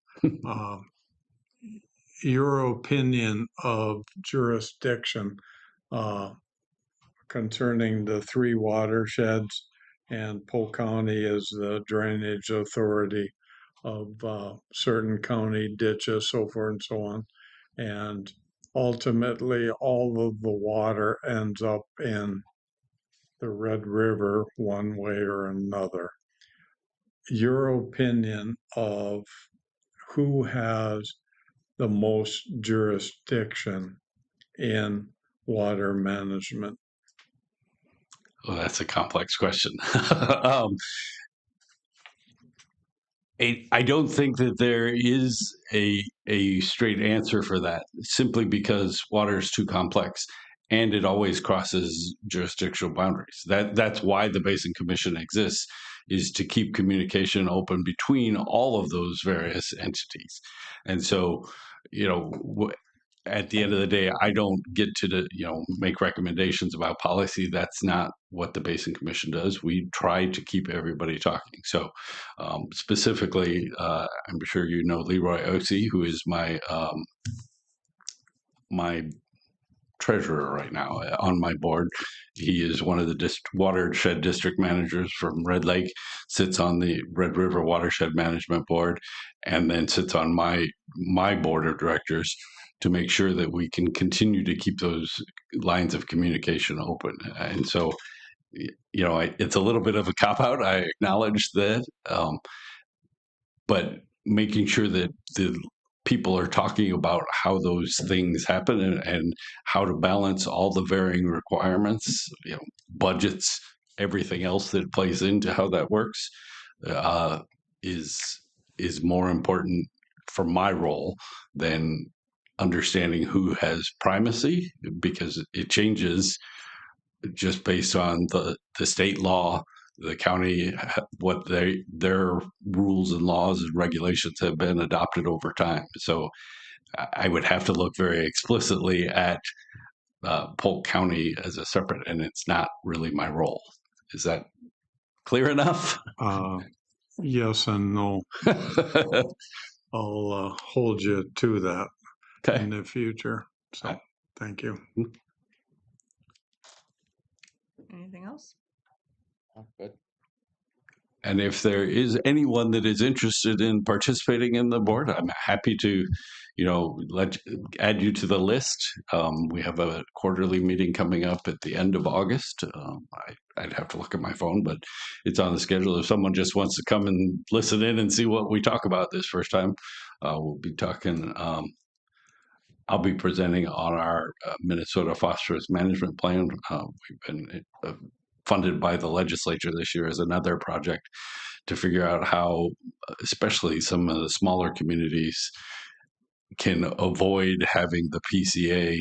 your opinion of jurisdiction concerning the 3 watersheds, and Polk County is the drainage authority of certain county ditches, so forth and so on. And ultimately, all of the water ends up in the Red River one way or another. Your opinion of who has the most jurisdiction in water management? Well, that's a complex question. I don't think that there is a straight answer for that, simply because water is too complex and it always crosses jurisdictional boundaries. That's why the Basin Commission exists, is to keep communication open between all of those various entities. And so, at the end of the day, I don't get to make recommendations about policy. That's not what the Basin Commission does. We try to keep everybody talking. So specifically, I'm sure you know Leroy Ossie, who is my treasurer right now on my board. He is one of the watershed district managers from Red Lake, sits on the Red River Watershed Management Board, and then sits on my board of directors to make sure that we can continue to keep those lines of communication open. And so, it's a little bit of a cop-out. I acknowledge that, but making sure that the people are talking about how those things happen and how to balance all the varying requirements, budgets, everything else that plays into how that works, is more important for my role than understanding who has primacy, because it changes just based on the state law, the county, what their rules and laws and regulations have been adopted over time. So I would have to look very explicitly at Polk County as a separate, and it's not really my role. Is that clear enough? Yes and no. I'll hold you to that in the future. So thank you. Anything else? Good. And if there is anyone that is interested in participating in the board, I'm happy to let add you to the list. We have a quarterly meeting coming up at the end of August. I'd have to look at my phone, but it's on the schedule. If someone just wants to come and listen in and see what we talk about this first time, we'll be talking. I'll be presenting on our Minnesota Phosphorus Management Plan. We've been funded by the legislature this year as another project to figure out how, especially some of the smaller communities, can avoid having the PCA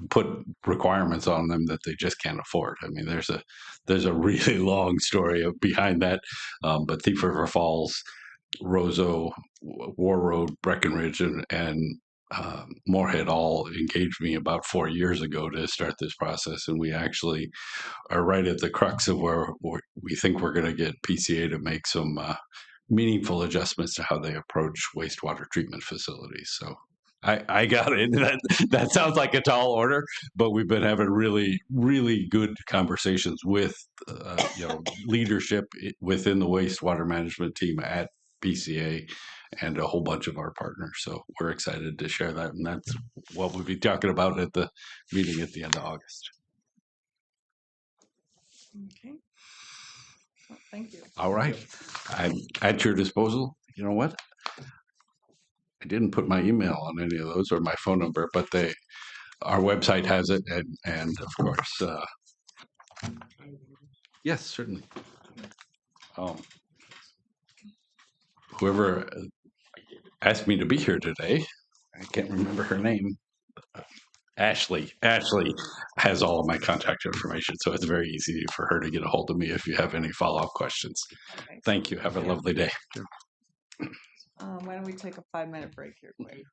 put requirements on them that they just can't afford. I mean, there's a really long story behind that, but Thief River Falls, Roseau, War Road, Breckenridge, and Moorhead all engaged me about 4 years ago to start this process, and we actually are right at the crux of where we think we're going to get PCA to make some meaningful adjustments to how they approach wastewater treatment facilities. So I got it. That sounds like a tall order, but we've been having really, really good conversations with leadership within the wastewater management team at PCA and a whole bunch of our partners. So we're excited to share that, and that's what we'll be talking about at the meeting at the end of August. Okay. Well, thank you. All right. I'm at your disposal. You know what? I didn't put my email on any of those or my phone number, but our website has it, and of course, yes, certainly. Whoever asked me to be here today, I can't remember her name. Ashley has all of my contact information, so it's very easy for her to get a hold of me if you have any follow-up questions. Okay. Thank you. Have a lovely day. Why don't we take a 5-minute break here quick?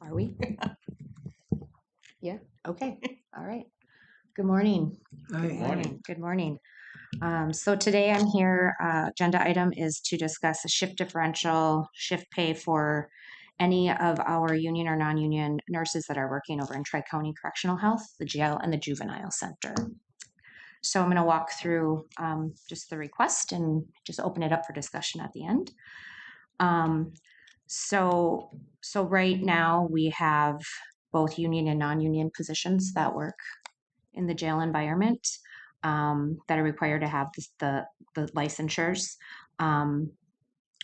Are we? Yeah, okay, all right. Good morning. Good morning. Good morning. So today I'm here, agenda item is to discuss a shift differential, shift pay for any of our union or non-union nurses that are working over in Tri-County Correctional Health, the jail and the juvenile center. So I'm gonna walk through just the request and just open it up for discussion at the end. So right now we have both union and non-union positions that work in the jail environment that are required to have the licensures.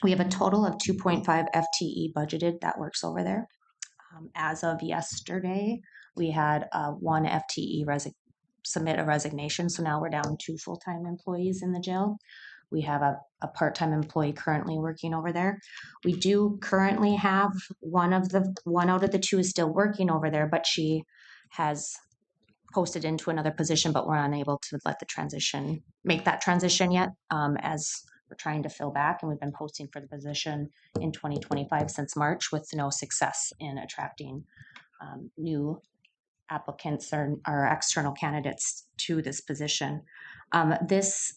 We have a total of 2.5 FTE budgeted that works over there. As of yesterday, we had one FTE submit a resignation, so now we're down 2 full-time employees in the jail. We have a part-time employee currently working over there. We do currently have one out of the 2 is still working over there, but she has posted into another position, but we're unable to make that transition yet, as we're trying to fill back, and we've been posting for the position in 2025 since March with no success in attracting new applicants or external candidates to this position. This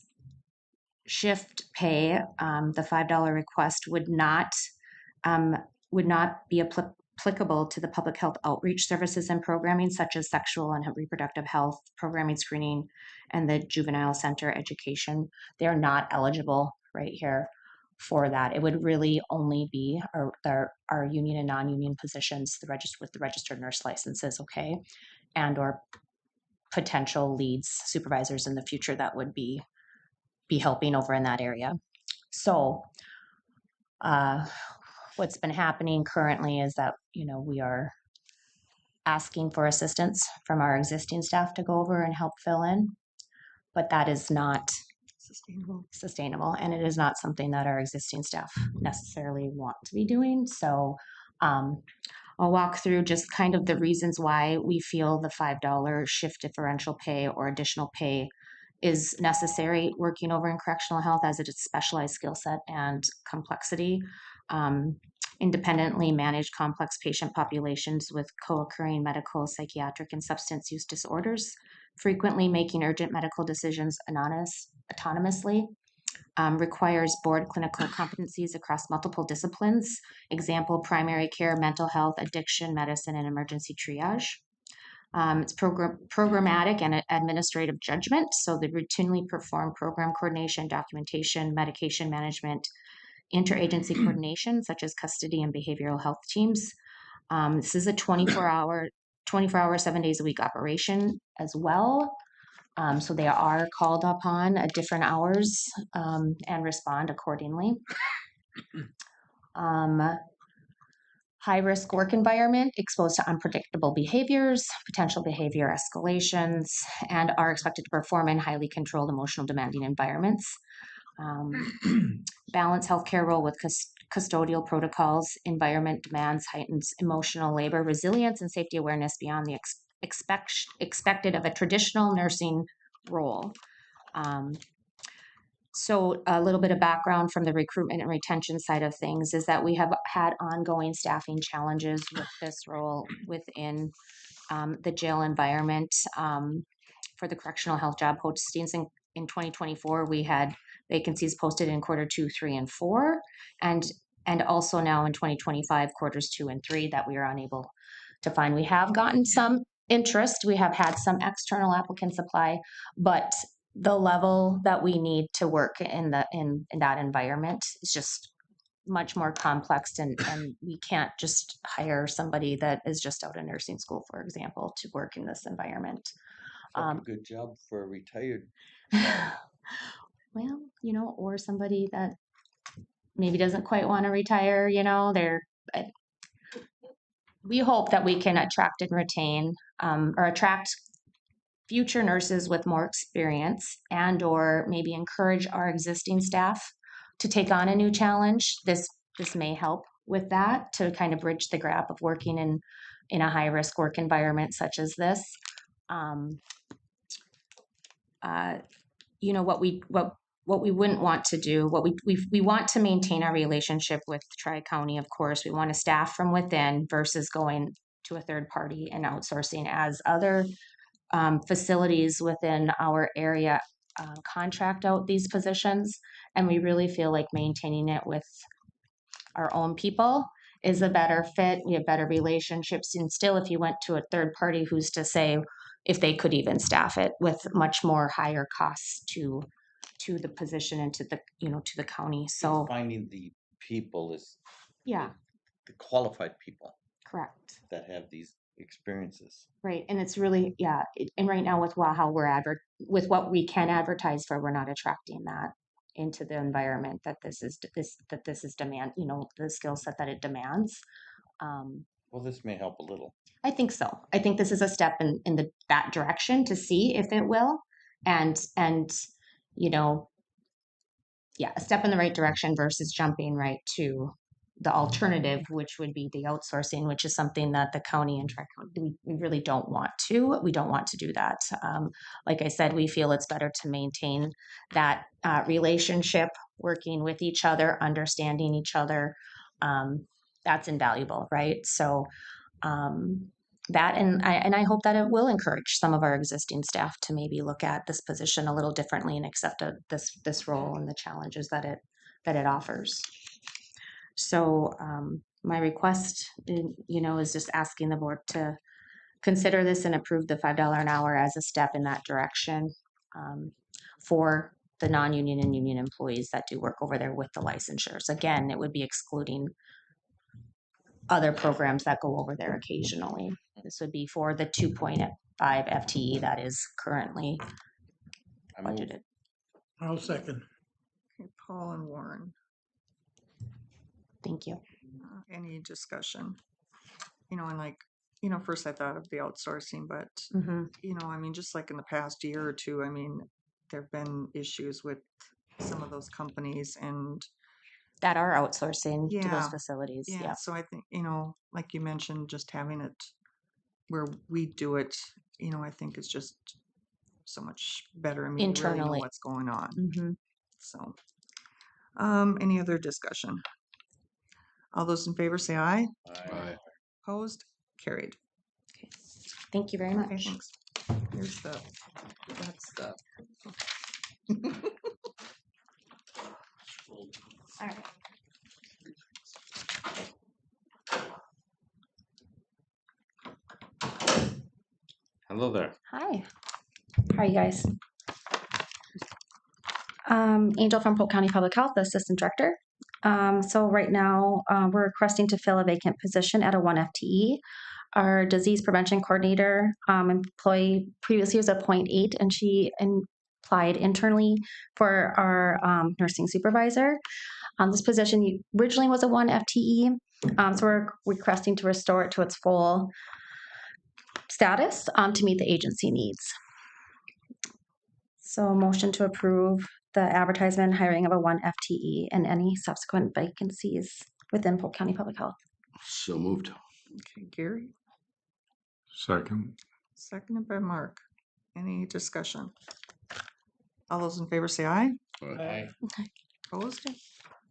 shift pay, the $5 request would not be applicable to the public health outreach services and programming such as sexual and reproductive health programming, screening, and the juvenile center education. They're not eligible right here for that. It would really only be our union and non-union positions, with the registered nurse licenses, okay, and or potential leads, supervisors in the future that would be helping over in that area. So what's been happening currently is that, we are asking for assistance from our existing staff to go over and help fill in, but that is not sustainable, and it is not something that our existing staff necessarily want to be doing. So I'll walk through just kind of the reasons why we feel the $5 shift differential pay or additional pay is necessary working over in correctional health, as it is specialized skill set and complexity. Independently managed complex patient populations with co-occurring medical, psychiatric, and substance use disorders, frequently making urgent medical decisions autonomously, requires board clinical competencies across multiple disciplines, example, primary care, mental health, addiction, medicine, and emergency triage. It's programmatic and administrative judgment, so they routinely perform program coordination, documentation, medication management, interagency coordination, such as custody and behavioral health teams. This is a 24-hour, 7 days a week operation as well. So they are called upon at different hours and respond accordingly. High-risk work environment, exposed to unpredictable behaviors, potential behavior escalations, and are expected to perform in highly controlled, emotional, demanding environments. Balance healthcare role with custodial protocols, environment demands, heightens emotional labor, resilience, and safety awareness beyond the expected of a traditional nursing role. So a little bit of background from the recruitment and retention side of things is that we have had ongoing staffing challenges with this role within the jail environment. For the correctional health job postings in 2024, we had vacancies posted in quarter 2, 3, and 4, and also now in 2025, quarters 2 and 3 that we are unable to find. We have gotten some interest. We have had some external applicants apply, but the level that we need to work in that environment is just much more complex, and we can't just hire somebody that is just out of nursing school, for example, to work in this environment. A good job for a retired. Well, or somebody that maybe doesn't quite want to retire, we hope that we can attract and retain or attract future nurses with more experience, and or maybe encourage our existing staff to take on a new challenge. This may help with that, to kind of bridge the gap of working in a high risk work environment such as this. What what we wouldn't want to do, we want to maintain our relationship with Tri-County, of course. We want to staff from within versus going to a third party and outsourcing as other facilities within our area contract out these positions. And we really feel like maintaining it with our own people is a better fit. We have better relationships. And still, if you went to a third party, who's to say if they could even staff it with much more higher costs to the position and to the, to the county. So Finding the people is yeah, the qualified people correct. that have these experiences. Right. And it's really, yeah. And right now with how with what we can advertise for, we're not attracting that into the environment that this is demand, the skill set that it demands. Well, this may help a little. I think so. I think this is a step in that direction to see if it will. And yeah, a step in the right direction versus jumping right to the alternative, which would be the outsourcing, which is something that the county and Tri-County, we really don't want to. We don't want to do that. Like I said, we feel it's better to maintain that relationship, working with each other, understanding each other. That's invaluable, right? So that, and I hope that it will encourage some of our existing staff to maybe look at this position a little differently and accept this role and the challenges that it offers. So my request, is just asking the board to consider this and approve the $5 an hour as a step in that direction for the non-union and union employees that do work over there with the licensures. Again, it would be excluding other programs that go over there occasionally. This would be for the 2.5 FTE that is currently budgeted. I'll second. Okay, Paul and Warren, Thank you. any discussion? First I thought of the outsourcing, but, just like in the past year or two, there've been issues with some of those companies and That are outsourcing to Yeah, those facilities. Yeah. so I think, like you mentioned, just having it where we do it, I think is just so much better. We really know Internally. what's going on. Mhm. So, any other discussion? All those in favor say aye. Aye. Opposed? Carried. Thank you very Okay, much. thanks. Here's that's the. All right. Hello there. Hi. How are you guys? Angel from Polk County Public Health, the Assistant Director. So right now, we're requesting to fill a vacant position at a 1 FTE. Our disease prevention coordinator employee previously was a 0.8, and she applied internally for our nursing supervisor. This position originally was a 1 FTE, so we're requesting to restore it to its full status to meet the agency needs. So motion to approve the advertisement hiring of a 1 FTE and any subsequent vacancies within Polk County Public Health. So moved. Okay, Gary, Second. seconded by Mark. Any discussion? All those in favor say aye. Aye. Opposed?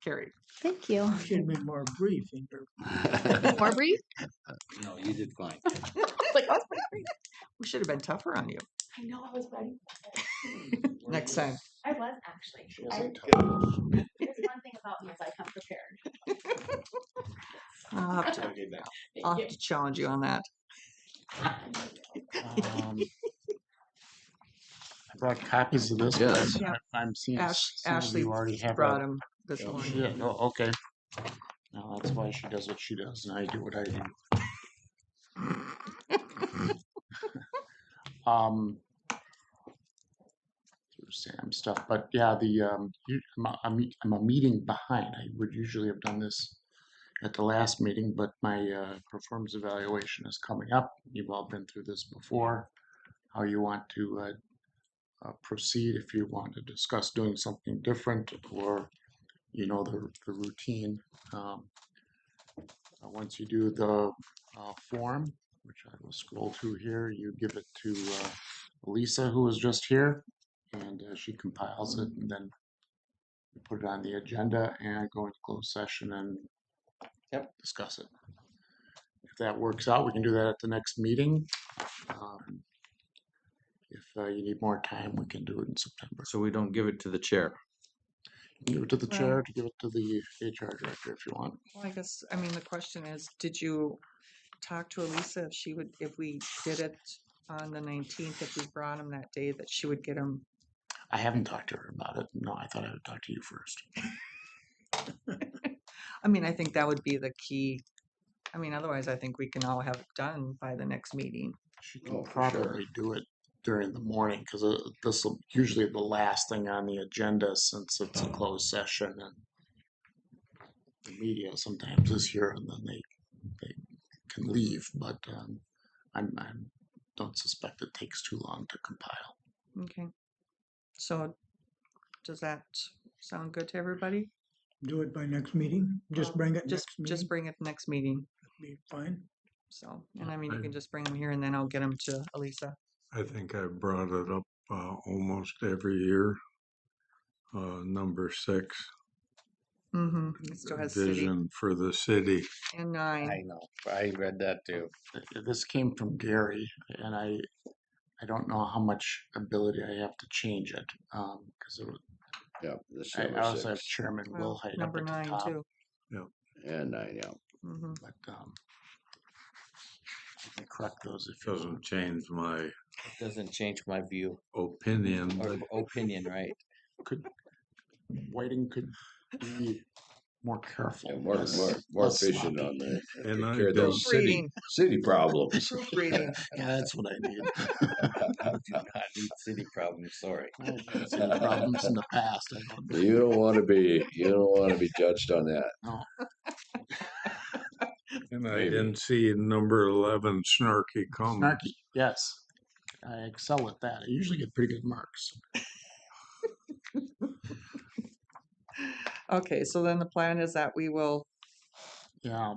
Carried. Thank you. You should be more brief in your. More brief? No, you did fine. We should have been tougher on you I know, I was ready. next time. I was actually. There's one thing about me is I come prepared. I'll have to challenge you on that. I brought copies of this. Yes. But Yeah. I'm seeing some of Ashley you already have brought it. him this Yeah. morning. Yeah, oh, okay. Now that's why she does what she does and I do what I do. Through Sam stuff, but yeah, I'm a meeting behind. I would usually have done this at the last meeting, but my performance evaluation is coming up. You've all been through this before. How you want to proceed, if you want to discuss doing something different, or the routine. Once you do the form, which I will scroll through here, you give it to Lisa, who was just here, and she compiles it, and then we put it on the agenda and go into closed session and discuss it. If that works out, we can do that at the next meeting. If you need more time, we can do it in September. So we don't give it to the chair. You can give it to the Well- chair, to give it to the HR director if you want. Well, I guess, I mean, the question is, did you talk to Elisa if she would, if we did it on the 19th, if we brought him that day, that she would get him? I haven't talked to her about it. No, I thought I would talk to you first. I mean, I think that would be the key. I mean, otherwise, I think we can all have it done by the next meeting. She can Oh, for sure. probably do it during the morning because this will usually the last thing on the agenda since it's a closed session and the media sometimes is here and then they can leave. But I don't suspect it takes too long to compile. Okay. So does that sound good to everybody? Do it by next meeting. Just bring it Just, next meeting. just bring it next meeting. Be fine. So, and I mean, you can just bring them here and then I'll get them to Elisa. I think I brought it up almost every year. Number 6, Mm-hmm. It still has city vision for the city. and 9. I know. I read that too. This came from Gary, and I don't know how much ability I have to change it because Yeah, this I number also have 6 Chairman Well, Wilhite up number at the 9 top. too. and 9, yeah. Mm-hmm. But I can correct those if you Doesn't want. change my It doesn't change my view opinion. or But opinion, right? Whiting could be more careful. Yeah, more less efficient sloppy. on the and take I care of those Proofreading. city problems. Proofreading. Yeah, that's what I need. I do not need city problems, sorry. I've had some problems in the past. I don't You don't want to be judged on that. know. And I Maybe. didn't see number 11 snarky comments. Snarky, yes. I excel at that. I usually get pretty good marks. Okay, so then the plan is that we will Yeah,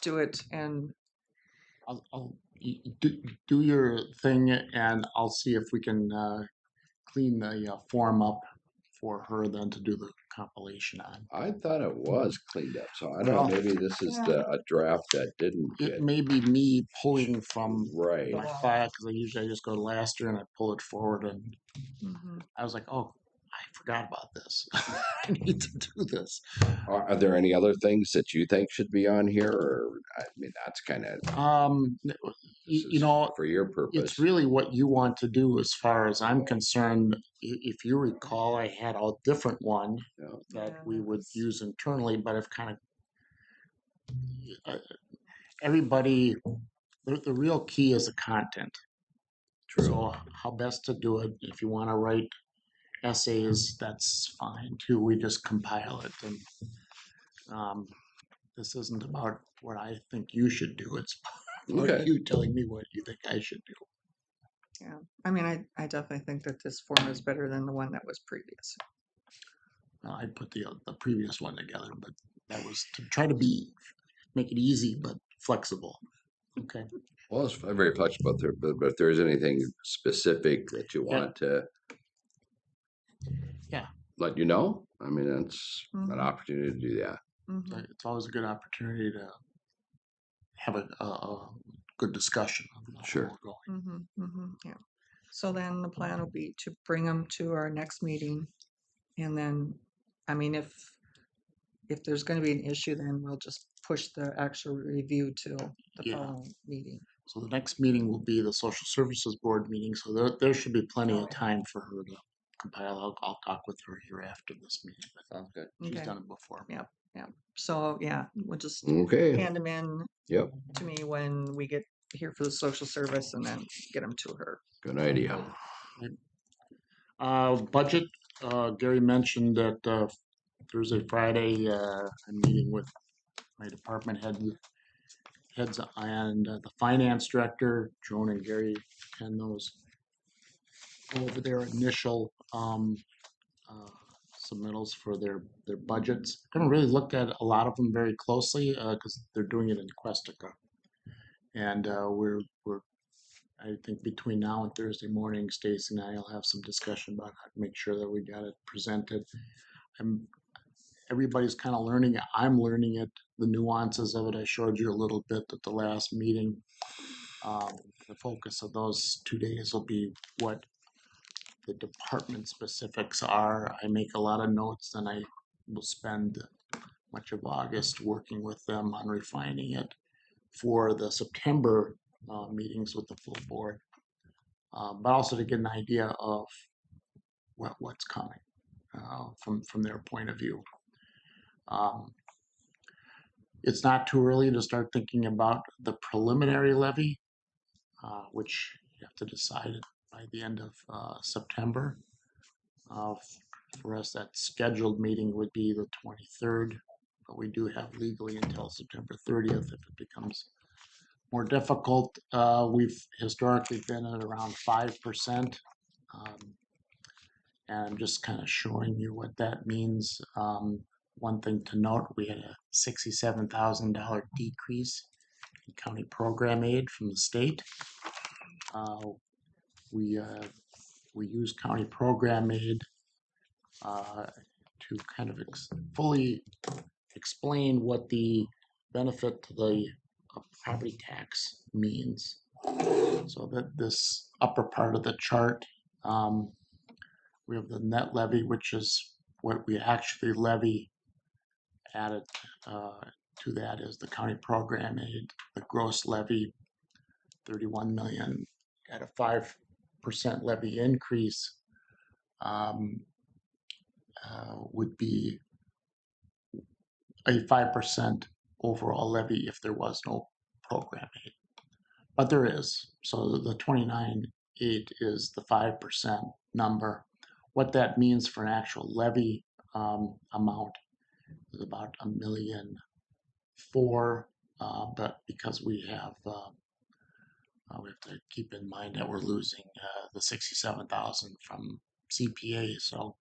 do it and I'll do your thing and I'll see if we can clean the form up for her then to do the compilation on. I thought it was cleaned up, so I don't Well, know. Maybe this is a draft that didn't It get may be me pulling from right. my file because I just go to last year and I pull it forward and mhm. I was like, oh, I forgot about this. I need to do this. Are there any other things that you think should be on here, or I mean, that's kind of You know, for your purpose. it's really what you want to do as far as I'm concerned. If you recall, I had a different one Yeah. that Yeah, we that would was- use internally, but I've kind of everybody, the real key is the content. True. So how best to do it, if you want to write essays, that's fine too. We just compile it and this isn't about what I think you should do. It's about Okay. you telling me what you think I should do. Yeah, I mean, I definitely think that this form is better than the one that was previous. I put the previous one together, but that was to try to make it easy but flexible. Okay. Well, it's very flexible there, but if there's anything specific that you Yeah. want to Yeah. let you know, I mean, that's an Mhm. opportunity to do that. Mhm. It's always a good opportunity to have a good discussion of where Sure. we're going. Mm-hmm, mm-hmm, yeah. So then the plan will be to bring them to our next meeting. And then, I mean, if there's gonna be an issue, then we'll just push the actual review till the Yeah. following meeting. So the next meeting will be the Social Services Board meeting, so there should be plenty of time for her to compile. I'll talk with her here after this meeting. Sounds good. She's Okay. done it before. Yeah, yeah. So, yeah, we'll just Okay. hand them in Yep. to me when we get here for the social service and then get them to her. Good idea. Budget, Gary mentioned that Thursday, Friday, I'm meeting with my department heads and the finance director. Joan and Gary attend those. Go over their initial submittals for their budgets. I haven't really looked at a lot of them very closely because they're doing it in Questica. And we're I think between now and Thursday morning, Stacy and I will have some discussion about how to make sure that we got it presented. everybody's kind of learning it. I'm learning it, the nuances of it. I showed you a little bit at the last meeting. The focus of those 2 days will be what the department specifics are. I make a lot of notes, and I will spend much of August working with them on refining it for the September meetings with the full board, but also to get an idea of what's coming from their point of view. It's not too early to start thinking about the preliminary levy, which you have to decide by the end of September. For us, that scheduled meeting would be the 23rd, but we do have legally until September 30th. If it becomes more difficult, we've historically been at around 5%. And I'm just kind of showing you what that means. One thing to note, we had a $67,000 decrease in county program aid from the state. We use county program aid to kind of fully explain what the benefit to the property tax means. So that this upper part of the chart, we have the net levy, which is what we actually levy. Added to that is the county program aid, the gross levy, 31 million at a 5% levy increase would be a 5% overall levy if there was no program aid. But there is. So the 29.8 is the 5% number. What that means for an actual levy amount is about $1.4 million. But because we have to keep in mind that we're losing the 67,000 from CPA. So,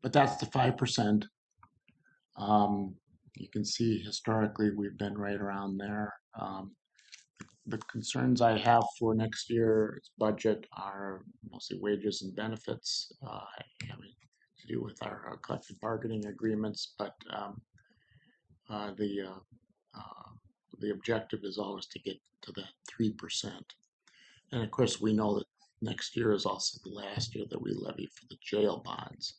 but that's the 5%. You can see historically we've been right around there. The concerns I have for next year's budget are mostly wages and benefits, having to do with our collective bargaining agreements, but the objective is always to get to that 3%. And of course, we know that next year is also the last year that we levy for the jail bonds,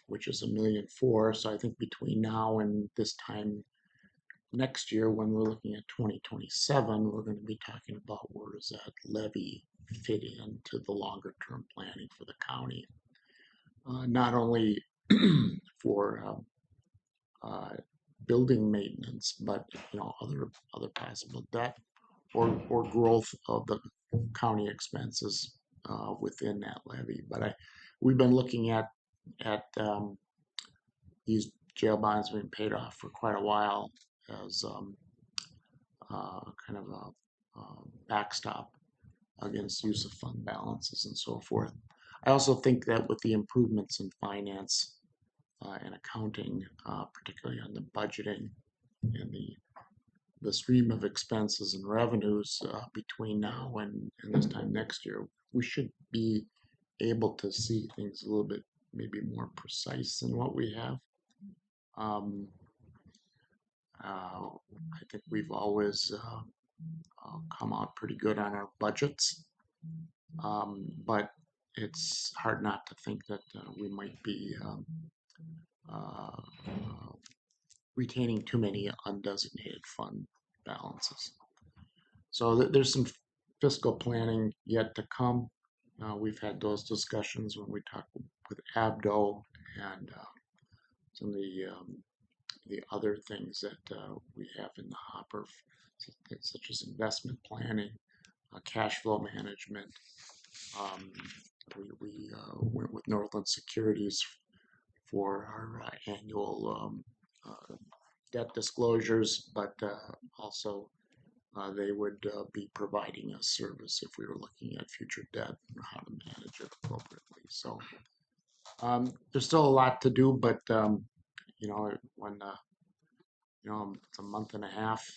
which is $1.4 million. So I think between now and this time next year, when we're looking at 2027, we're going to be talking about where does that levy fit into the longer term planning for the county, not only for building maintenance, but other possible debt or growth of the county expenses within that levy. But we've been looking at these jail bonds being paid off for quite a while as kind of a backstop against use of fund balances and so forth. I also think that with the improvements in finance and accounting, particularly on the budgeting and the stream of expenses and revenues between now and this time next year, we should be able to see things a little bit maybe more precise than what we have. I think we've always come out pretty good on our budgets, but it's hard not to think that we might be retaining too many undesignated fund balances. So there's some fiscal planning yet to come. We've had those discussions when we talked with ABDO and some of the other things that we have in the hopper, such as investment planning, cash flow management. We went with Northland Securities for our annual debt disclosures, but also they would be providing us service if we were looking at future debt and how to manage it appropriately. So there's still a lot to do, but when it's a month and a half,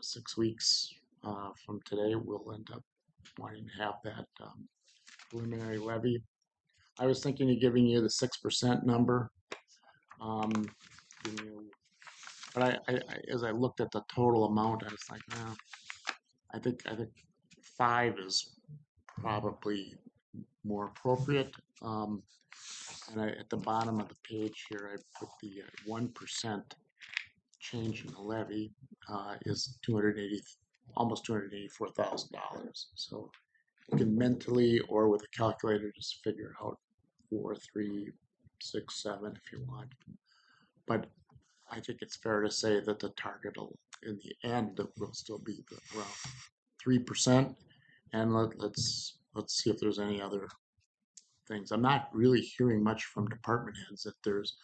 6 weeks from today, we'll end up wanting to have that preliminary levy. I was thinking of giving you the 6% number. Giving you- But as I looked at the total amount, I was like, no, I think 5 is probably more appropriate. And at the bottom of the page here, I put the 1% change in the levy is almost $284,000. So you can mentally or with a calculator just figure out 4, 3, 6, 7 if you want. But I think it's fair to say that the target in the end will still be around 3%. And let's see if there's any other things. I'm not really hearing much from department heads that there's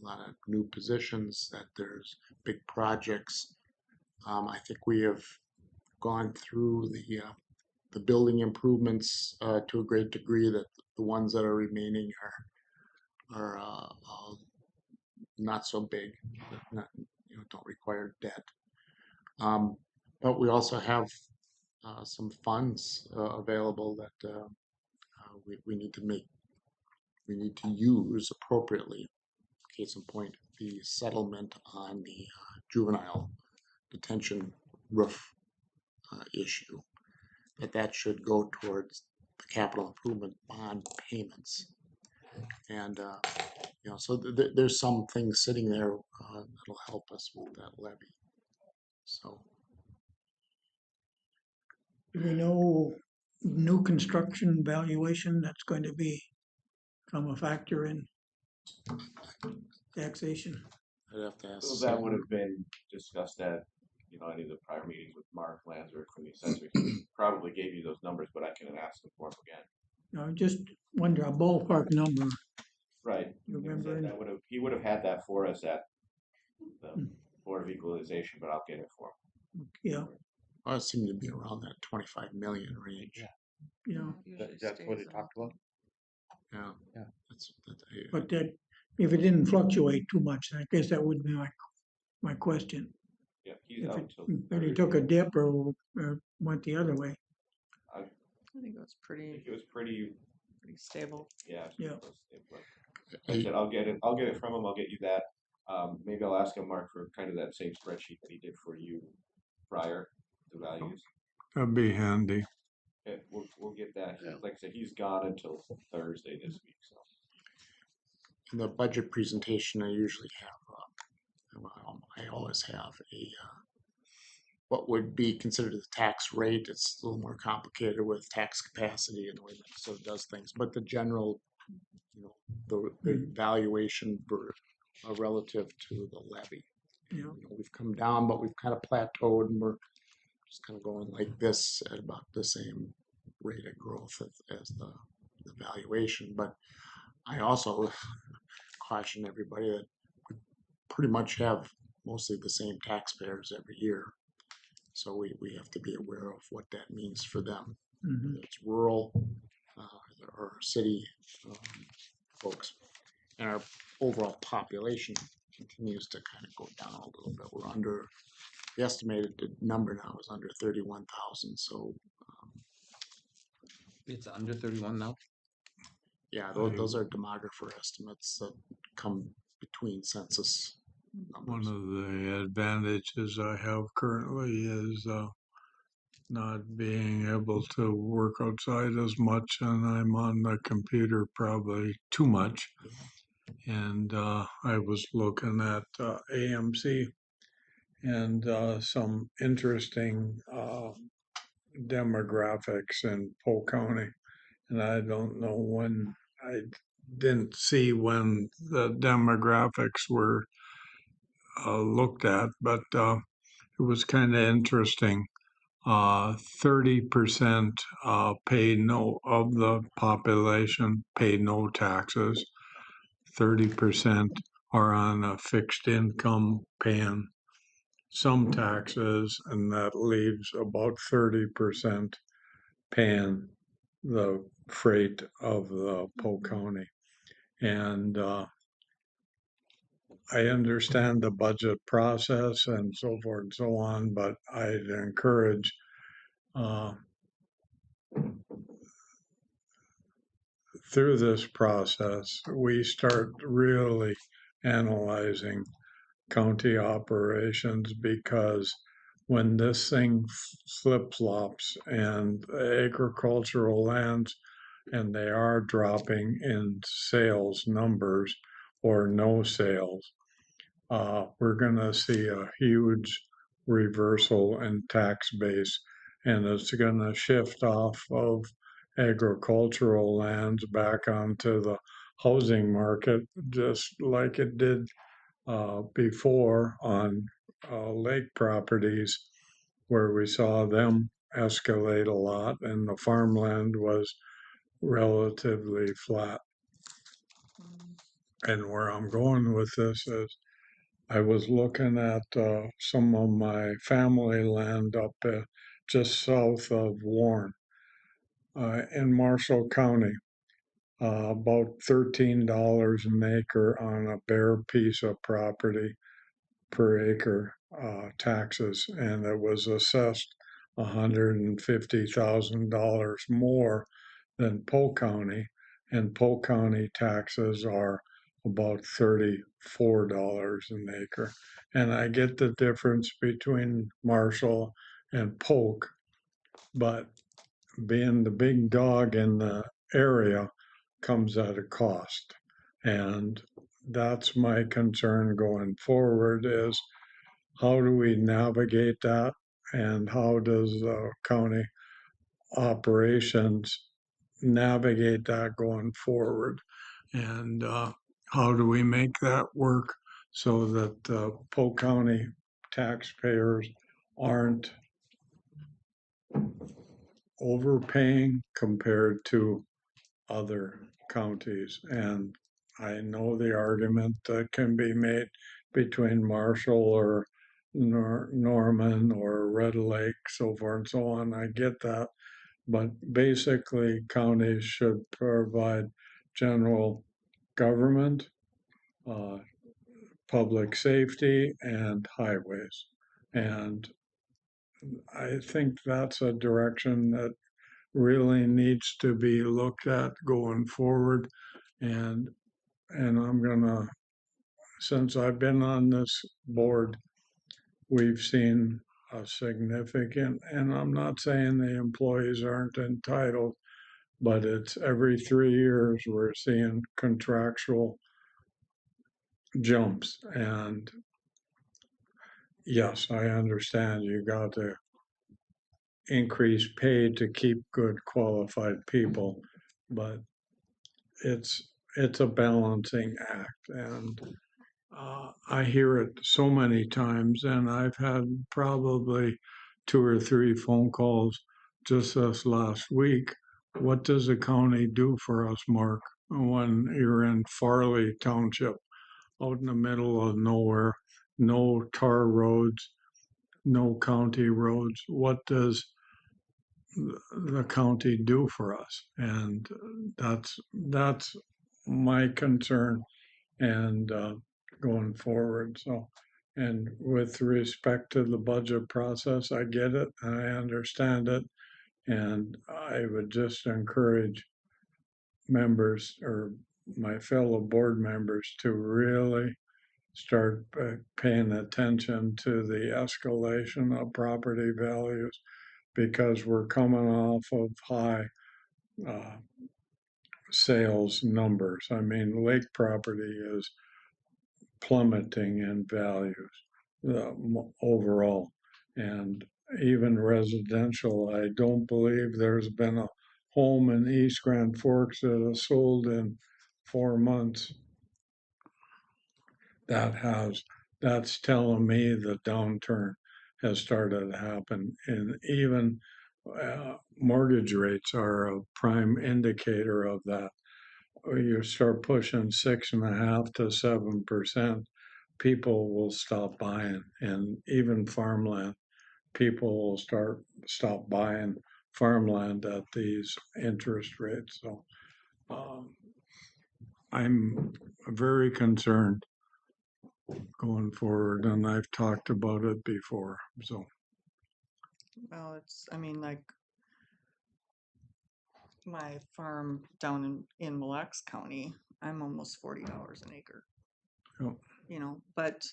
a lot of new positions, that there's big projects. I think we have gone through the building improvements to a great degree. That the ones that are remaining are not so big, not, don't require debt. But we also have some funds available that we need to use appropriately. Case in point, the settlement on the juvenile detention roof issue, that should go towards the capital improvement bond payments. And so there's some things sitting there that'll help us with that levy. So Do we know new construction valuation that's going to become a factor in taxation? I'd have to ask. So that would have been discussed at, any of the prior meetings with Mark Lanzer from the assessor. He probably gave you those numbers, but I can ask him for them again. No, just wonder a ballpark number. Right. You remember? He would have had that for us at the Board of Equalization, but I'll get it for him. Yeah. Well, it seemed to be around that 25 million range. Yeah. That's what it talked about. Yeah. Yeah. But that, if it didn't fluctuate too much, I guess that would be my question. Yeah, he's If out it till really took a dip or went the other way. I think it was pretty stable. Yeah. Yeah. Like I said, I'll get it from him. I'll get you that. Maybe I'll ask him, Mark, for kind of that same spreadsheet that he did for you prior to values. That'd be handy. Yeah, we'll get that. Like I said, he's gone until Thursday this week. So In the budget presentation, I usually have, I always have what would be considered the tax rate. It's a little more complicated with tax capacity and the way Minnesota does things, but the general, the valuation relative to the levy. Yeah. We've come down, but we've kind of plateaued, and we're just kind of going like this at about the same rate of growth as the valuation. But I also caution everybody that we pretty much have mostly the same taxpayers every year. So we have to be aware of what that means for them. Mhm. Whether it's rural or city folks. And our overall population continues to kind of go down a little bit. We're under, the estimated number now is under 31,000. So It's under 31 now? yeah, those are demographer estimates that come between census numbers. One of the advantages I have currently is not being able to work outside as much, and I'm on the computer probably too much. And I was looking at AMC and some interesting demographics in Polk County. And I don't know when, I didn't see when the demographics were looked at, but it was kind of interesting. 30% pay no of the population pay no taxes. 30% are on a fixed income paying some taxes, and that leaves about 30% paying the freight of the Polk County. And I understand the budget process and so forth and so on, but I'd encourage through this process, we start really analyzing county operations, because when this thing flip-flops and agricultural lands, and they are dropping in sales numbers or no sales, we're going to see a huge reversal in tax base, and it's going to shift off of agricultural lands back onto the housing market, just like it did before on lake properties, where we saw them escalate a lot and the farmland was relatively flat. And where I'm going with this is, I was looking at some of my family land up just south of Warren in Marshall County, about $13 an acre on a bare piece of property per acre taxes, and it was assessed $150,000 more than Polk County, and Polk County taxes are about $34 an acre. And I get the difference between Marshall and Polk, but being the big dog in the area comes at a cost. And that's my concern going forward, is how do we navigate that, and how does the county operations navigate that going forward, and how do we make that work so that Polk County taxpayers aren't overpaying compared to other counties. And I know the argument that can be made between Marshall or Norman or Red Lake, so forth and so on. I get that. But basically, counties should provide general government, public safety, and highways. And I think that's a direction that really needs to be looked at going forward. And I'm gonna, since I've been on this board, we've seen a significant, and I'm not saying the employees aren't entitled, but it's every 3 years we're seeing contractual jumps. And yes, I understand you got to increase pay to keep good qualified people, but it's a balancing act. And I hear it so many times, and I've had probably 2 or 3 phone calls just this last week. What does the county do for us, Mark, when you're in Farley Township, out in the middle of nowhere, no tar roads, no county roads? What does the county do for us? And that's my concern, and going forward. So, and with respect to the budget process, I get it, I understand it, and I would just encourage members or my fellow board members to really start paying attention to the escalation of property values, because we're coming off of high sales numbers. I mean, lake property is plummeting in values overall, and even residential. I don't believe there's been a home in East Grand Forks that has sold in 4 months. That's telling me the downturn has started to happen, and even mortgage rates are a prime indicator of that. You start pushing 6.5% to 7%, people will stop buying, and even farmland, people will stop buying farmland at these interest rates. So I'm very concerned going forward, and I've talked about it before. So Well, it's, I mean, like, my farm down in Mille Lacs County, I'm almost $40 an acre. Yep. You know, but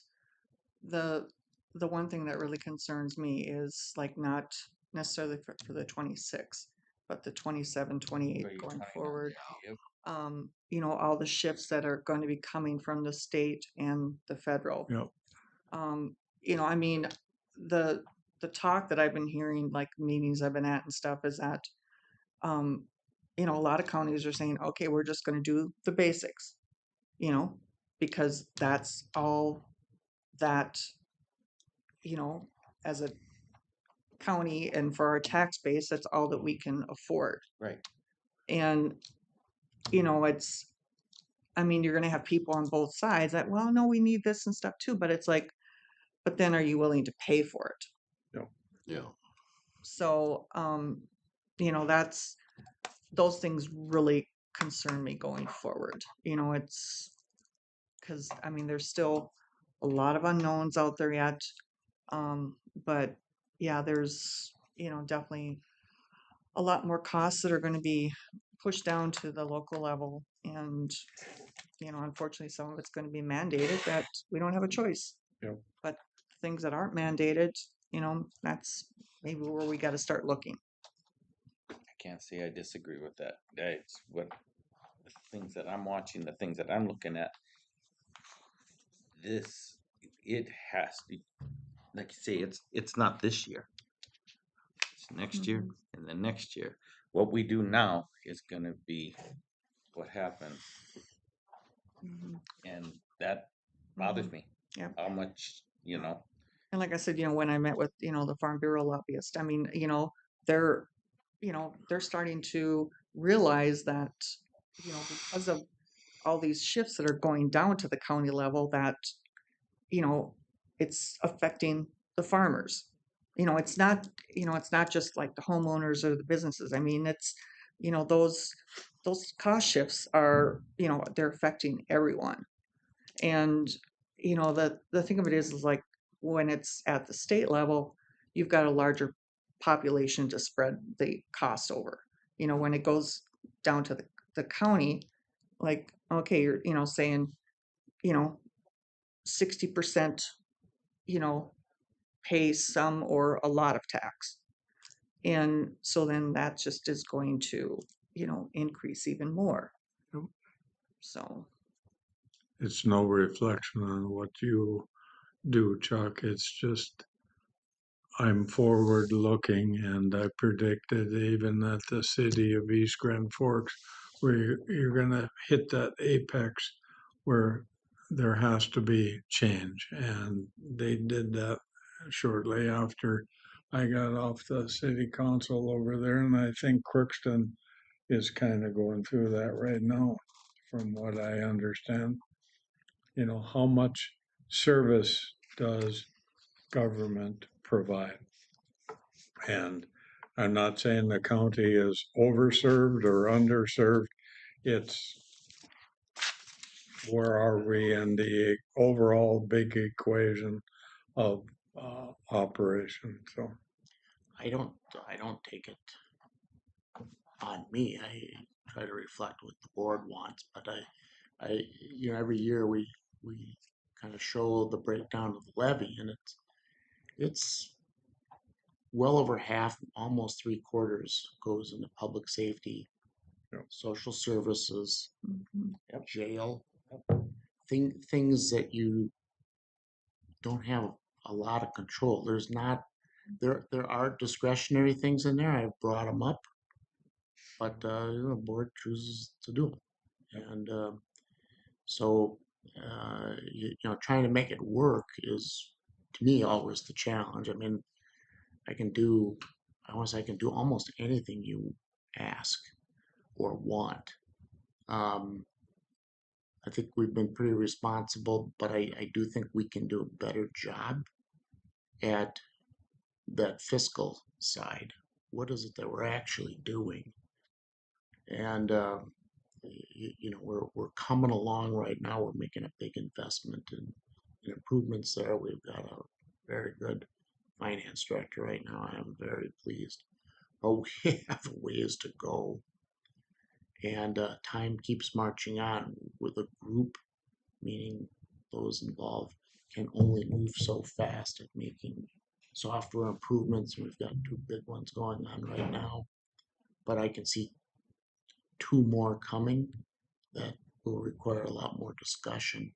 the the one thing that really concerns me is like not necessarily for the 26, but the 27, 28 Or your going 29, forward. yep. You know, all the shifts that are going to be coming from the state and the federal. Yep. You know, I mean, the the talk that I've been hearing, like meetings I've been at and stuff, is that you know, a lot of counties are saying, okay, we're just going to do the basics, you know, because that's all that, you know, as a county and for our tax base, that's all that we can afford. Right. And, you know, I mean, you're going to have people on both sides that, well, no, we need this and stuff too. But it's like, but then are you willing to pay for it? Yep. Yeah. So, you know, those things really concern me going forward. You know, it's because, I mean, there's still a lot of unknowns out there yet. But yeah, there's, you know, definitely a lot more costs that are going to be pushed down to the local level. And, you know, unfortunately, some of it's going to be mandated that we don't have a choice. Yep. But things that aren't mandated, you know, that's maybe where we got to start looking. I can't say I disagree with that. That's what the things that I'm watching, the things that I'm looking at. This, it has to, like you say, it's not this year. It's next year and the next year. What we do now is going to be what happens, and that bothers me. Yeah. How much, you know? And like I said, you know, when I met with, you know, the Farm Bureau lobbyist, I mean, you know, they're starting to realize that, you know, because of all these shifts that are going down to the county level, that, you know, it's affecting the farmers. You know, it's not, you know, it's not just like the homeowners or the businesses. I mean, it's, you know, those cost shifts are, you know, they're affecting everyone. And, you know, the thing of it is like when it's at the state level, you've got a larger population to spread the cost over. You know, when it goes down to the county, like, okay, you're, you know, saying, you know, 60%, you know, pay some or a lot of tax. And so then that just is going to, you know, increase even more. Yep. So, It's no reflection on what you do, Chuck. It's just I'm forward looking, and I predicted even at the city of East Grand Forks, where you're going to hit that apex where there has to be change. And they did that shortly after I got off the city council over there. And I think Crookston is kind of going through that right now, from what I understand. You know, how much service does government provide? And I'm not saying the county is overserved or underserved. It's where are we in the overall big equation of operation? So I don't take it on me. I try to reflect what the board wants, but you know, every year we kind of show the breakdown of the levy, and it's well over half, almost 3/4 goes into public safety, social services, jail, things that you don't have a lot of control. There are discretionary things in there. I've brought them up, but you know, the board chooses to do them, and so you know, trying to make it work is to me always the challenge. I mean, I can do almost anything you ask or want. I think we've been pretty responsible, but I do think we can do a better job at that fiscal side. What is it that we're actually doing? And you know, we're coming along right now. We're making a big investment in improvements there. We've got a very good finance director right now. I am very pleased. But we have a ways to go. And time keeps marching on with a group, meaning those involved can only move so fast at making software improvements. We've got 2 big ones going on right now, but I can see 2 more coming that will require a lot more discussion,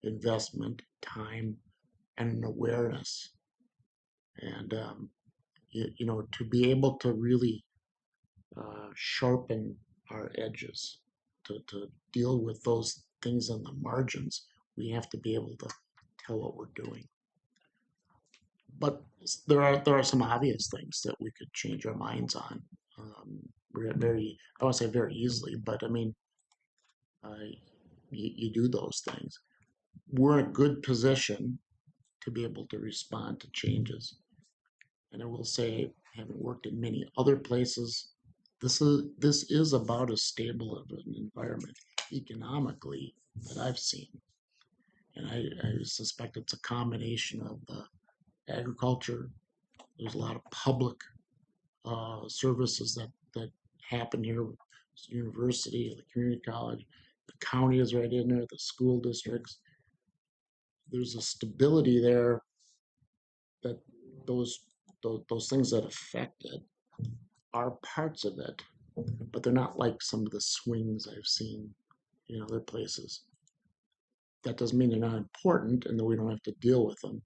investment, time, and an awareness. And to be able to really sharpen our edges, to deal with those things on the margins, we have to be able to tell what we're doing. But there are some obvious things that we could change our minds on. Very, I won't say very easily, but I mean, you do those things. We're in a good position to be able to respond to changes. And I will say, having worked in many other places, this is about as stable of an environment economically that I've seen. And I suspect it's a combination of the agriculture. There's a lot of public services that happen here. The university, the community college, the county is right in there, the school districts. There's a stability there that those things that affect it are parts of it, but they're not like some of the swings I've seen in other places. That doesn't mean they're not important and that we don't have to deal with them.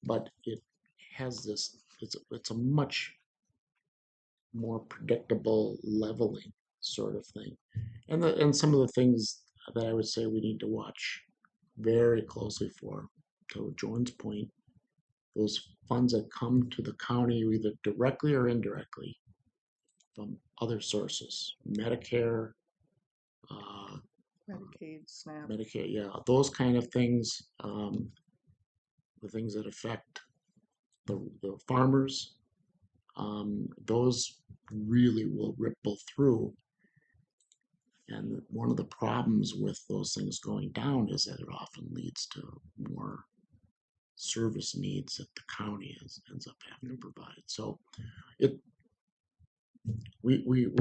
But it has this, it's a much more predictable leveling sort of thing. And some of the things that I would say we need to watch very closely for, to Jordan's point, those funds that come to the county either directly or indirectly from other sources, Medicare, Medicaid, SNAP. Medicare, yeah, those kind of things, the things that affect the farmers, those really will ripple through. And one of the problems with those things going down is that it often leads to more service needs that the county ends up having to provide. So we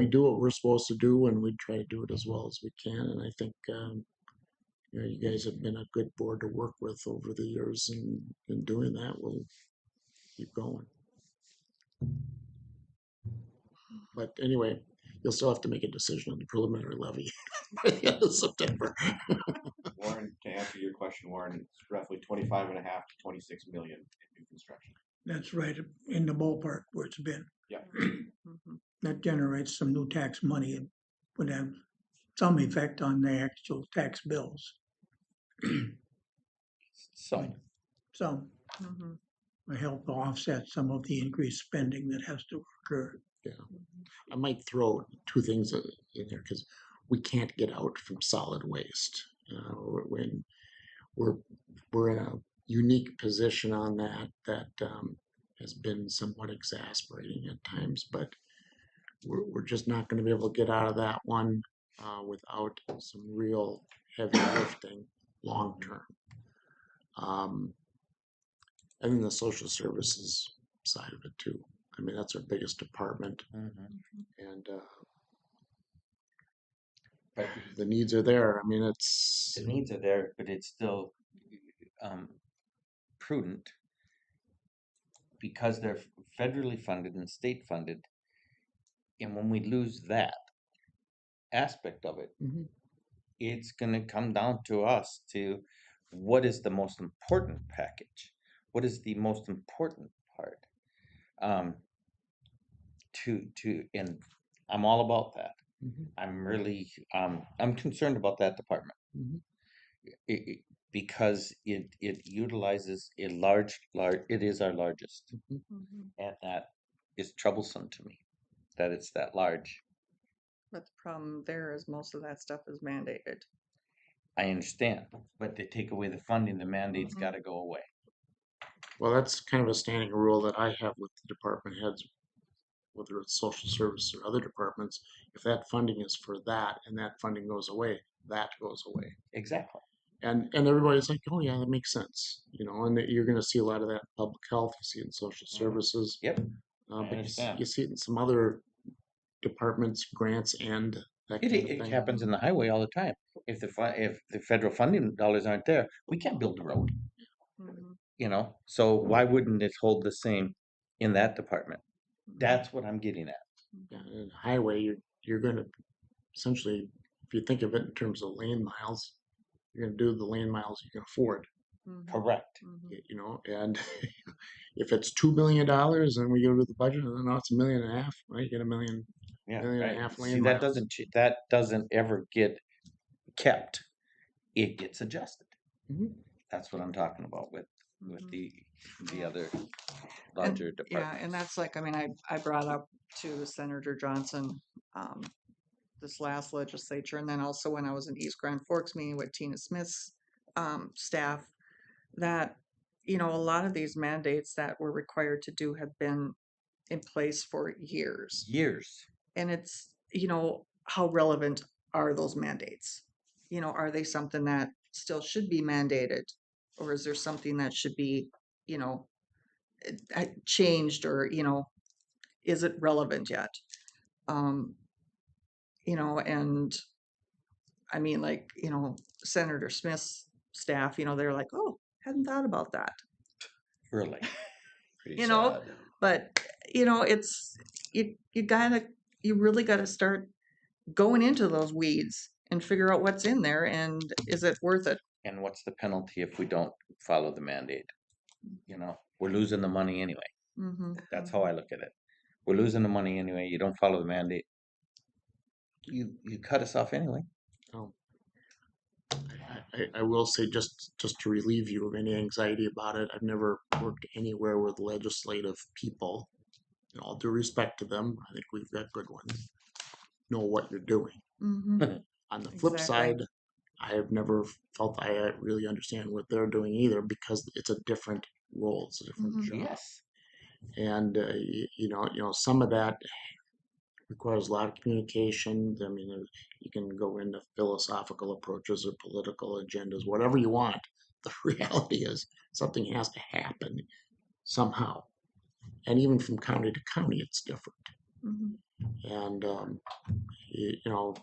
do what we're supposed to do, and we try to do it as well as we can. And I think you guys have been a good board to work with over the years, and in doing that, we'll keep going. But anyway, you'll still have to make a decision on the preliminary levy by the end of September. Warren, to answer your question, Warren, it's roughly 25.5 to 26 million in new construction. That's right in the ballpark where it's been. Yeah. That generates some new tax money and would have some effect on the actual tax bills. So, Will help offset some of the increased spending that has to occur. Yeah, I might throw 2 things in there because we can't get out from solid waste. When we're in a unique position on that has been somewhat exasperating at times, but we're just not going to be able to get out of that one without some real heavy lifting long term. And then the social services side of it too. I mean, that's our biggest department, and the needs are there. I mean, the needs are there, but it's still prudent because they're federally funded and state funded. And when we lose that aspect of it, it's going to come down to us to what is the most important package, what is the most important part. And I'm all about that. I'm really I'm concerned about that department because it utilizes a large it is our largest, and that is troublesome to me that it's that large. But the problem there is most of that stuff is mandated. I understand, but they take away the funding, the mandate's got to go away. Well, that's kind of a standing rule that I have with the department heads, whether it's social service or other departments. If that funding is for that and that funding goes away, that goes away. Exactly. And everybody's like, oh yeah, that makes sense, and you're going to see a lot of that in public health. You see it in social services. Yep. But you see it in some other departments, grants and that kind of It thing? happens in the highway all the time. If the federal funding dollars aren't there, we can't build a road. You know, so why wouldn't it hold the same in that department? That's what I'm getting at. Yeah, in highway, you're gonna essentially, if you think of it in terms of lane miles, you're gonna do the lane miles you can afford. Correct. You know, and if it's $2 million and we go to the budget, and now it's $1.5 million, right? You get a million, Yeah, million and a right. half See, lane that miles. doesn't ever get kept. It gets adjusted. Mhm. That's what I'm talking about with the other larger departments. Yeah, and that's like, I mean, I brought up to Senator Johnson this last legislature, and then also when I was in East Grand Forks meeting with Tina Smith's staff, that, you know, a lot of these mandates that we're required to do have been in place for years. And it's, you know, how relevant are those mandates? You know, are they something that still should be mandated? Or is there something that should be, you know, changed, or, you know, is it relevant yet? You know, and I mean, like, you know, Senator Smith's staff, you know, they're like, oh, hadn't thought about that. Really? You know, but you know, it's you really gotta start going into those weeds and figure out what's in there and is it worth it? And what's the penalty if we don't follow the mandate? You know, we're losing the money anyway. That's how I look at it. We're losing the money anyway. You don't follow the mandate. You cut us off anyway. Oh. I will say, just to relieve you of any anxiety about it, I've never worked anywhere with legislative people. In all due respect to them, I think we've got good ones. Know what you're doing. On the flip side, I have never felt I really understand what they're doing either, because it's a different role, it's a different job. Yes. And you know, some of that requires a lot of communication. I mean, you can go into philosophical approaches or political agendas, whatever you want. The reality is something has to happen somehow. And even from county to county, it's different. And, you know,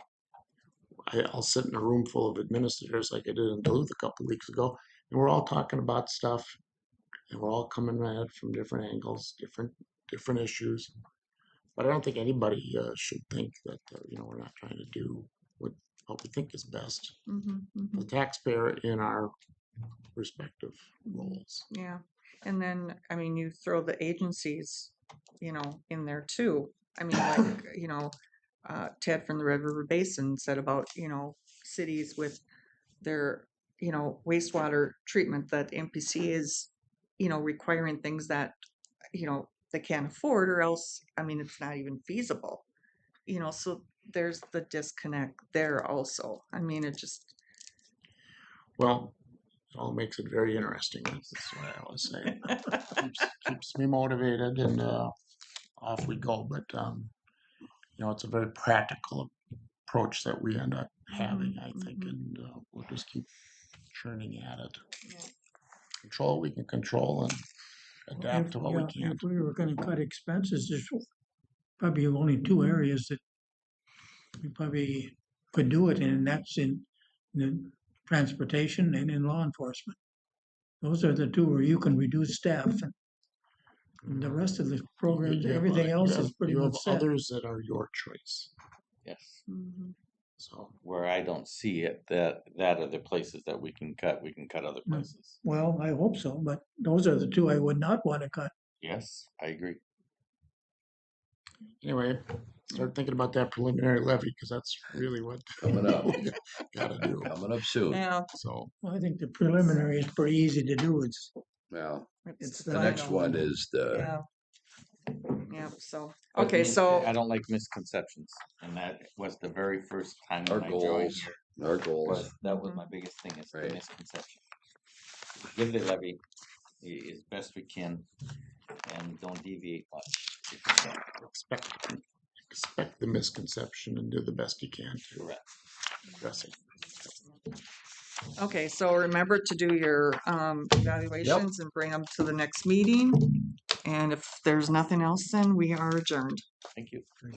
I'll sit in a room full of administrators like I did in Duluth a couple of weeks ago, and we're all talking about stuff, and we're all coming at it from different angles, different issues. But I don't think anybody should think that you know, we're not trying to do what we think is best for the taxpayer in our respective roles. Yeah, and then I mean, you throw the agencies, you know, in there too. I mean, like, you know, Ted from the Red River Basin said about, you know, cities with their, you know, wastewater treatment, that MPC is, you know, requiring things that, you know, they can't afford, or else, I mean, it's not even feasible. You know, so there's the disconnect there also. I mean, it just, Well, it all makes it very interesting. That's what I always say. keeps me motivated, and off we go. But you know, it's a very practical approach that we end up having, I think, and we'll just keep churning at it. Control we can control, and adapt to what we can't. If we were gonna cut expenses, there's probably only two areas that we probably could do it in, and that's in the transportation and in law enforcement. Those are the two where you can reduce staff, and the rest of the programs, everything else is pretty You have much set. others that are your choice. Yes. So where I don't see it, that are the places that we can cut other places. Well, I hope so, but those are the two I would not want to cut. Yes, I agree. Anyway, start thinking about that preliminary levy, because that's really what Coming up. gotta do. Coming up soon. yeah, So Well, I think the preliminary is pretty easy to do. Well, It's the next one is the, yeah, so, But okay, so, I don't like misconceptions, and that was the very first time our when I joined goals, here. our goals. That was my biggest thing, is the Right. misconception. Give the levy as best we can, and don't deviate much. expect the misconception and do the best you can to address it. okay, so remember to do your evaluations and bring them to the next meeting. And if there's nothing else, then we are adjourned. Thank you.